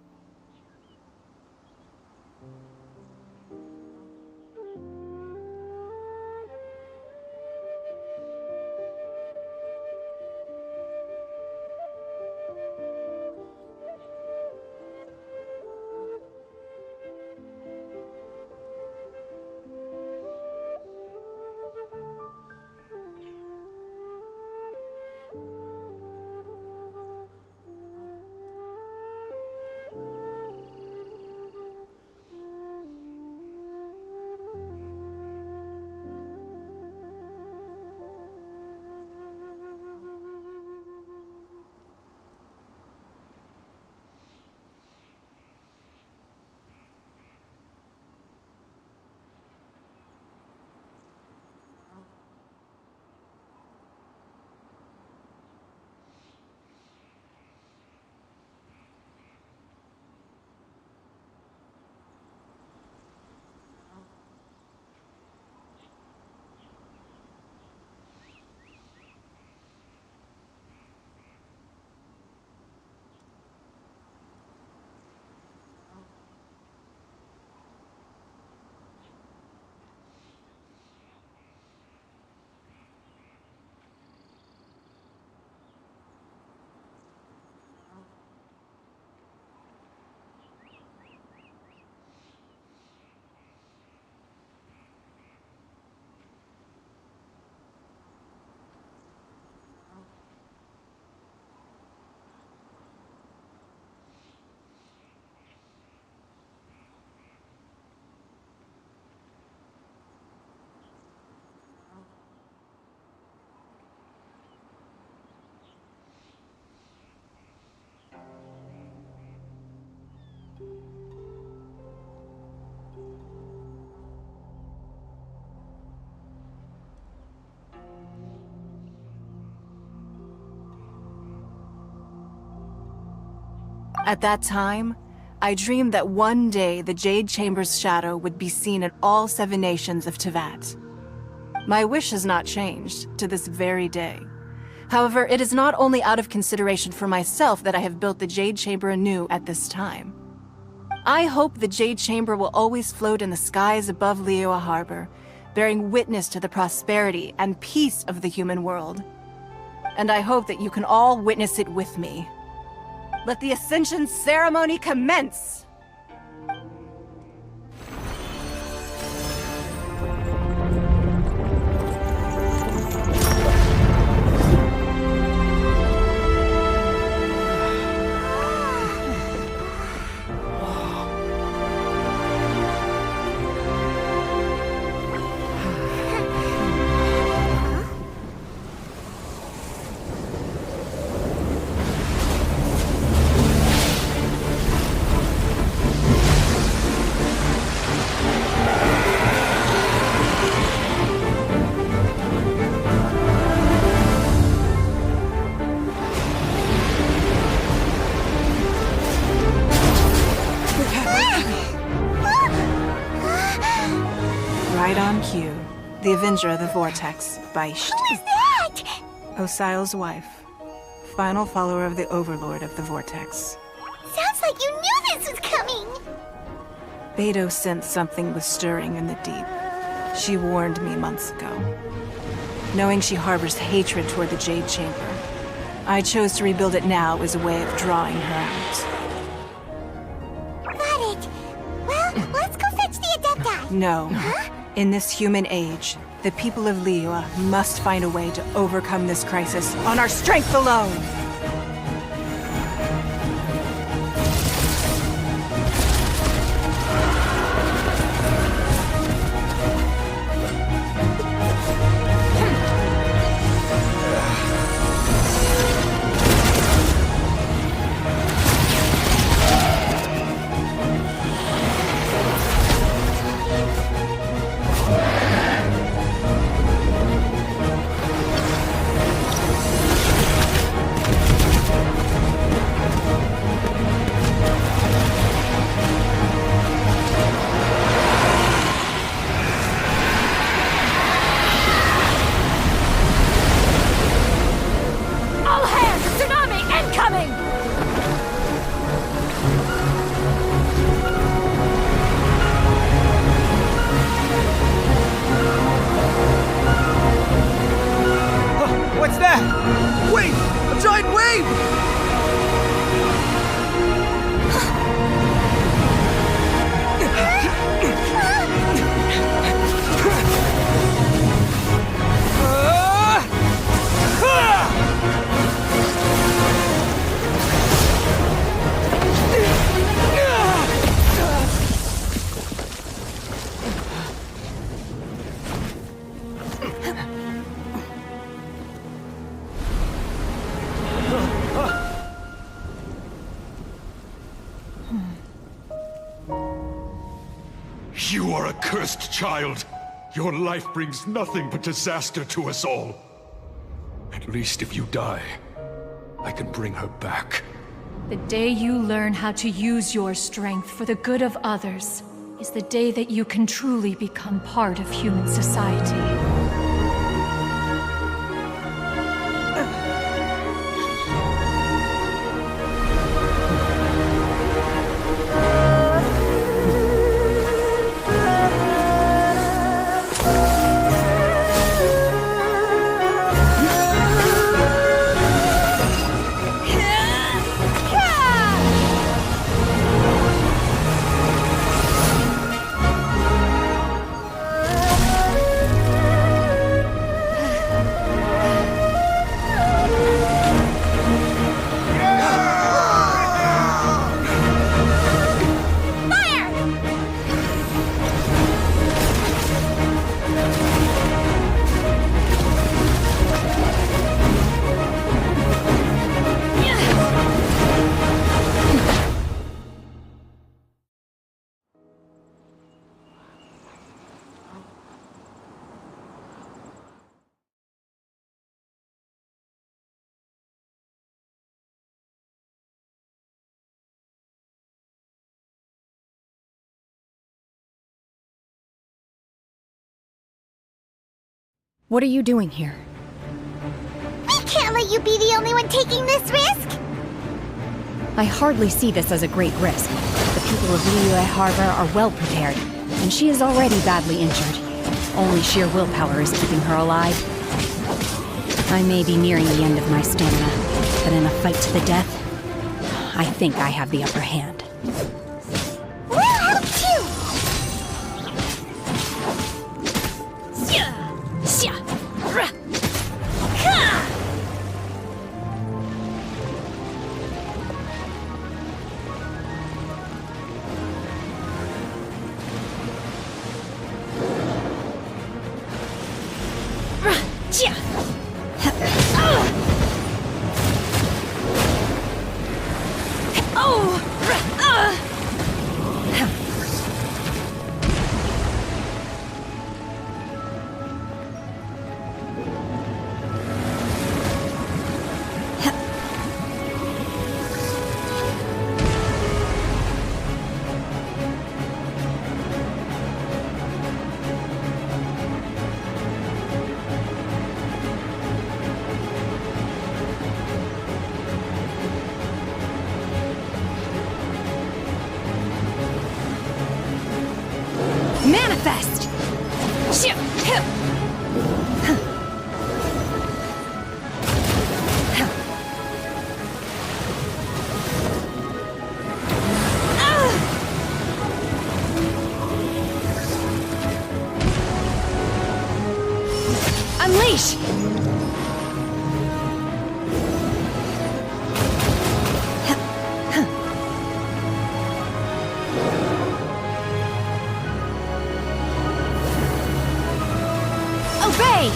At that time, I dreamed that one day the Jade Chamber's shadow would be seen in all 7 nations of Teyvat. My wish has not changed to this very day. However, it is not only out of consideration for myself that I have built the Jade Chamber anew at this time. I hope the Jade Chamber will always float in the skies above Liyue Harbor, bearing witness to the prosperity and peace of the human world. And I hope that you can all witness it with me. Let the Ascension ceremony commence! Avenger of the Vortex, Beisht.
Who is that?
Osial's wife. Final follower of the Overlord of the Vortex.
Sounds like you knew this was coming!
Beidou sensed something was stirring in the deep. She warned me months ago. Knowing she harbors hatred toward the Jade Chamber, I chose to rebuild it now as a way of drawing her out.
Got it. Well, let's go fetch the Adepti.
No. In this human age, the people of Liyue must find a way to overcome this crisis on our strength alone!
What's that? Wait! A giant wave!
You are a cursed child. Your life brings nothing but disaster to us all. At least if you die, I can bring her back.
The day you learn how to use your strength for the good of others is the day that you can truly become part of human society.
What are you doing here?
We can't let you be the only one taking this risk!
I hardly see this as a great risk. The people of Liyue Harbor are well prepared, and she is already badly injured. Only sheer willpower is keeping her alive. I may be nearing the end of my stamina, but in a fight to the death, I think I have the upper hand.
We'll help you!
Unleash! Obey!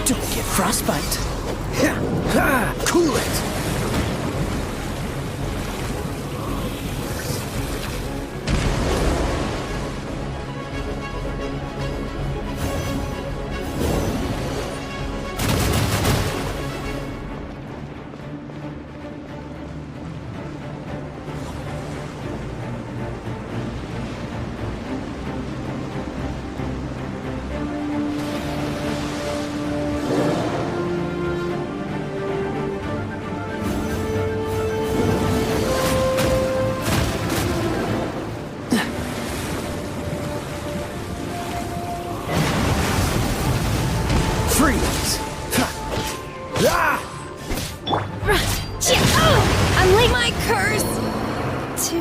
Don't get frostbite. Cool it. Freeze!
Unleash my curse to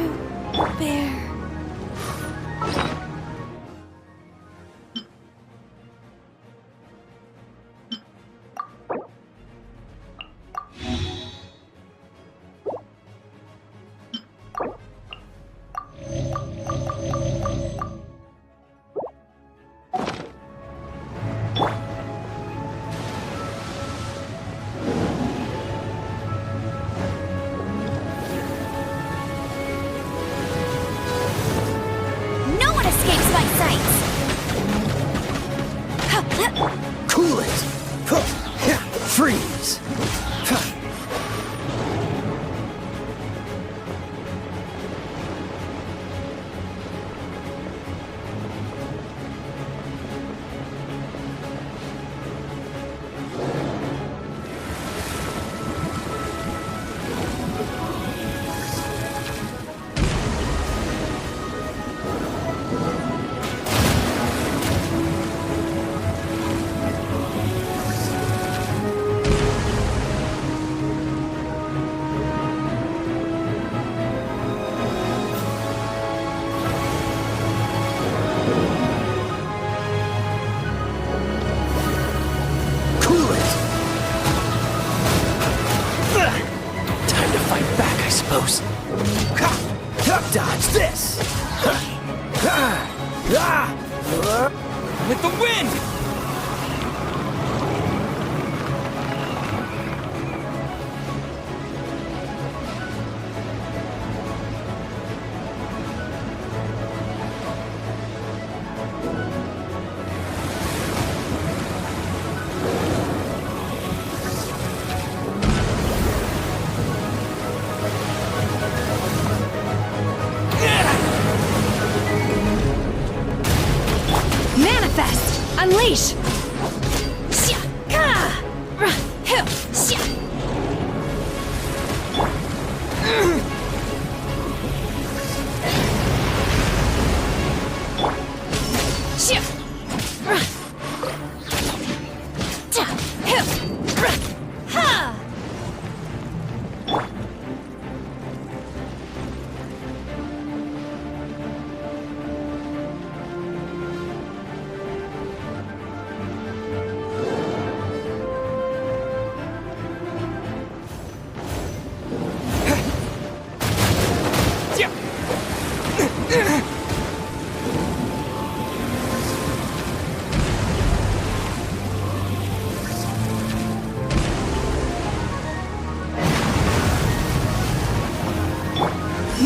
bear.
Cool it! Freeze! Dodge this! With the wind!
Unleash!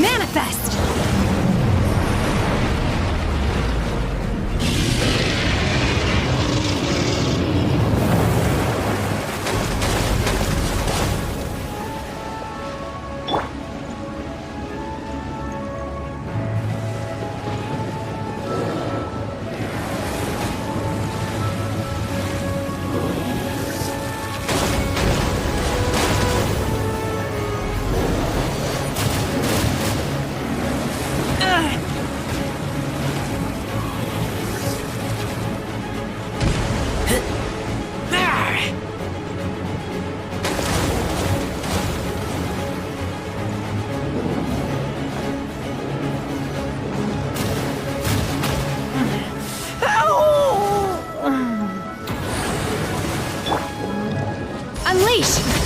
Manifest!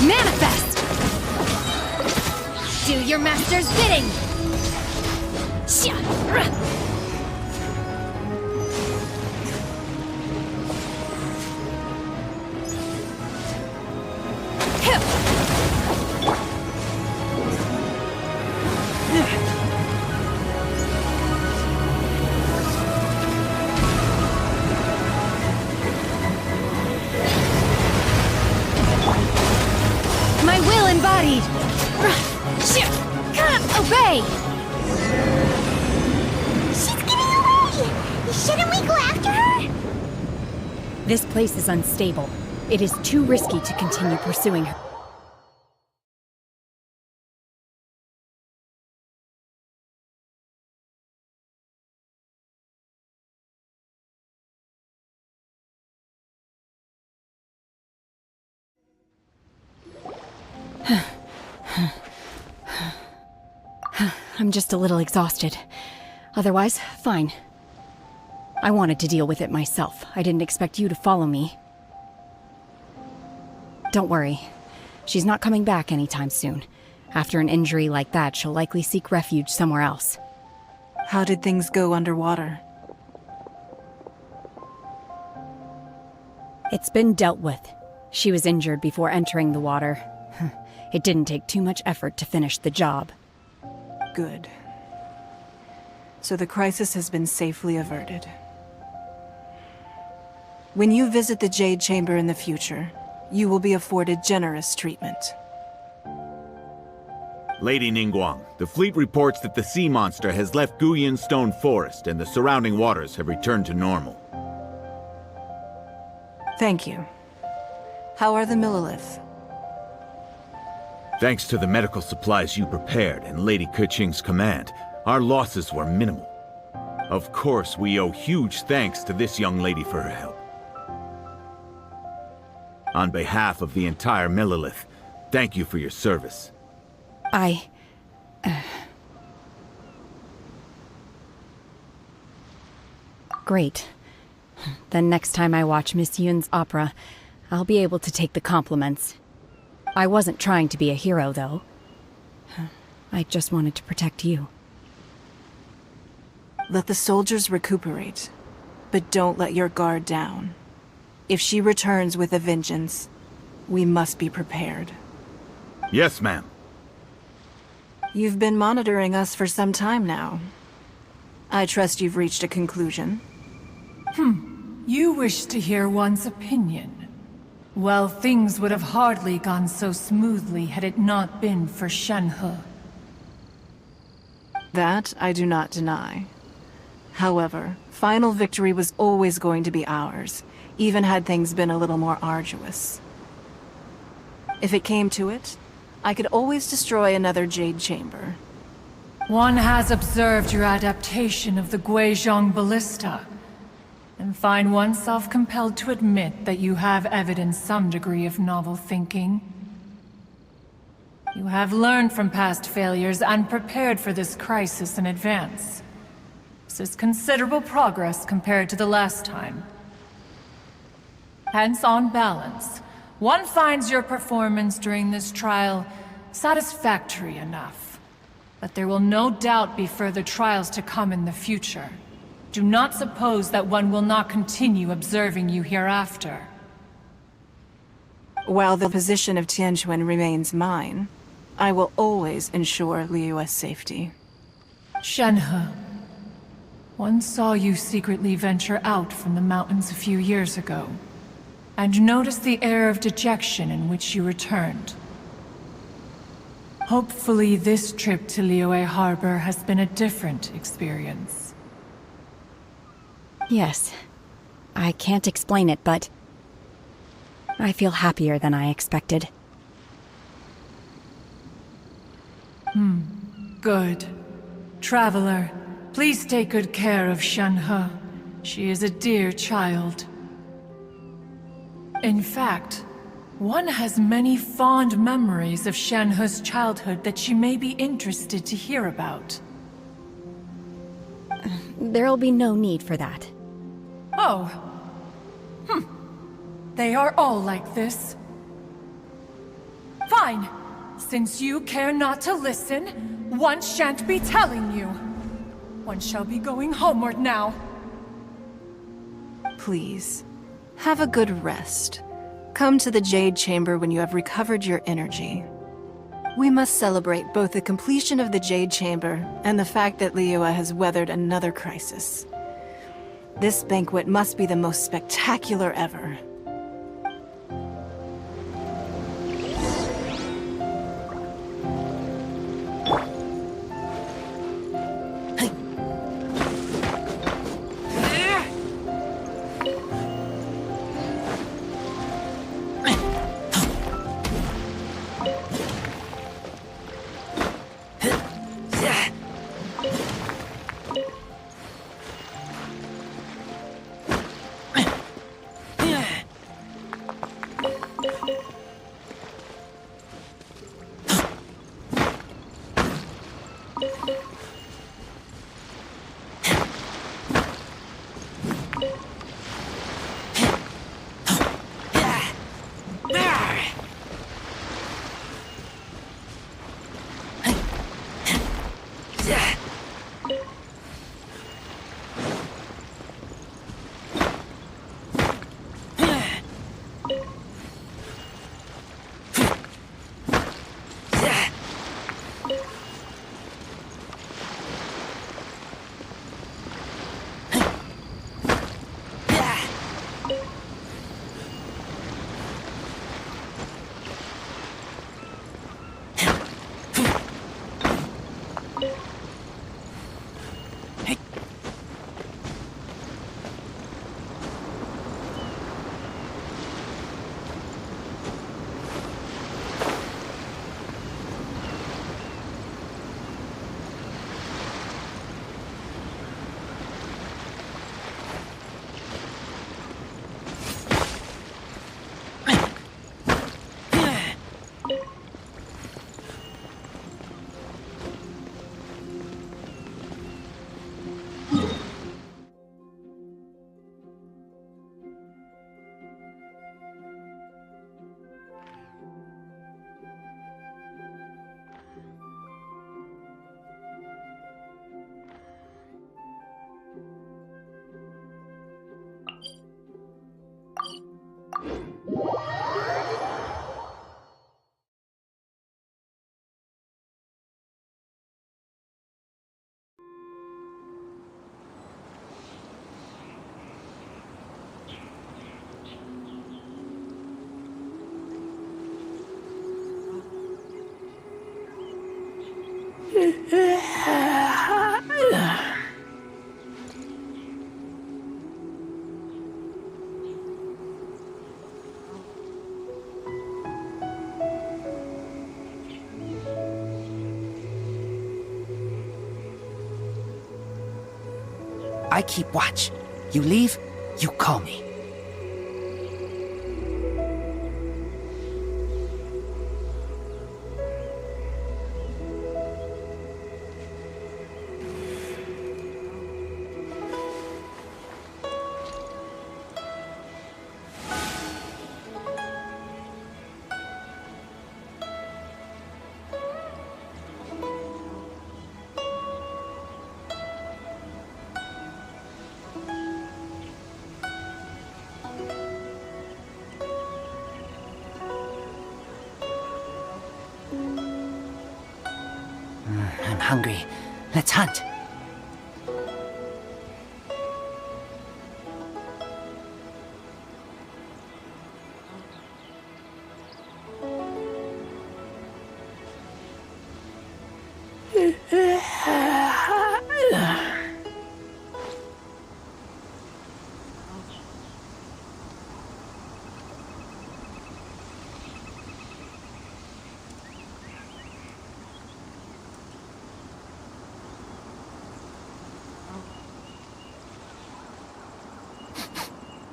Manifest! Do your master's bidding! My will embodied! Obey!
She's getting away! Shouldn't we go after her?
This place is unstable. It is too risky to continue pursuing her. I'm just a little exhausted. Otherwise, fine. I wanted to deal with it myself. I didn't expect you to follow me. Don't worry. She's not coming back anytime soon. After an injury like that, she'll likely seek refuge somewhere else.
How did things go underwater?
It's been dealt with. She was injured before entering the water. It didn't take too much effort to finish the job.
Good. So the crisis has been safely averted. When you visit the Jade Chamber in the future, you will be afforded generous treatment.
Lady Ningguang, the fleet reports that the sea monster has left Guyan Stone Forest and the surrounding waters have returned to normal.
Thank you. How are the Millilith?
Thanks to the medical supplies you prepared and Lady Keqing's command, our losses were minimal. Of course, we owe huge thanks to this young lady for her help. On behalf of the entire Millilith, thank you for your service.
Great. Then next time I watch Miss Yun's opera, I'll be able to take the compliments. I wasn't trying to be a hero, though. I just wanted to protect you.
Let the soldiers recuperate, but don't let your guard down. If she returns with a vengeance, we must be prepared.
Yes, ma'am.
You've been monitoring us for some time now. I trust you've reached a conclusion.
You wish to hear one's opinion. Well, things would have hardly gone so smoothly had it not been for Shenhe.
That I do not deny. However, final victory was always going to be ours, even had things been a little more arduous. If it came to it, I could always destroy another Jade Chamber.
One has observed your adaptation of the Guizhong Ballista, and find oneself compelled to admit that you have evidenced some degree of novel thinking. You have learned from past failures and prepared for this crisis in advance. This is considerable progress compared to the last time. Hence, on balance, one finds your performance during this trial satisfactory enough. But there will no doubt be further trials to come in the future. Do not suppose that one will not continue observing you hereafter.
While the position of Tianquan remains mine, I will always ensure Liyue's safety.
Shenhe, one saw you secretly venture out from the mountains a few years ago, and noticed the air of dejection in which you returned. Hopefully this trip to Liyue Harbor has been a different experience.
Yes. I can't explain it, but I feel happier than I expected.
Good. Traveler, please take good care of Shenhe. She is a dear child. In fact, one has many fond memories of Shenhe's childhood that she may be interested to hear about.
There'll be no need for that.
Oh. They are all like this. Fine. Since you care not to listen, one shan't be telling you. One shall be going homeward now.
Please, have a good rest. Come to the Jade Chamber when you have recovered your energy. We must celebrate both the completion of the Jade Chamber and the fact that Liyue has weathered another crisis. This banquet must be the most spectacular ever.
I keep watch. You leave, you call me. I'm hungry. Let's hunt.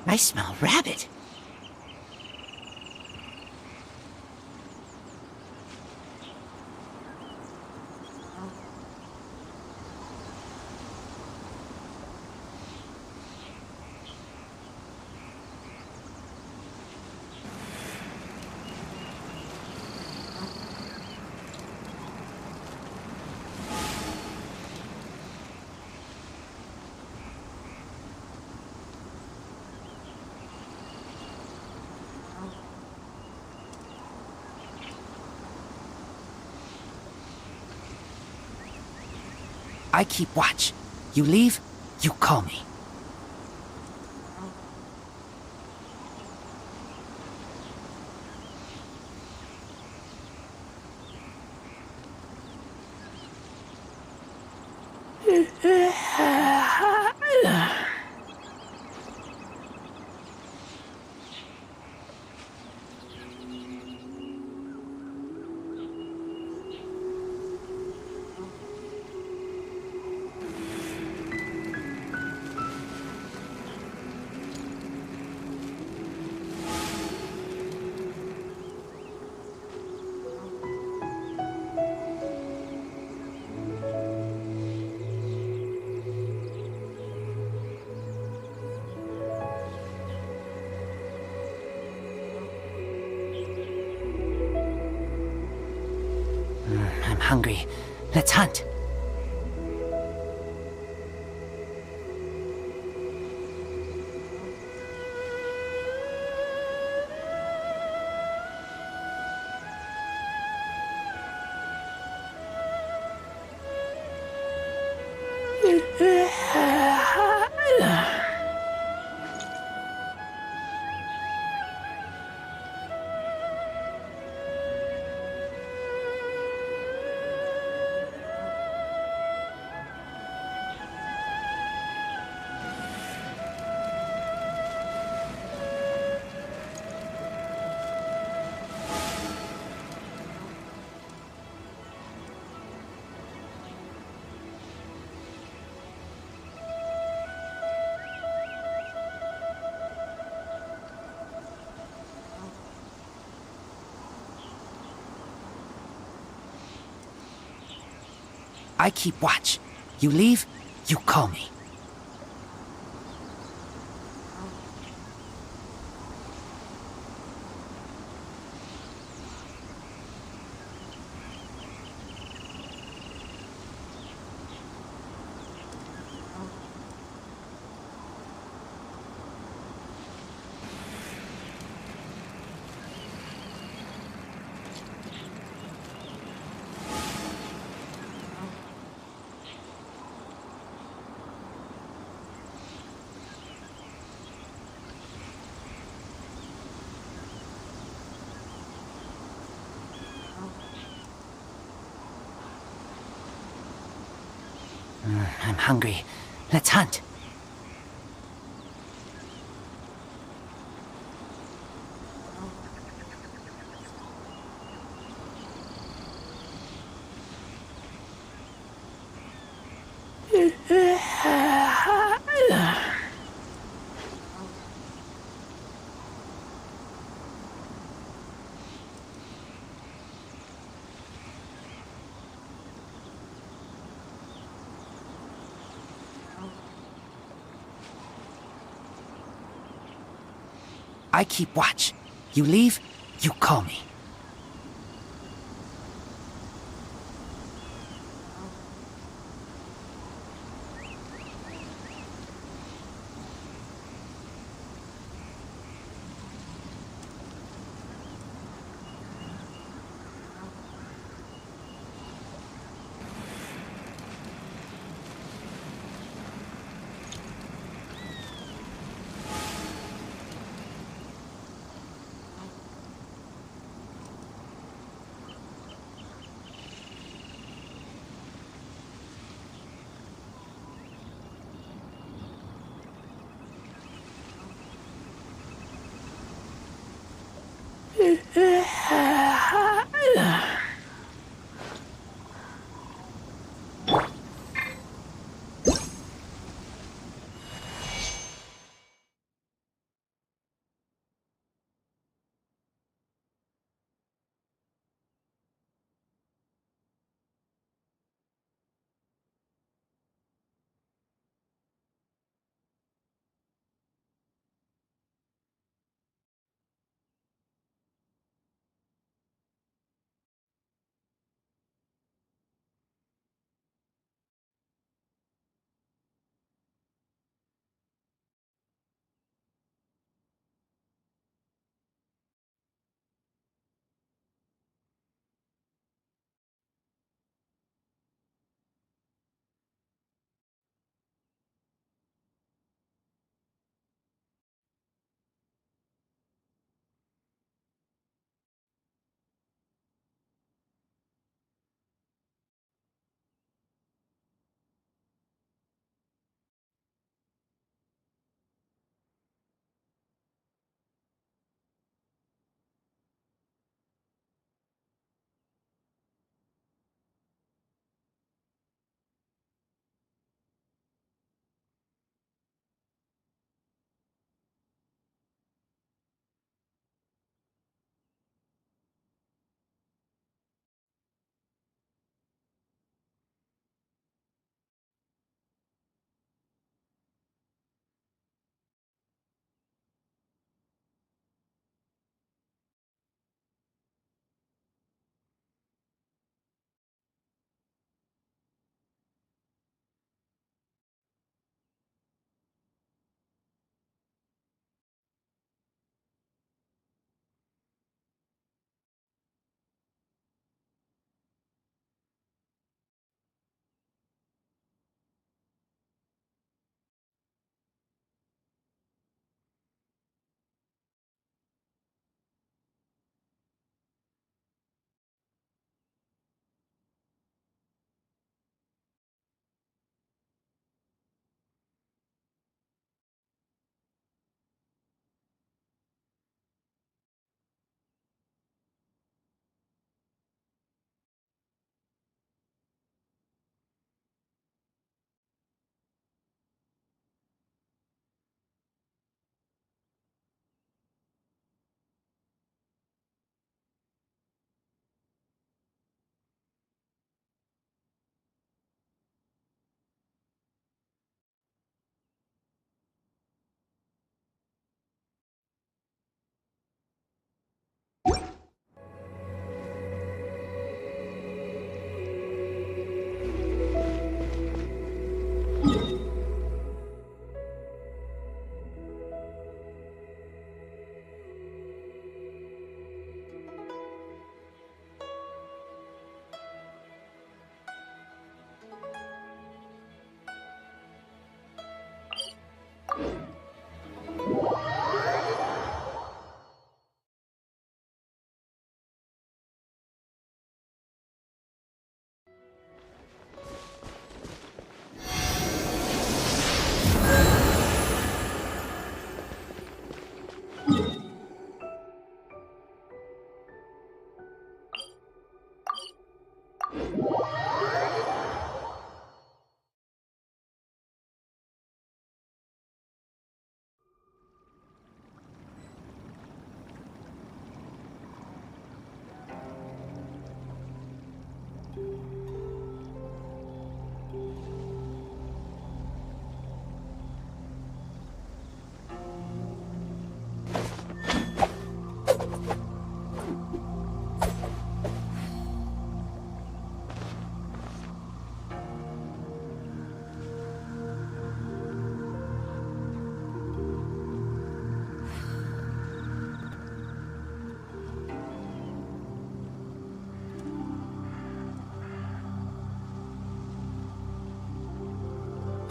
I smell rabbit. I keep watch. You leave, you call me. I'm hungry. Let's hunt. I keep watch. You leave, you call me. I'm hungry. Let's hunt. I keep watch. You leave, you call me.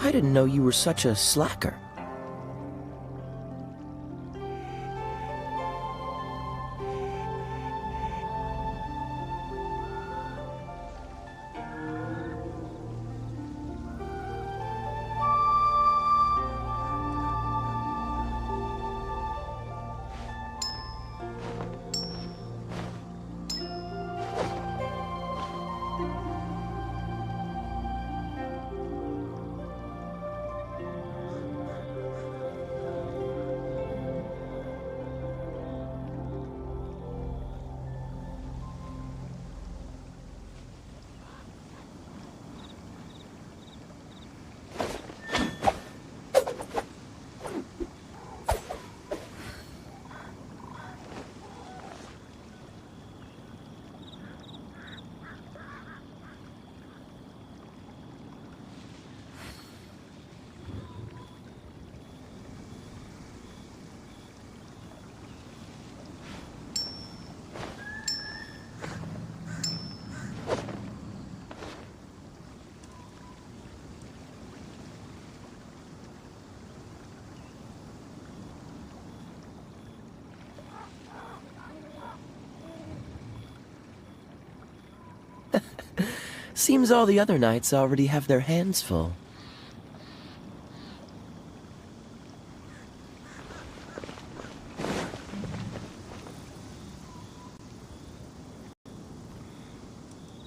I didn't know you were such a slacker. Seems all the other knights already have their hands full.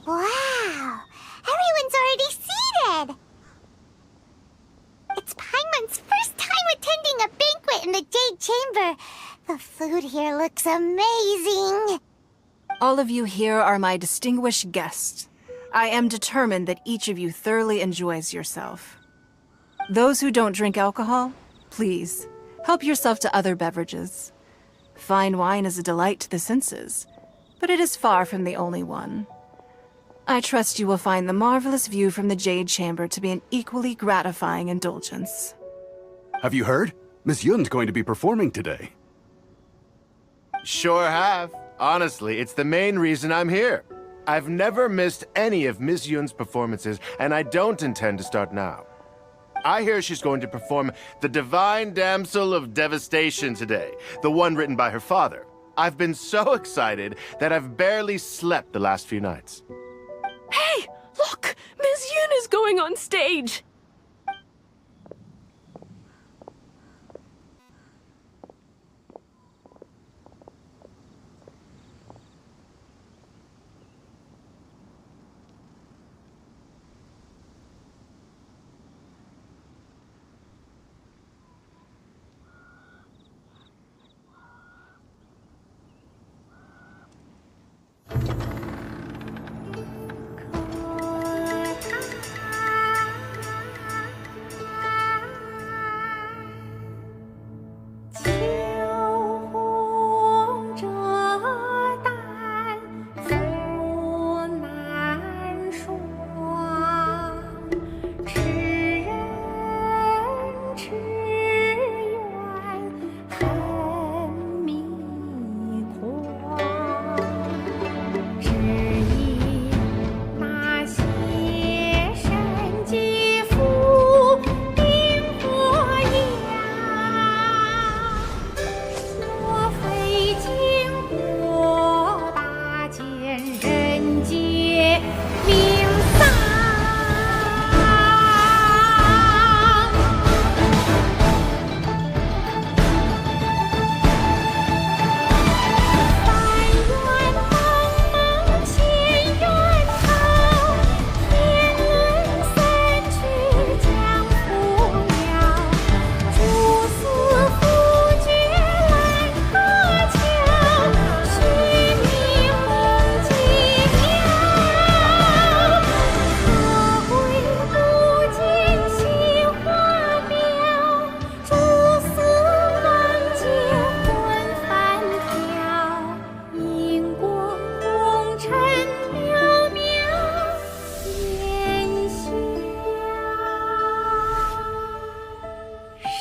Wow! Everyone's already seated! It's Paimon's first time attending a banquet in the Jade Chamber. The food here looks amazing.
All of you here are my distinguished guests. I am determined that each of you thoroughly enjoys yourself. Those who don't drink alcohol, please, help yourself to other beverages. Fine wine is a delight to the senses, but it is far from the only one. I trust you will find the marvelous view from the Jade Chamber to be an equally gratifying indulgence.
Have you heard? Miss Yun's going to be performing today.
Sure have. Honestly, it's the main reason I'm here. I've never missed any of Miss Yun's performances, and I don't intend to start now. I hear she's going to perform The Divine Damsel of Devastation today, the one written by her father. I've been so excited that I've barely slept the last few nights.
Hey, look! Miss Yun is going on stage!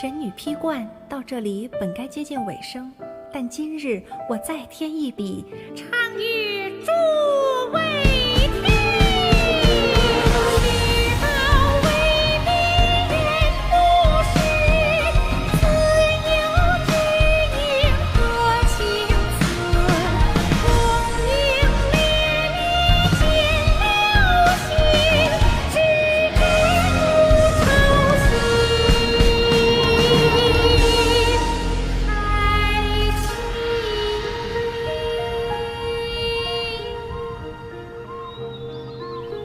神女披冠到这里本该接近尾声，但今日我再添一笔，唱与诸位听。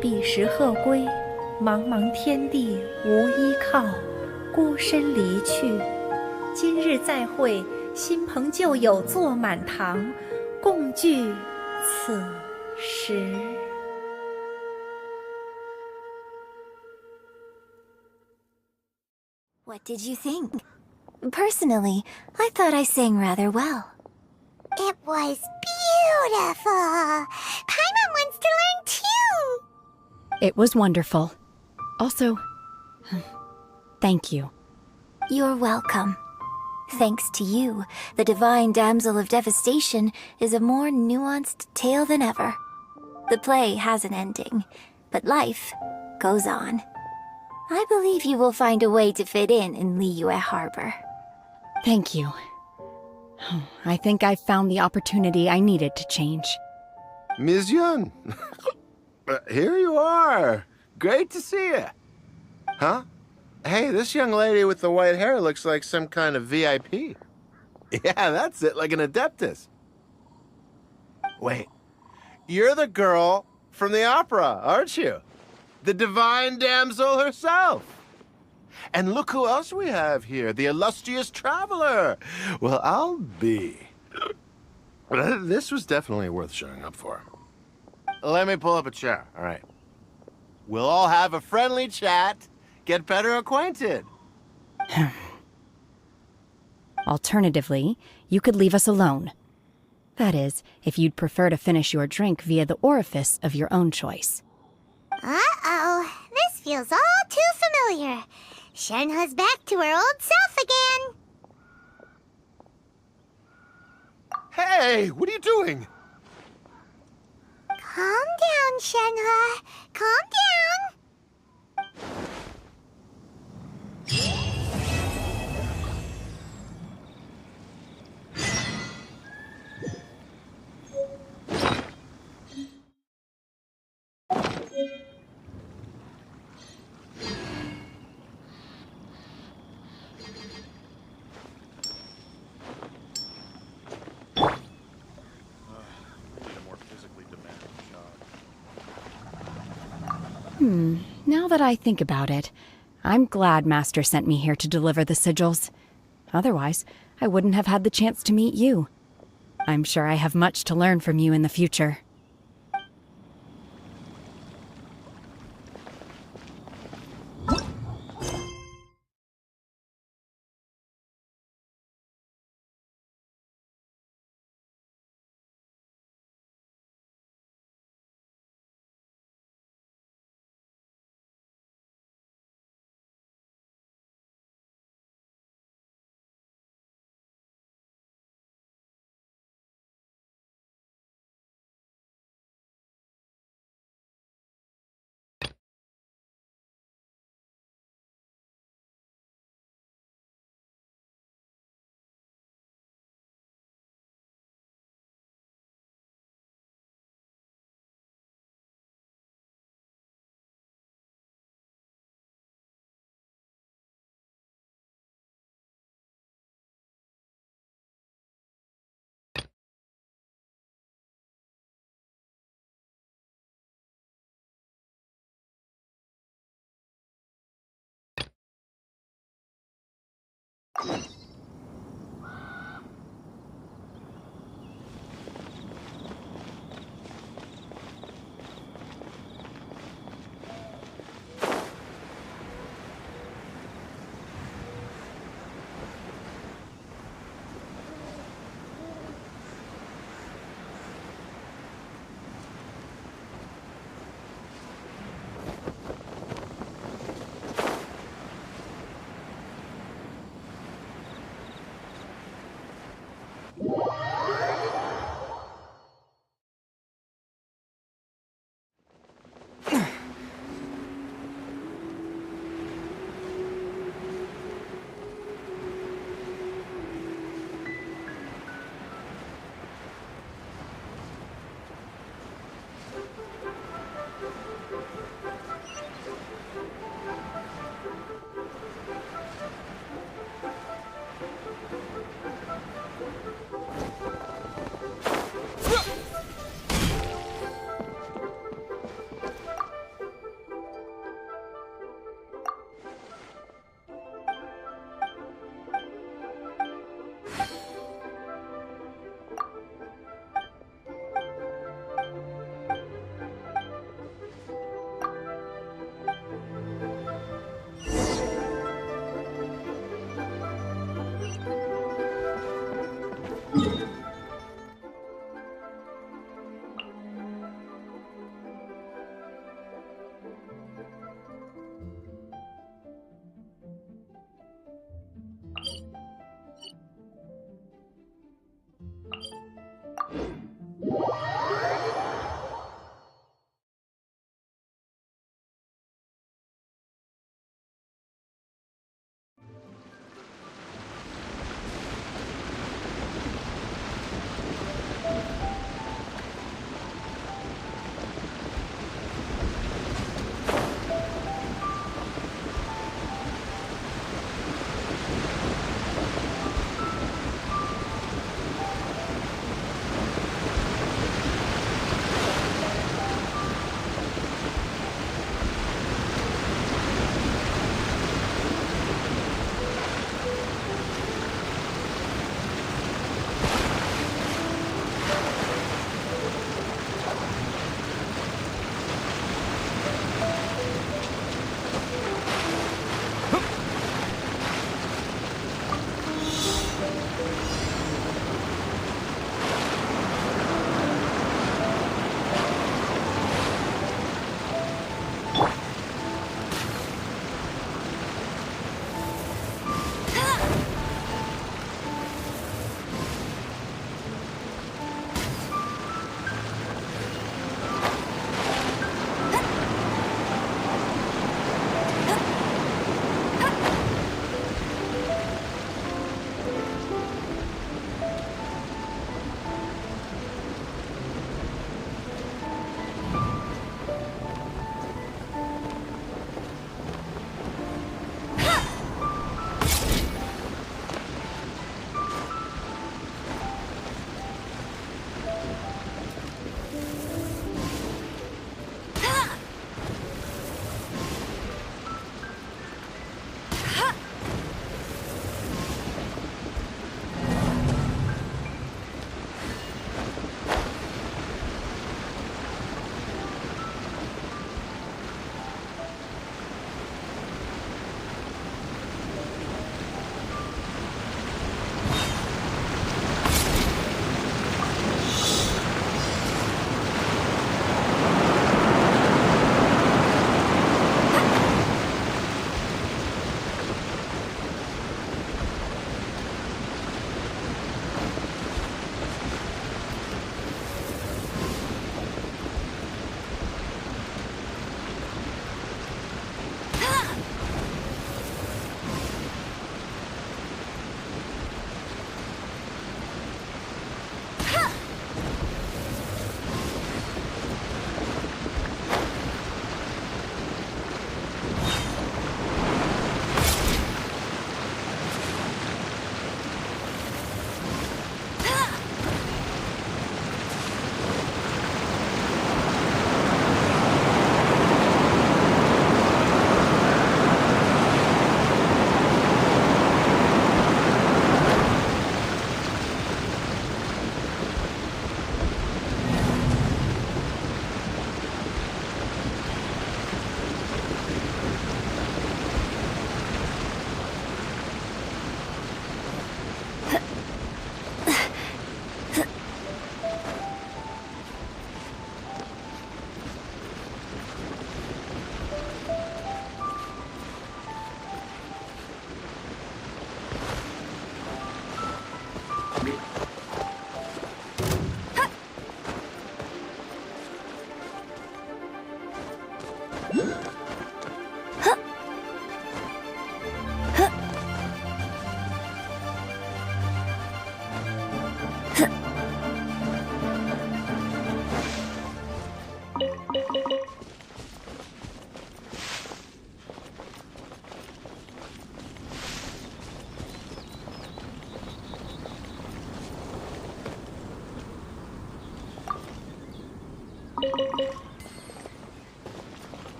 彼时鹤归，茫茫天地无依靠，孤身离去。今日再会，新朋旧友坐满堂，共聚此时。
What did you think? Personally, I thought I sang rather well.
It was beautiful. Paimon wants to learn too.
It was wonderful. Also, thank you.
You're welcome. Thanks to you, the Divine Damsel of Devastation is a more nuanced tale than ever. The play has an ending, but life goes on. I believe you will find a way to fit in Liyue Harbor.
Thank you. I think I found the opportunity I needed to change.
Ms. Yun, here you are. Great to see you. Huh? Hey, this young lady with the white hair looks like some kind of VIP. Yeah, that's it, like an Adeptus. Wait, you're the girl from the opera, aren't you? The Divine Damsel herself. And look who else we have here, the illustrious traveler. Well, I'll be. This was definitely worth showing up for. Let me pull up a chair, all right. We'll all have a friendly chat, get better acquainted.
Alternatively, you could leave us alone. That is, if you'd prefer to finish your drink via the orifice of your own choice.
Uh-oh, this feels all too familiar. Shenhe's back to her old self again.
Hey, what are you doing?
Calm down, Shenhe. Calm down.
Now that I think about it, I'm glad Master sent me here to deliver the sigils. Otherwise, I wouldn't have had the chance to meet you. I'm sure I have much to learn from you in the future.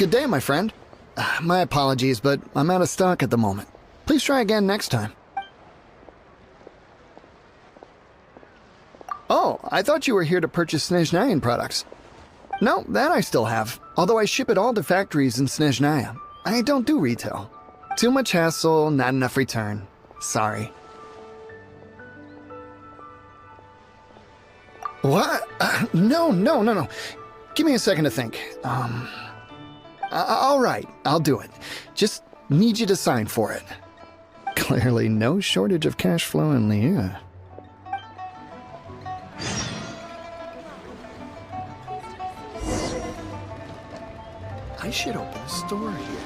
Good day, my friend. My apologies, but I'm out of stock at the moment. Please try again next time. Oh, I thought you were here to purchase Snezhnayan products. No, that I still have, although I ship it all to factories in Snezhnaya. I don't do retail. Too much hassle, not enough return. Sorry. What? No. Give me a second to think. All right, I'll do it. Just need you to sign for it. Clearly no shortage of cash flow in the I should open a store here.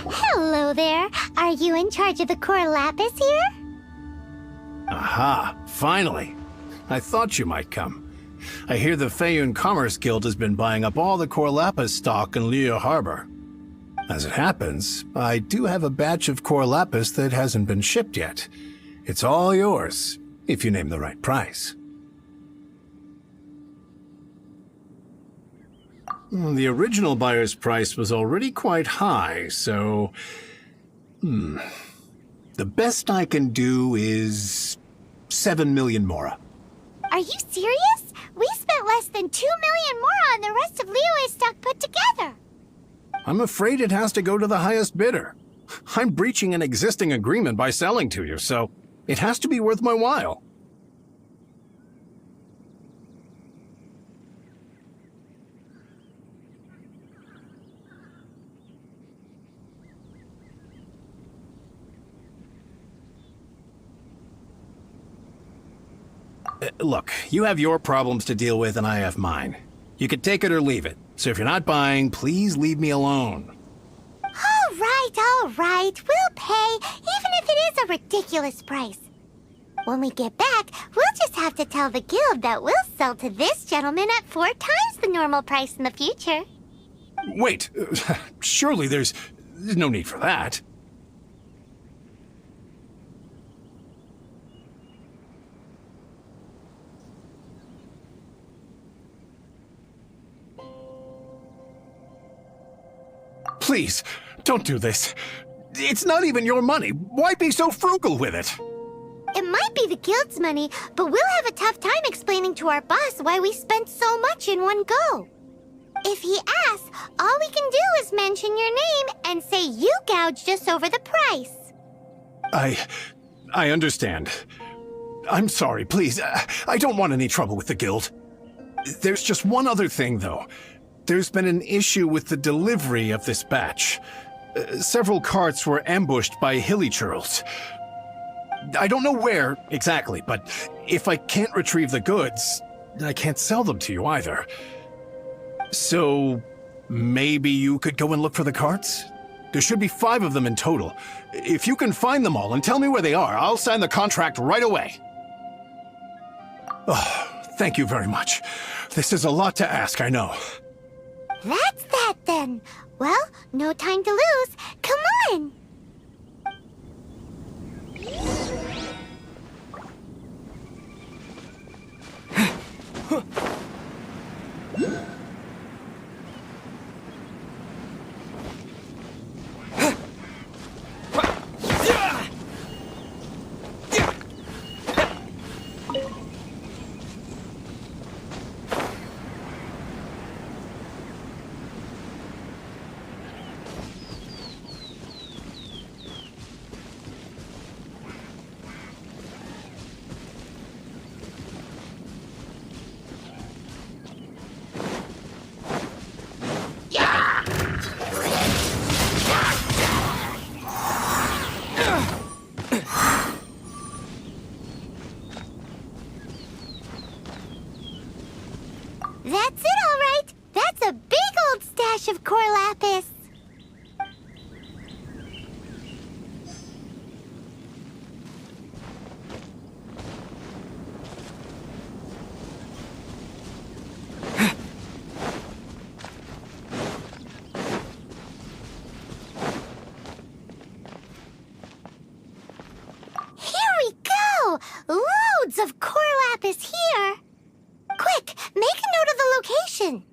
Hello there. Are you in charge of the core lapis here?
Aha, finally. I thought you might come. I hear the Feiyun Commerce Guild has been buying up all the core lapis stock in Liu Harbor. As it happens, I do have a batch of core lapis that hasn't been shipped yet. It's all yours, if you name the right price. The original buyer's price was already quite high, so... The best I can do is 7 million mora.
Are you serious? We spent less than 2 million more on the rest of Liyue's stock put together.
I'm afraid it has to go to the highest bidder. I'm breaching an existing agreement by selling to you, so it has to be worth my while. Look, you have your problems to deal with and I have mine. You can take it or leave it. So if you're not buying, please leave me alone.
All right. We'll pay, even if it is a ridiculous price. When we get back, we'll just have to tell the guild that we'll sell to this gentleman at 4 times the normal price in the future.
Wait, surely there's no need for that. Please, don't do this. It's not even your money. Why be so frugal with it?
It might be the guild's money, but we'll have a tough time explaining to our boss why we spent so much in one go. If he asks, all we can do is mention your name and say you gouged us over the price.
I understand. I'm sorry, please. I don't want any trouble with the guild. There's just one other thing, though. There's been an issue with the delivery of this batch. Several carts were ambushed by hilly churls. I don't know where exactly, but if I can't retrieve the goods, I can't sell them to you either. So maybe you could go and look for the carts? There should be 5 of them in total. If you can find them all and tell me where they are, I'll sign the contract right away. Oh, Thank you very much. This is a lot to ask, I know.
That's that then. Well, no time to lose. Come on! That's it, all right. That's a big old stash of core lapis. Here we go! Loads of core lapis here. Quick, make a note of the location.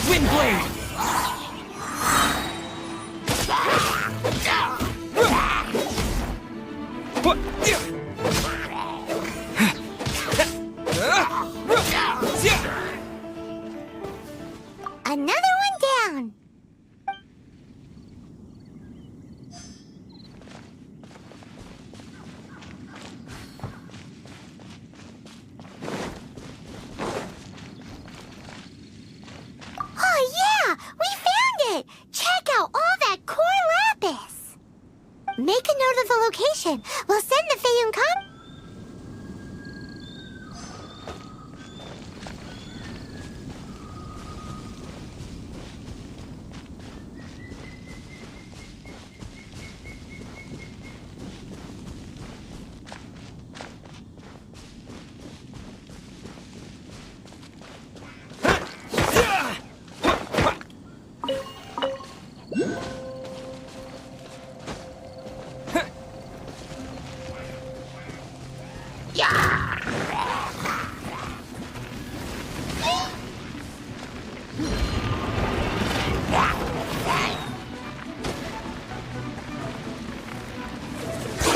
Windblade!
Another one down. Oh yeah, we found it. Check out all that core lapis. Make a note of the location. We'll send the Feyun Con.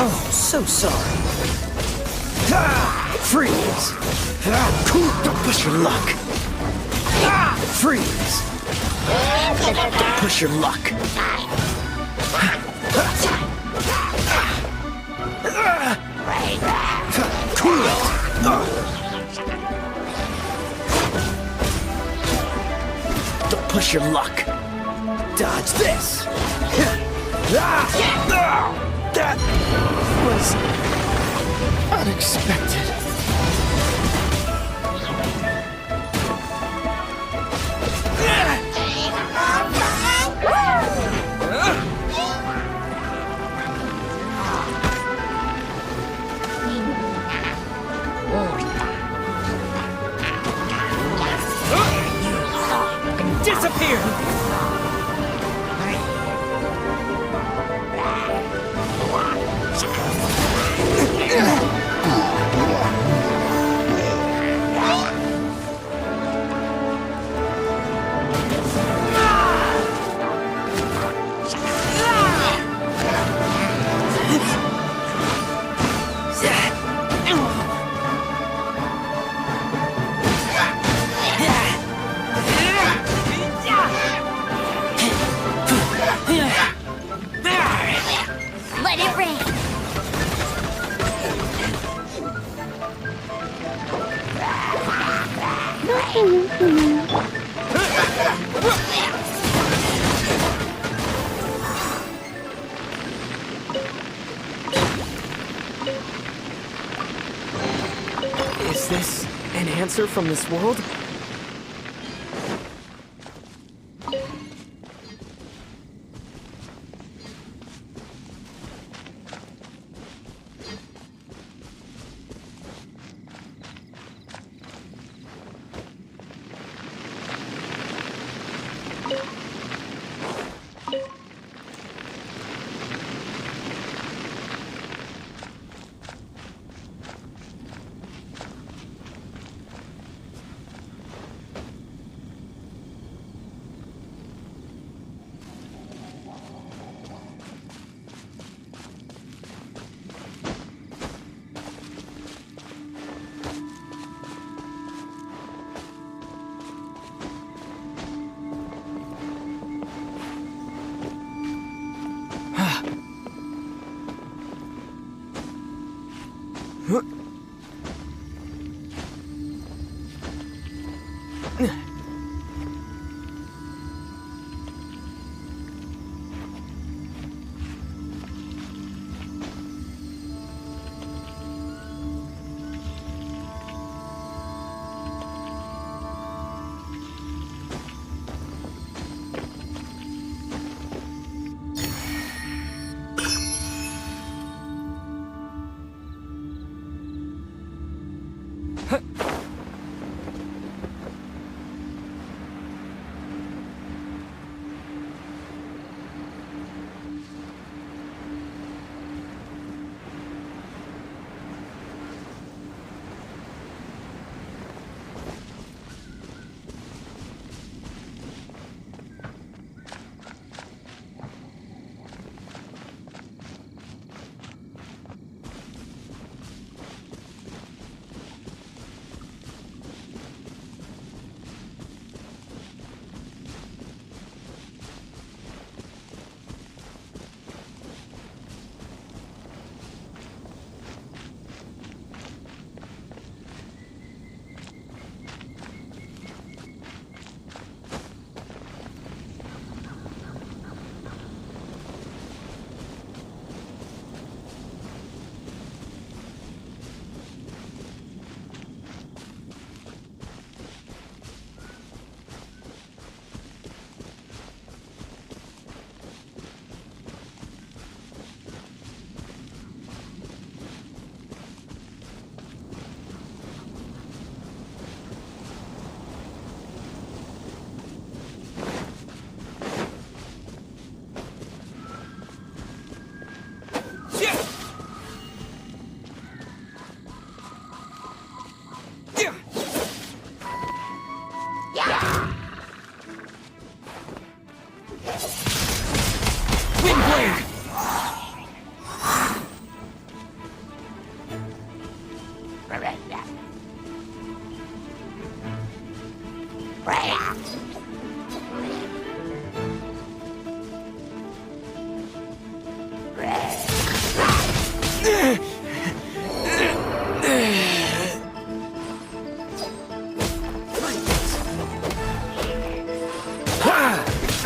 Oh, so sorry. Freeze! Don't push your luck. Freeze! Don't push your luck. Cool it! Don't push your luck. Dodge this. That was unexpected.
Disappear!
Let it rain.
Is this an answer from this world?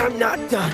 I'm not done.